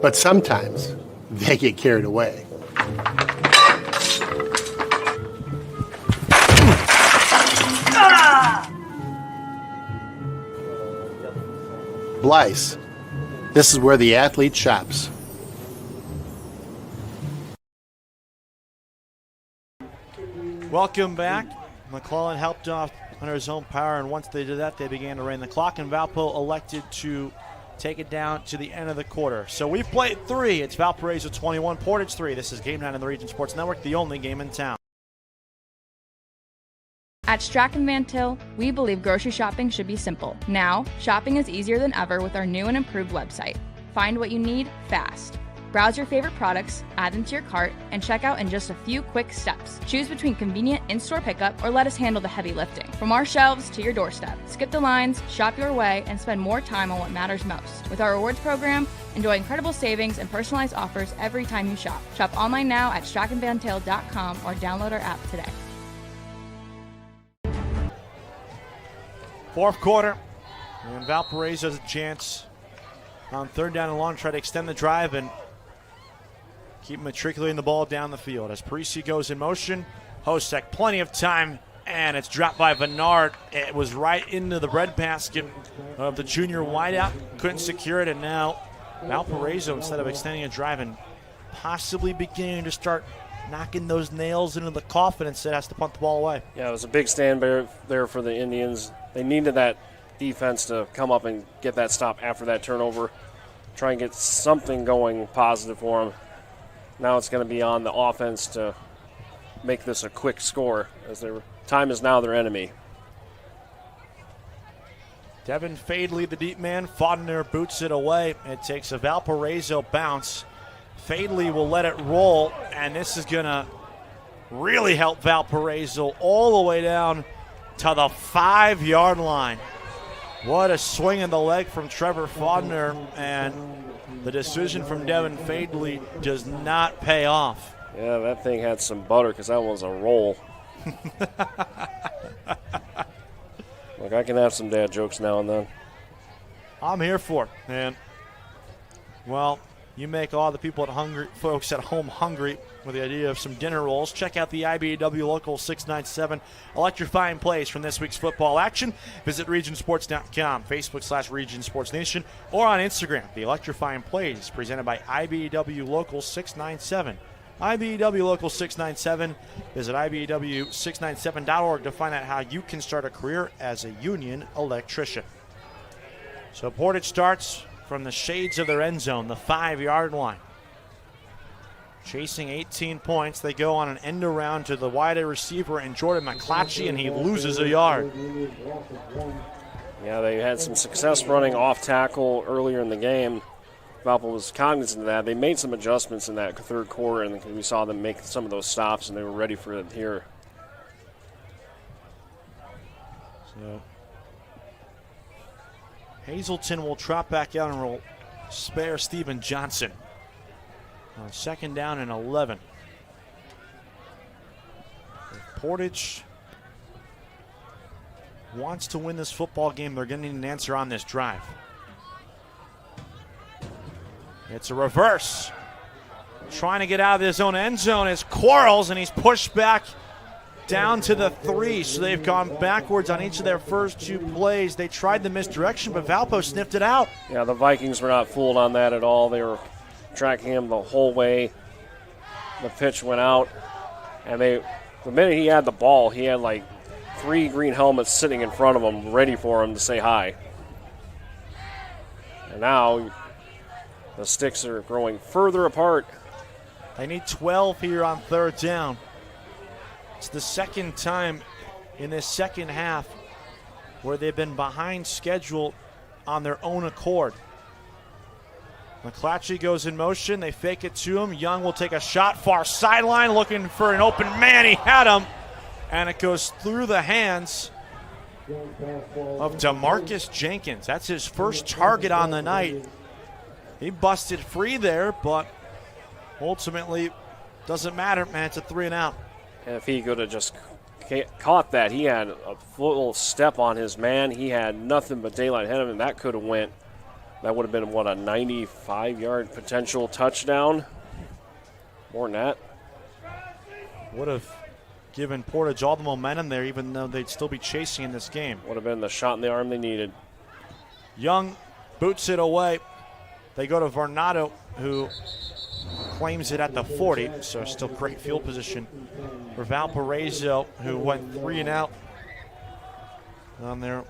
But sometimes they get carried away. Blyce, this is where the athlete shops. Welcome back. McClellan helped off under his own power, and once they did that, they began to rein the clock, and Valpo elected to take it down to the end of the quarter. So we've played 3. It's Valparaiso 21, Portage 3. This is Game Night on the Region Sports Network, the only game in town. At Strachan Van Til, we believe grocery shopping should be simple. Now, shopping is easier than ever with our new and improved website. Find what you need fast. Browse your favorite products, add them to your cart, and check out in just a few quick steps. Choose between convenient in-store pickup or let us handle the heavy lifting. From our shelves to your doorstep. Skip the lines, shop your way, and spend more time on what matters most. With our rewards program, enjoy incredible savings and personalized offers every time you shop. Shop online now at strachanvantil.com or download our app today. Fourth quarter, and Valparaiso has a chance on 3rd down and long, try to extend the drive and keep matriculating the ball down the field. As Parisi goes in motion, Hosek, plenty of time, and it's dropped by Vennard. It was right into the breadbasket of the junior wideout. Couldn't secure it, and now Valparaiso, instead of extending a drive and possibly beginning to start knocking those nails into the coffin, instead has to punt the ball away. Yeah, it was a big stand there for the Indians. They needed that defense to come up and get that stop after that turnover, try and get something going positive for them. Now it's going to be on the offense to make this a quick score, as their time is now their enemy. Devin Fadley, the deep man, Fodner boots it away. It takes a Valparaiso bounce. Fadley will let it roll, and this is going to really help Valparaiso all the way down to the 5-yard line. What a swing in the leg from Trevor Fodner, and the decision from Devin Fadley does not pay off. Yeah, that thing had some butter because that was a roll. Look, I can have some dad jokes now and then. I'm here for it, man. Well, you make all the people folks at home hungry with the idea of some dinner rolls. Check out the IBEW Local 697 electrifying plays from this week's football action. Visit regionsports.com, Facebook/RegionSportsNation, or on Instagram. The electrifying plays presented by IBEW Local 697. IBEW Local 697. Visit IBEW697.org to find out how you can start a career as a union electrician. So Portage starts from the shades of their end zone, the 5-yard line. Chasing 18 points, they go on an end around to the wide receiver and Jordan McClatchy, and he loses a yard. Yeah, they had some success running off tackle earlier in the game. Valpo was cognizant of that. They made some adjustments in that 3rd quarter, and we saw them make some of those stops, and they were ready for it here. So Hazleton will trot back out and will spare Steven Johnson on 2nd down and 11. If Portage wants to win this football game, they're going to need an answer on this drive. It's a reverse. Trying to get out of his own end zone is Quarles, and he's pushed back down to the 3. So they've gone backwards on each of their first 2 plays. They tried the misdirection, but Valpo sniffed it out. Yeah, the Vikings were not fooled on that at all. They were tracking him the whole way. the pitch went out, and the minute he had the ball, he had like 3 green helmets sitting in front of him, ready for him to say hi. And now the sticks are growing further apart. They need 12 here on 3rd down. It's the second time in this second half where they've been behind schedule on their own accord. McClatchy goes in motion. They fake it to him. Young will take a shot far sideline looking for an open man. He had him, and it goes through the hands of DeMarcus Jenkins. That's his first target on the night. He busted free there, but ultimately doesn't matter, man. It's a 3 and out. And if he could have just caught that, he had a full step on his man. He had nothing but daylight ahead of him, and that could have went. That would have been, what, a 95-yard potential touchdown? More than that. Would have given Portage all the momentum there, even though they'd still be chasing in this game. Would have been the shot in the arm they needed. Young boots it away. They go to Varnado, who claims it at the 40, so still great field position for Valparaiso, who went 3 and out on their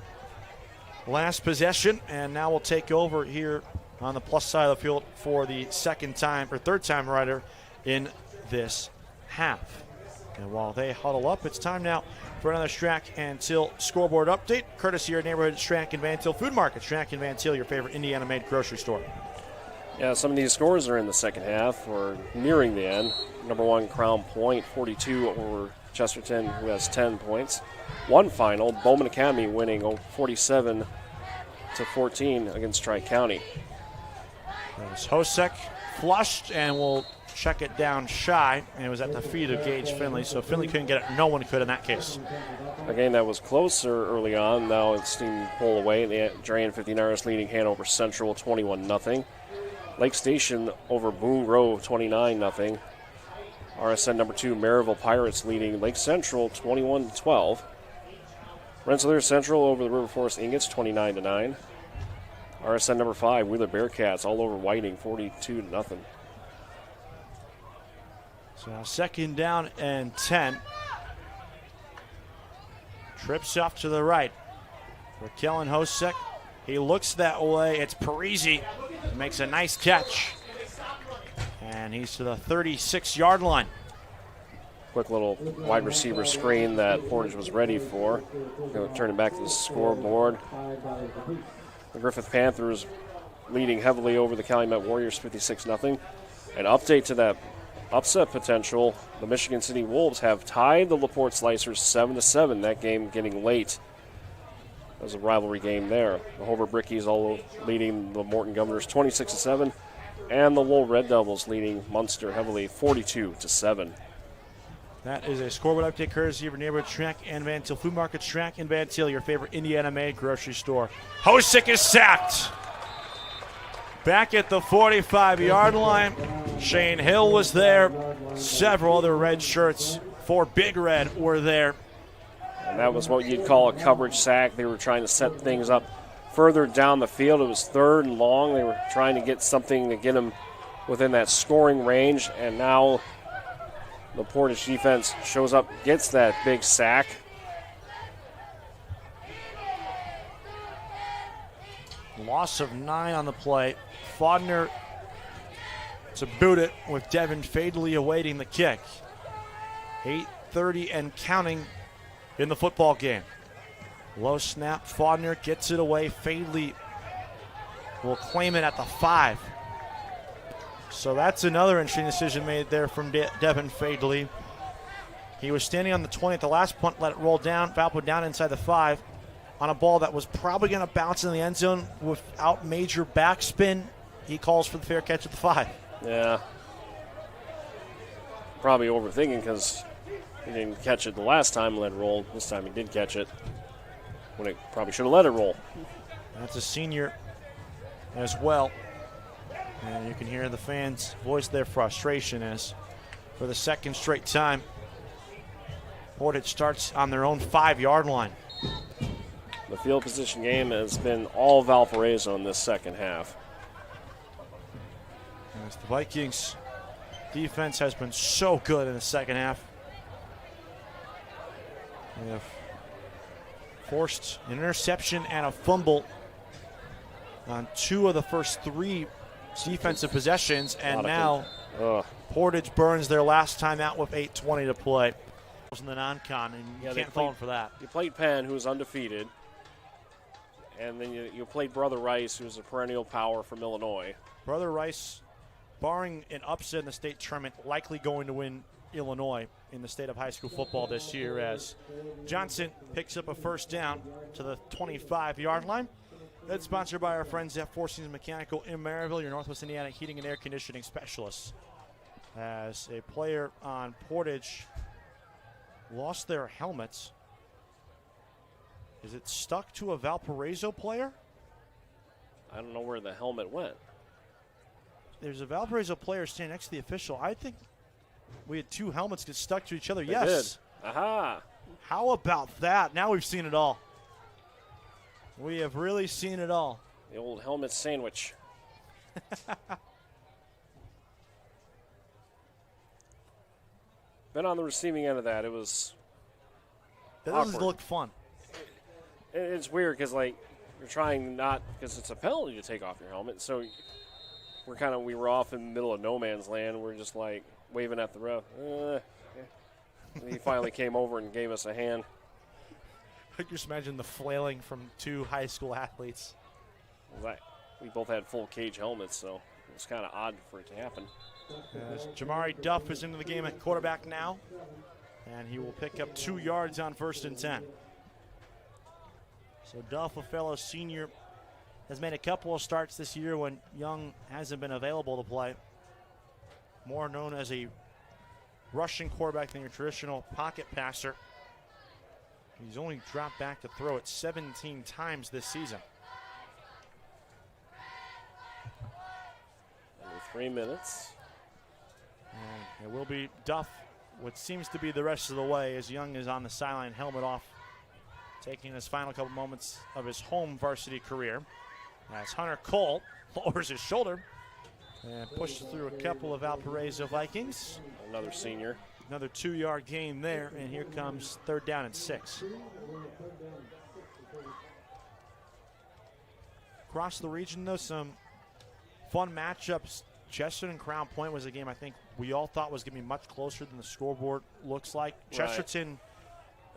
last possession, and now will take over here on the plus side of the field for the third time rider in this half. And while they huddle up, it's time now for another Strack and Till scoreboard update, courtesy of your neighborhood Strack and Van Til Food Market. Strack and Van Til, your favorite Indiana-made grocery store. Yeah, some of these scores are in the second half or nearing the end. Number 1, Crown Point, 42 over Chesterton, who has 10 points. One final, Bowman Academy winning 47-14 against Tri-County. There's Hosek flushed and will check it down shy, and it was at the feet of Gage Finley, so Finley couldn't get it. No one could in that case. A game that was closer early on, now it's steam pull away. The Drain 59ers leading Hanover Central 21-0. Lake Station over Boone Grove 29-0. RSN number 2 Maryville Pirates leading Lake Central 21-12. Rensselaer Central over the River Forest Ingots 29-9. RSN number 5 Wheeler Bearcats all over Whiting 42-0. So now 2nd down and 10. Trips off to the right for Kellen Hosek. He looks that way. It's Parisi. Makes a nice catch. And he's to the 36-yard line. Quick little wide receiver screen that Portage was ready for. Going to turn it back to the scoreboard. The Griffith Panthers leading heavily over the Calumet Warriors 56-0. An update to that upset potential. The Michigan City Wolves have tied the LaPorte Slicers 7-7. That game getting late. There's a rivalry game there. The Hover Brickies all leading the Morton Governors 26-7, and the Lowell Red Devils leading Munster heavily 42-7. That is a scoreboard update courtesy of your neighborhood Strack and Van Til Food Market. Strack and Van Til, your favorite Indiana-made grocery store. Hosek is sacked. Back at the 45-yard line. Shane Hill was there. Several other red shirts for Big Red were there. And that was what you'd call a coverage sack. They were trying to set things up further down the field. It was 3rd and long. They were trying to get something to get them within that scoring range. And now the Portage defense shows up, gets that big sack. Loss of 9 on the play. Faudner to boot it with Devin Fadley awaiting the kick. 8:30 and counting in the football game. Low snap, Faudner gets it away. Fadley will claim it at the 5. So that's another interesting decision made there from Devin Fadley. He was standing on the 20 at the last punt, let it roll down. Valpo down inside the 5 on a ball that was probably going to bounce in the end zone without major backspin. He calls for the fair catch at the 5. Yeah. Probably overthinking because he didn't catch it the last time and let it roll. This time he did catch it when it probably should have let it roll. That's a senior as well. And you can hear the fans voice their frustration as for the second straight time, Portage starts on their own 5-yard line. The field position game has been all Valparaiso in this second half. As the Vikings defense has been so good in the second half. They have forced an interception and a fumble on 2 of the first 3 defensive possessions, and now Portage burns their last time out with 8:20 to play. In the non-con, and you can't fault them for that. You played Penn, who's undefeated, and then you played Brother Rice, who's a perennial power from Illinois. Brother Rice, barring an upset in the state tournament, likely going to win Illinois in the state of high school football this year, as Johnson picks up a first down to the 25-yard line. That's sponsored by our friends at Four Seasons Mechanical in Maryville, your Northwest Indiana heating and air conditioning specialists. As a player on Portage lost their helmets. Is it stuck to a Valparaiso player? I don't know where the helmet went. There's a Valparaiso player standing next to the official. I think we had 2 helmets get stuck to each other. They yes. Did. Aha. How about that? Now we've seen it all. We have really seen it all. The old helmet sandwich. Been on the receiving end of that. It was That doesn't look fun. It's weird because, like, you're trying not, because it's a penalty to take off your helmet. So we were off in the middle of no man's land. We're just, like, waving at the ref. And he finally came over and gave us a hand. I can just imagine the flailing from 2 high school athletes. We both had full cage helmets, so it was kind of odd for it to happen. As Jamari Duff is into the game at quarterback now, and he will pick up 2 yards on 1st and 10. So Duff, a fellow senior, has made a couple of starts this year when Young hasn't been available to play. More known as a rushing quarterback than your traditional pocket passer. He's only dropped back to throw it 17 times this season. Under 3 minutes. And it will be Duff, what seems to be the rest of the way, as Young is on the sideline, helmet off, taking his final couple moments of his home varsity career. As Hunter Cole lowers his shoulder and pushes through a couple of Valparaiso Vikings. Another senior. Another 2-yard gain there, and here comes 3rd down and 6. Across the region, though, some fun matchups. Chesterton and Crown Point was a game I think we all thought was going to be much closer than the scoreboard looks like. Right. Chesterton,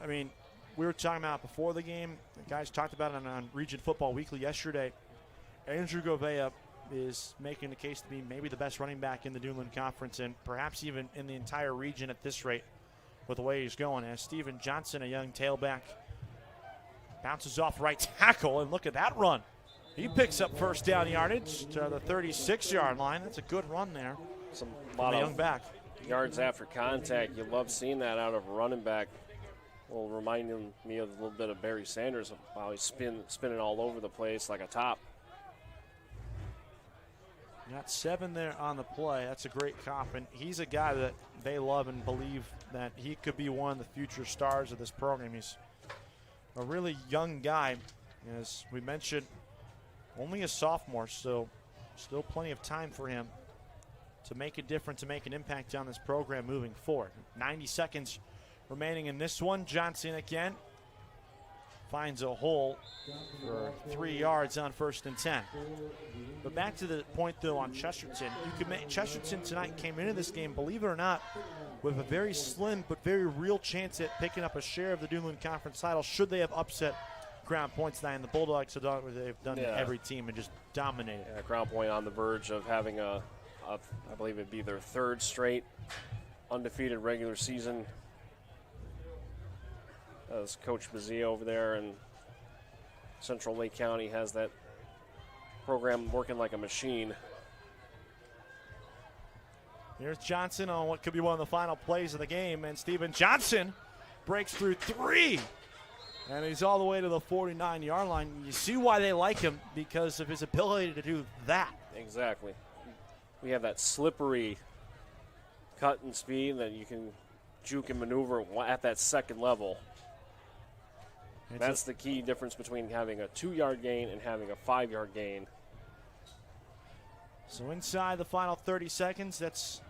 I mean, we were talking about before the game. The guys talked about it on Region Football Weekly yesterday. Andrew Govea is making the case to be maybe the best running back in the Duneland Conference and perhaps even in the entire region at this rate with the way he's going. As Steven Johnson, a young tailback, bounces off right tackle, and look at that run. He picks up 1st down yardage to the 36-yard line. That's a good run there. A lot of young back. Yards after contact. You love seeing that out of a running back. Well, reminding me of a little bit of Barry Sanders, how he's spinning all over the place like a top. Got 7 there on the play. That's a great comp, and he's a guy that they love and believe that he could be one of the future stars of this program. He's a really young guy, as we mentioned, only a sophomore, so still plenty of time for him to make a difference, to make an impact on this program moving forward. 90 seconds remaining in this one. Johnson again finds a hole for 3 yards on 1st and 10. But back to the point, though, on Chesterton. Chesterton tonight came into this game, believe it or not, with a very slim but very real chance at picking up a share of the Duneland Conference title should they have upset Crown Point tonight. And the Bulldogs have done what they've done to every team and just dominated. Yeah, Crown Point on the verge of having I believe it'd be their 3rd straight undefeated regular season. As Coach Mazzia over there in Central Lake County has that program working like a machine. Here's Johnson on what could be one of the final plays of the game, and Steven Johnson breaks through 3. And he's all the way to the 49-yard line. You see why they like him, because of his ability to do that. Exactly. We have that slippery cut and speed that you can juke and maneuver at that second level. That's the key difference between having a 2-yard gain and having a 5-yard gain. So inside the final 30 seconds, that's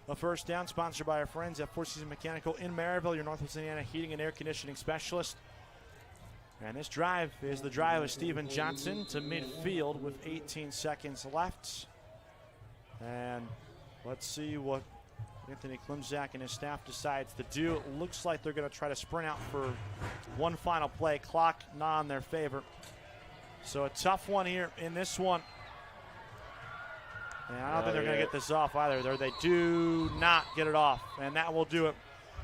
A first down sponsored by our friends at Four Seasons Mechanical in Maryville, your Northwest Indiana heating and air conditioning specialist. And this drive is the drive of Steven Johnson to midfield with 18 seconds left. And let's see what Anthony Klimczak and his staff decides to do. It looks like they're going to try to sprint out for one final play. Clock not in their favor. So a tough one here in this one. And I don't think they're going to get this off either. They do not get it off, and that will do it.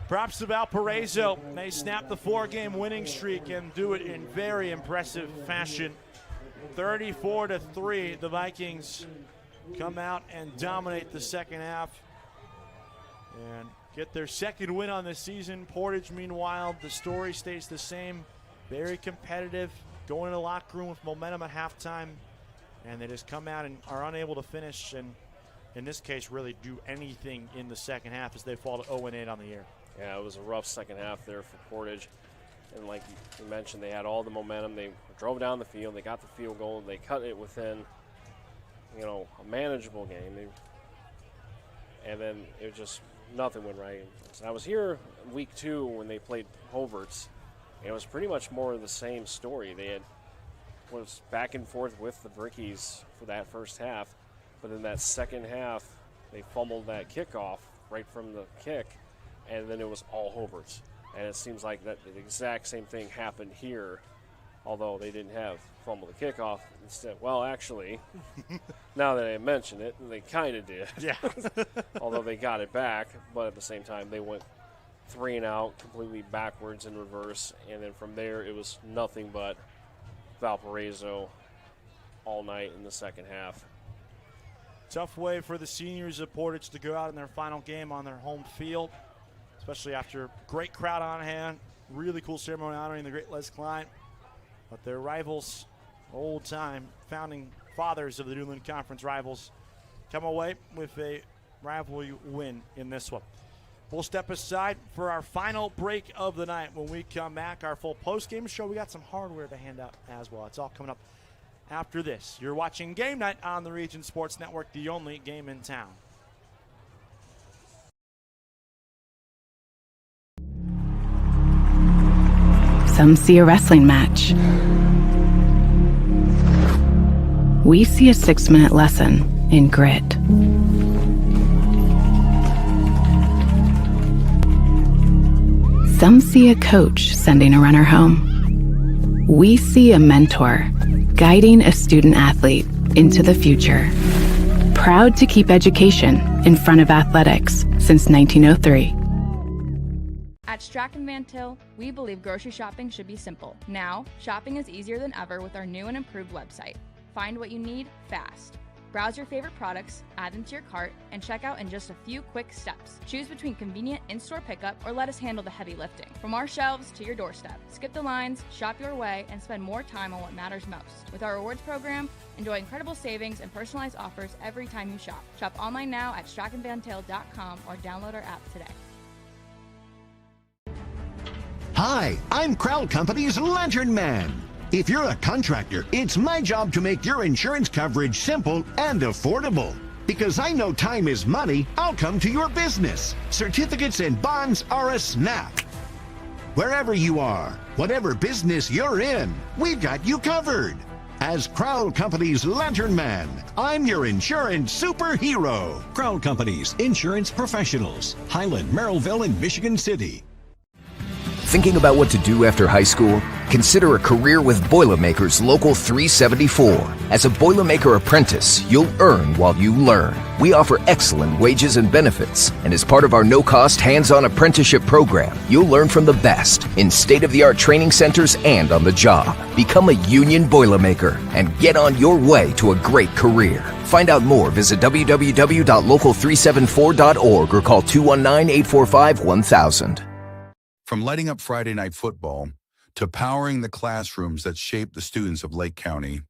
Perhaps the Valparaiso may snap the 4-game winning streak and do it in very impressive fashion. 34-3, the Vikings come out and dominate the second half and get their second win on the season. Portage, meanwhile, the story stays the same. Very competitive, going in the locker room with momentum at halftime. And they just come out and are unable to finish, and in this case, really do anything in the second half as they fall to 0-8 on the year. Yeah, it was a rough second half there for Portage. And like you mentioned, they had all the momentum. They drove down the field. They got the field goal. They cut it within, a manageable game. And then it just, nothing went right. So I was here week 2 when they played Hoverts. And it was pretty much more of the same story. They was back and forth with the Brickies for that first half, but in that second half, they fumbled that kickoff right from the kick, and then it was all Hobarts. And it seems like that the exact same thing happened here, although they didn't have fumble the kickoff. Instead, well, actually, now that I mention it, they kind of did. Yeah. Although they got it back, but at the same time, they went 3 and out, completely backwards in reverse, and then from there, it was nothing but Valparaiso all night in the second half. Tough way for the seniors of Portage to go out in their final game on their home field, especially after great crowd on hand. Really cool ceremony honoring the great Les Klein. But their rivals, old-time founding fathers of the Newland Conference rivals, come away with a rivalry win in this one. We'll step aside for our final break of the night. When we come back, our full post-game show, we got some hardware to hand out as well. It's all coming up after this. You're watching Game Night on the Region Sports Network, the only game in town. Some see a wrestling match. We see a 6-minute lesson in grit. Some see a coach sending a runner home. We see a mentor guiding a student athlete into the future. Proud to keep education in front of athletics since 1903. At Strachan Van Til, we believe grocery shopping should be simple. Now, shopping is easier than ever with our new and improved website. Find what you need fast. Browse your favorite products, add them to your cart, and check out in just a few quick steps. Choose between convenient in-store pickup or let us handle the heavy lifting. From our shelves to your doorstep. Skip the lines, shop your way, and spend more time on what matters most. With our rewards program, enjoy incredible savings and personalized offers every time you shop. Shop online now at strachanvantil.com or download our app today. Hi, I'm Crowd Company's Lantern Man. If you're a contractor, it's my job to make your insurance coverage simple and affordable. Because I know time is money, I'll come to your business. Certificates and bonds are a snap. Wherever you are, whatever business you're in, we've got you covered. As Crowd Company's Lantern Man, I'm your insurance superhero. Crowd Companies, insurance professionals. Highland, Merrillville, and Michigan City. Thinking about what to do after high school? Consider a career with Boilermakers Local 374. As a Boilermaker apprentice, you'll earn while you learn. We offer excellent wages and benefits, and as part of our no-cost hands-on apprenticeship program, you'll learn from the best in state-of-the-art training centers and on the job. Become a union Boilermaker and get on your way to a great career. Find out more, visit www.local374.org or call 219-845-1000. From lighting up Friday night football to powering the classrooms that shape the students of Lake County,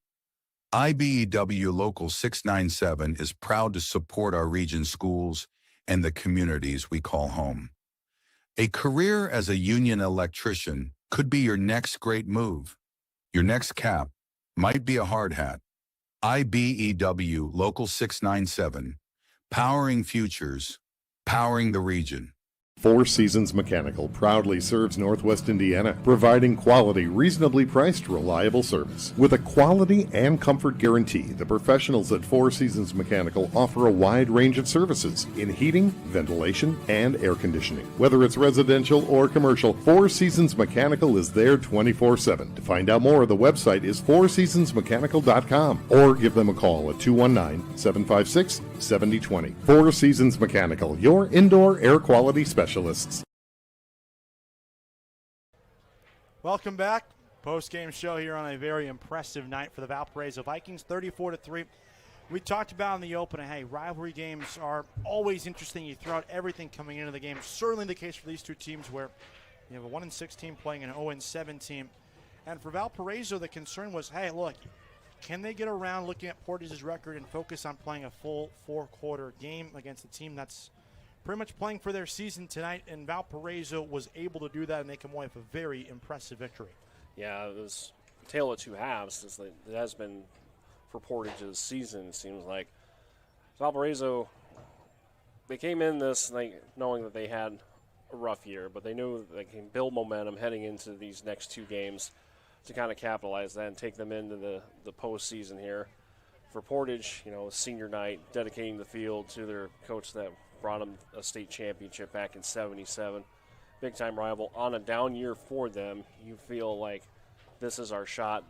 IBEW Local 697 is proud to support our region's schools and the communities we call home. A career as a union electrician could be your next great move. Your next cap might be a hard hat. IBEW Local 697, powering futures, powering the region. Four Seasons Mechanical proudly serves Northwest Indiana, providing quality, reasonably priced, reliable service. With a quality and comfort guarantee, the professionals at Four Seasons Mechanical offer a wide range of services in heating, ventilation, and air conditioning. Whether it's residential or commercial, Four Seasons Mechanical is there 24/7. To find out more, the website is fourseasonsmechanical.com or give them a call at 219-756-7020. Four Seasons Mechanical, your indoor air quality specialist. Welcome back. Post-game show here on a very impressive night for the Valparaiso Vikings, 34-3. We talked about in the opening, hey, rivalry games are always interesting. You throw out everything coming into the game. Certainly the case for these two teams where you have a 1-6 team playing an 0-7 team. And for Valparaiso, the concern was, hey, look, can they get around looking at Portage's record and focus on playing a full four-quarter game against a team that's pretty much playing for their season tonight, and Valparaiso was able to do that and they come away with a very impressive victory. Yeah, it was a tale of two halves. It has been for Portage's season, it seems like. Valparaiso, they came in this knowing that they had a rough year, but they knew that they can build momentum heading into these next two games to kind of capitalize that and take them into the postseason here. For Portage, senior night, dedicating the field to their coach that brought them a state championship back in '77. Big-time rival. On a down year for them, you feel like this is our shot.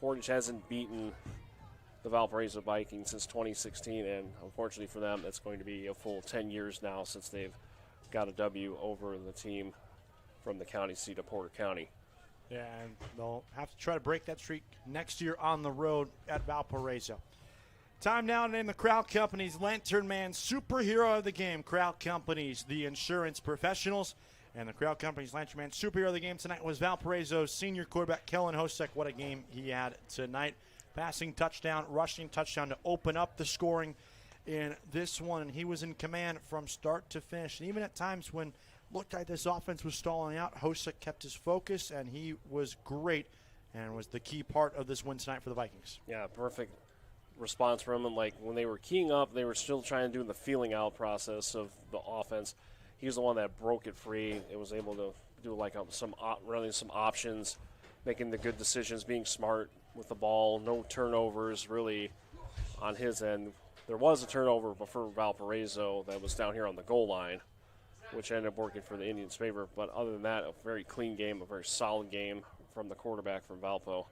Portage hasn't beaten the Valparaiso Vikings since 2016, and unfortunately for them, it's going to be a full 10 years now since they've got a W over the team from the county seat of Porter County. Yeah, and they'll have to try to break that streak next year on the road at Valparaiso. Time now to name the Crowd Companies Lantern Man Superhero of the Game. Crowd Companies, the insurance professionals. And the Crowd Companies Lantern Man Superhero of the Game tonight was Valparaiso's senior quarterback, Kellen Hosek. What a game he had tonight. Passing touchdown, rushing touchdown to open up the scoring in this one. And he was in command from start to finish. And even at times when it looked like this offense was stalling out, Hosek kept his focus, and he was great and was the key part of this win tonight for the Vikings. Yeah, perfect response from him. Like when they were keying up, they were still trying to do the feeling out process of the offense. He was the one that broke it free. It was able to do running some options, making the good decisions, being smart with the ball. No turnovers really on his end. There was a turnover for Valparaiso that was down here on the goal line, which ended up working for the Indians' favor. But other than that, a very clean game, a very solid game from the quarterback from Valpo.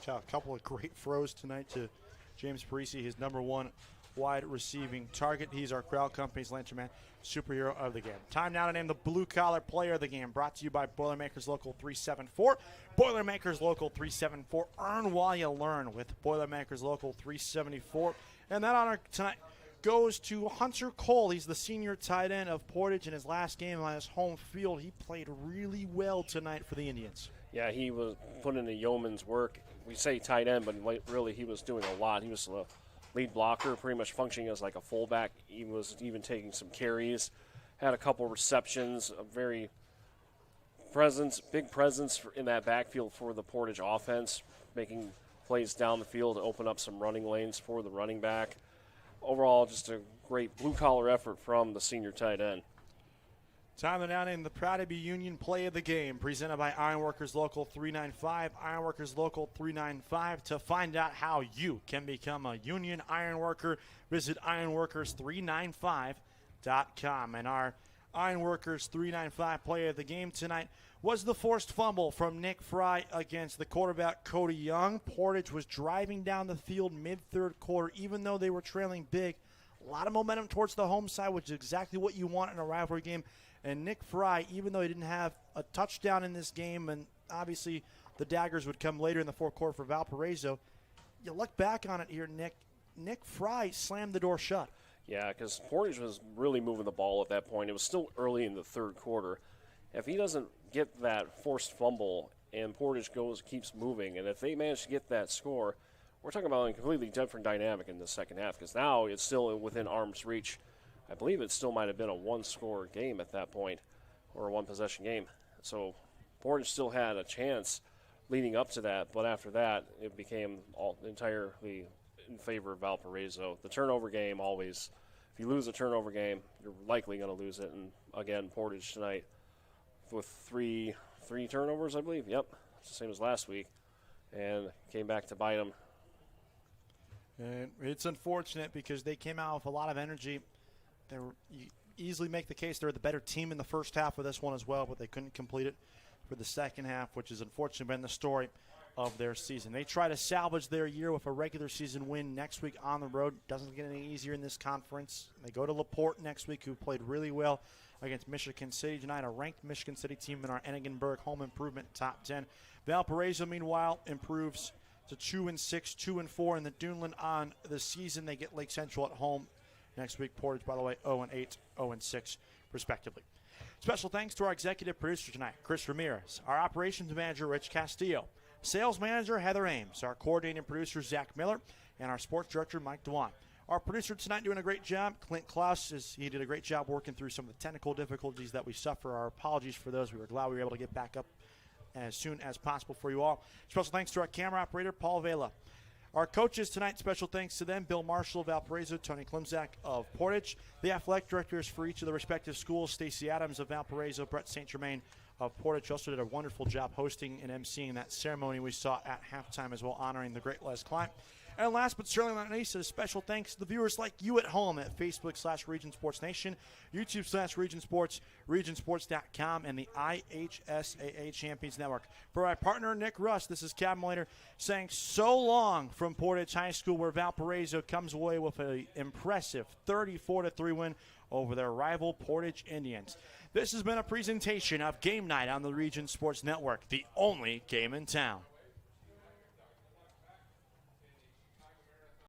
A couple of great throws tonight to James Parisi, his number one wide receiving target. He's our Crowd Companies Lantern Man Superhero of the Game. Time now to name the Blue Collar Player of the Game, brought to you by Boilermakers Local 374. Boilermakers Local 374. Earn while you learn with Boilermakers Local 374. And that honor tonight goes to Hunter Cole. He's the senior tight end of Portage in his last game on his home field. He played really well tonight for the Indians. Yeah, he was putting in the yeoman's work. We say tight end, but really he was doing a lot. He was the lead blocker, pretty much functioning as like a fullback. He was even taking some carries, had a couple receptions, a very big presence in that backfield for the Portage offense, making plays down the field to open up some running lanes for the running back. Overall, just a great blue-collar effort from the senior tight end. Time to now name the Proud to Be Union Play of the Game, presented by Ironworkers Local 395. Ironworkers Local 395. To find out how you can become a union ironworker, visit ironworkers395.com. And our Ironworkers 395 Play of the Game tonight was the forced fumble from Nick Fry against the quarterback Cody Young. Portage was driving down the field mid-third quarter, even though they were trailing big. A lot of momentum towards the home side, which is exactly what you want in a rivalry game. And Nick Fry, even though he didn't have a touchdown in this game, and obviously the daggers would come later in the fourth quarter for Valparaiso, you look back on it here, Nick Fry slammed the door shut. Yeah, because Portage was really moving the ball at that point. It was still early in the third quarter. If he doesn't get that forced fumble and Portage keeps moving, and if they manage to get that score, we're talking about a completely different dynamic in the second half, because now it's still within arm's reach. I believe it still might have been a one-score game at that point, or a one-possession game. So Portage still had a chance leading up to that, but after that, it became entirely in favor of Valparaiso. The turnover game always if you lose a turnover game, you're likely going to lose it. And again, Portage tonight with three turnovers, I believe. Yep, it's the same as last week, and came back to bite them. And it's unfortunate because they came out with a lot of energy. You easily make the case they're the better team in the first half of this one as well, but they couldn't complete it for the second half, which has unfortunately been the story of their season. They try to salvage their year with a regular season win next week on the road. Doesn't get any easier in this conference. They go to LaPorte next week, who played really well against Michigan City tonight, a ranked Michigan City team in our Enigenberg home improvement top 10. Valparaiso, meanwhile, improves to 2-6, 2-4 in the Duneland on the season. They get Lake Central at home next week. Portage, by the way, 0-8, 0-6, respectively. Special thanks to our executive producer tonight, Chris Ramirez, our operations manager, Rich Castillo, sales manager, Heather Ames, our coordinating producer, Zach Miller, and our sports director, Mike Dewan. Our producer tonight doing a great job, Clint Klaus. He did a great job working through some of the technical difficulties that we suffer. Our apologies for those. We were glad we were able to get back up as soon as possible for you all. Special thanks to our camera operator, Paul Vela. Our coaches tonight, special thanks to them, Bill Marshall of Valparaiso, Tony Klimzak of Portage. The athletic directors for each of the respective schools, Stacy Adams of Valparaiso, Brett St. Germain of Portage, also did a wonderful job hosting and emceeing that ceremony we saw at halftime as well, honoring the great Les Klein. And last but certainly not least, a special thanks to the viewers like you at home at Facebook/Region Sports Nation, YouTube/Region Sports, regionsports.com, and the IHSAA Champions Network. For our partner, Nick Russ, this is Cab Melator saying so long from Portage High School, where Valparaiso comes away with an impressive 34-3 win over their rival Portage Indians. This has been a presentation of Game Night on the Region Sports Network, the only game in town.